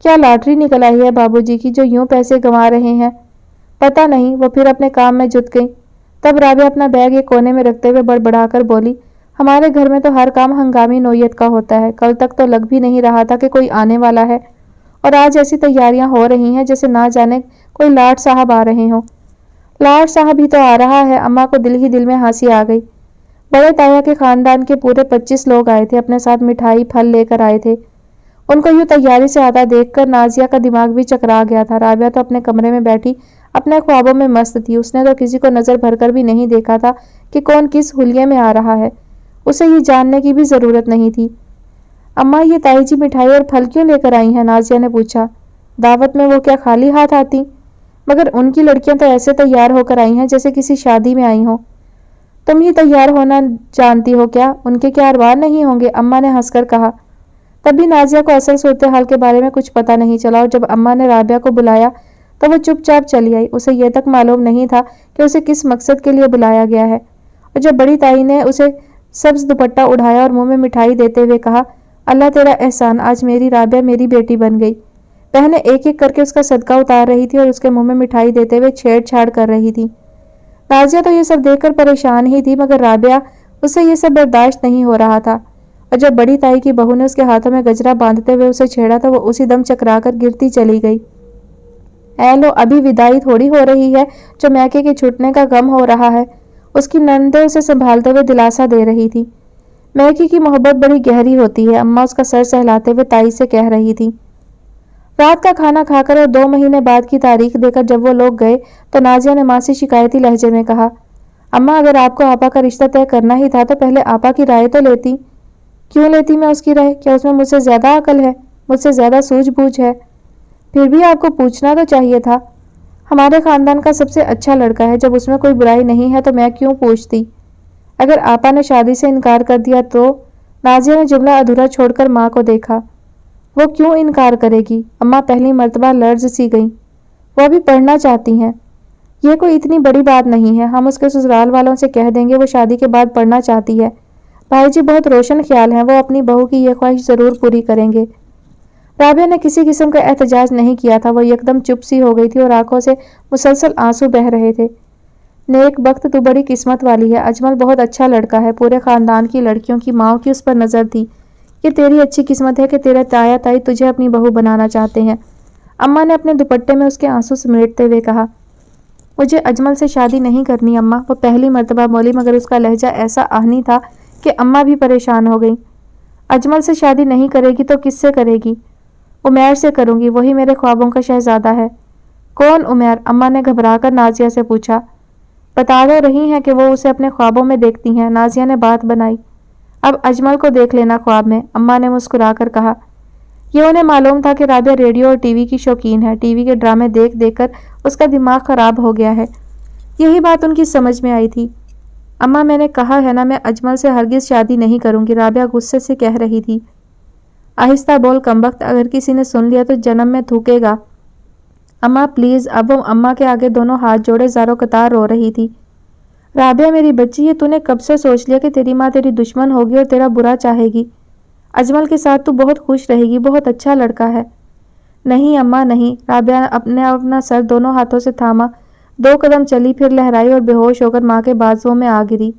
کیا لاٹری نکل آئی ہے بابو جی کی جو یوں پیسے گنوا رہے ہیں؟ پتہ نہیں، وہ پھر اپنے کام میں جت گئیں۔ تب رابعہ اپنا بیگ ایک کونے میں رکھتے ہوئے بڑبڑا کر بولی، ہمارے گھر میں تو ہر کام ہنگامی نوعیت کا ہوتا ہے، کل تک تو لگ بھی نہیں رہا تھا کہ کوئی آنے والا ہے، اور آج ایسی تیاریاں ہو رہی ہیں جیسے نہ جانے کوئی لاٹ صاحب آ رہے ہوں۔ لاٹ صاحب ہی تو آ رہا ہے، اماں کو دل ہی دل میں ہنسی آ گئی۔ بڑے تایا کے خاندان کے پورے 25 لوگ آئے تھے، اپنے ساتھ مٹھائی پھل لے کر آئے تھے۔ ان کو یوں تیاری سے آتا دیکھ کر نازیہ کا دماغ بھی چکرا گیا تھا۔ رابعہ تو اپنے کمرے میں بیٹھی اپنے خوابوں میں مست تھی، اس نے تو کسی کو نظر بھر کر بھی نہیں دیکھا تھا کہ کون کس حلیے میں آ رہا ہے، اسے یہ جاننے کی بھی ضرورت نہیں تھی۔ اماں، یہ تائی جی مٹھائی اور پھل کیوں لے کر آئی ہیں؟ نازیہ نے پوچھا۔ دعوت میں وہ کیا خالی ہاتھ آتی؟ مگر ان کی لڑکیاں تو ایسے تیار ہو کر آئی ہیں جیسے کسی شادی میں آئی ہوں۔ تم ہی تیار ہونا جانتی ہو کیا؟ ان کے کیا ارباب نہیں ہوں گے؟ اماں نے ہنس کر کہا۔ تب بھی نازیہ کو اصل صورتحال کے بارے میں کچھ پتہ نہیں چلا، اور جب اماں نے رابعہ کو بلایا تو وہ چپ چاپ چلی آئی۔ اسے یہ تک معلوم نہیں تھا کہ اسے کس مقصد کے لیے بلایا گیا ہے، اور جب بڑی تائی نے اسے سبز دوپٹہ اڑایا اور منہ میں مٹھائی دیتے ہوئے کہا، اللہ تیرا احسان، آج میری رابعہ میری بیٹی بن گئی۔ بہنیں ایک ایک کر کے اس کا صدقہ اتار رہی تھی اور اس کے منہ میں مٹھائی دیتے ہوئے چھیڑ چھاڑ کر رہی تھی۔ نازیہ تو یہ سب دیکھ کر پریشان ہی تھی، مگر رابعہ اس سے یہ سب برداشت نہیں ہو رہا تھا، اور جب بڑی تائی کی بہو نے اس کے ہاتھوں میں گجرا باندھتے ہوئے اسے چھیڑا تو وہ اسی دم چکرا کر گرتی چلی گئی۔ اے لو، ابھی ودائی تھوڑی ہو رہی ہے جو میکے کے چھوٹنے کا غم ہو رہا ہے، اس کی نندیں اسے سنبھالتے ہوئے دلاسا دے رہی تھی۔ میکے کی محبت بڑی گہری ہوتی ہے، اماں اس کا سر سہلاتے ہوئے تائی سے کہہ رہی تھی۔ رات کا کھانا کھا کر اور 2 مہینے بعد کی تاریخ دے کر جب وہ لوگ گئے تو نازیہ نے ماں سے شکایتی لہجے میں کہا، اماں، اگر آپ کو آپا کا رشتہ طے کرنا ہی تھا تو پہلے آپا کی رائے تو لیتی۔ کیوں لیتی میں اس کی رائے؟ کیا اس میں مجھ سے زیادہ عقل ہے، مجھ سے زیادہ سوجھ بوجھ ہے؟ پھر بھی آپ کو پوچھنا تو چاہیے تھا۔ ہمارے خاندان کا سب سے اچھا لڑکا ہے، جب اس میں کوئی برائی نہیں ہے تو میں کیوں پوچھتی؟ اگر آپا نے شادی سے انکار کر دیا تو؟ نازیہ نے جملہ ادھورا چھوڑ کر ماں کو دیکھا۔ وہ کیوں انکار کرے گی؟ اماں پہلی مرتبہ لرز سی گئیں۔ وہ ابھی پڑھنا چاہتی ہیں۔ یہ کوئی اتنی بڑی بات نہیں ہے، ہم اس کے سسرال والوں سے کہہ دیں گے وہ شادی کے بعد پڑھنا چاہتی ہے۔ بھائی جی بہت روشن خیال ہیں، وہ اپنی بہو کی یہ خواہش ضرور پوری کریں گے۔ رابعہ نے کسی قسم کا احتجاج نہیں کیا تھا، وہ یکدم چپ سی ہو گئی تھی اور آنکھوں سے مسلسل آنسو بہہ رہے تھے۔ نیک بخت، تو بڑی قسمت والی ہے، اجمل بہت اچھا لڑکا ہے، پورے خاندان کی لڑکیوں کی ماؤں کی اس پر نظر تھی۔ یہ تیری اچھی قسمت ہے کہ تیرے تایا تائی تجھے اپنی بہو بنانا چاہتے ہیں۔ اماں نے اپنے دوپٹے میں اس کے آنسو سمیٹتے ہوئے کہا، مجھے اجمل سے شادی نہیں کرنی اماں، وہ پہلی مرتبہ بولی، مگر اس کا لہجہ ایسا آہنی تھا کہ اماں بھی پریشان ہو گئیں۔ اجمل سے شادی نہیں کرے گی تو کس سے کرے گی؟ عمیر سے کروں گی، وہی میرے خوابوں کا شہزادہ ہے۔ کون عمیر؟ اماں نے گھبرا کر نازیہ سے پوچھا۔ بتا تو رہی ہیں کہ وہ اسے اپنے خوابوں میں دیکھتی ہیں، نازیہ نے بات بنائی۔ اب اجمل کو دیکھ لینا خواب میں، اماں نے مسکرا کر کہا۔ یہ انہیں معلوم تھا کہ رابعہ ریڈیو اور ٹی وی کی شوقین ہے، ٹی وی کے ڈرامے دیکھ دیکھ کر اس کا دماغ خراب ہو گیا ہے، یہی بات ان کی سمجھ میں آئی تھی۔ اماں، میں نے کہا ہے نا، میں اجمل سے ہرگز شادی نہیں کروں گی، رابعہ غصے سے کہہ رہی تھی۔ آہستہ بول کمبخت، اگر کسی نے سن لیا تو جنم میں تھوکے گا۔ اماں پلیز۔ اب وہ اماں کے آگے دونوں ہاتھ جوڑے زاروں قطار رو رہی تھی۔ رابعہ میری بچی، یہ تو نے کب سے سوچ لیا کہ تیری ماں تیری دشمن ہوگی اور تیرا برا چاہے گی؟ اجمل کے ساتھ تو بہت خوش رہے گی، بہت اچھا لڑکا ہے۔ نہیں اماں نہیں، رابعہ نے اپنا سر دونوں ہاتھوں سے تھاما، 2 قدم چلی، پھر لہرائی اور بے ہوش ہو کر ماں کے بازوؤں میں آ گری۔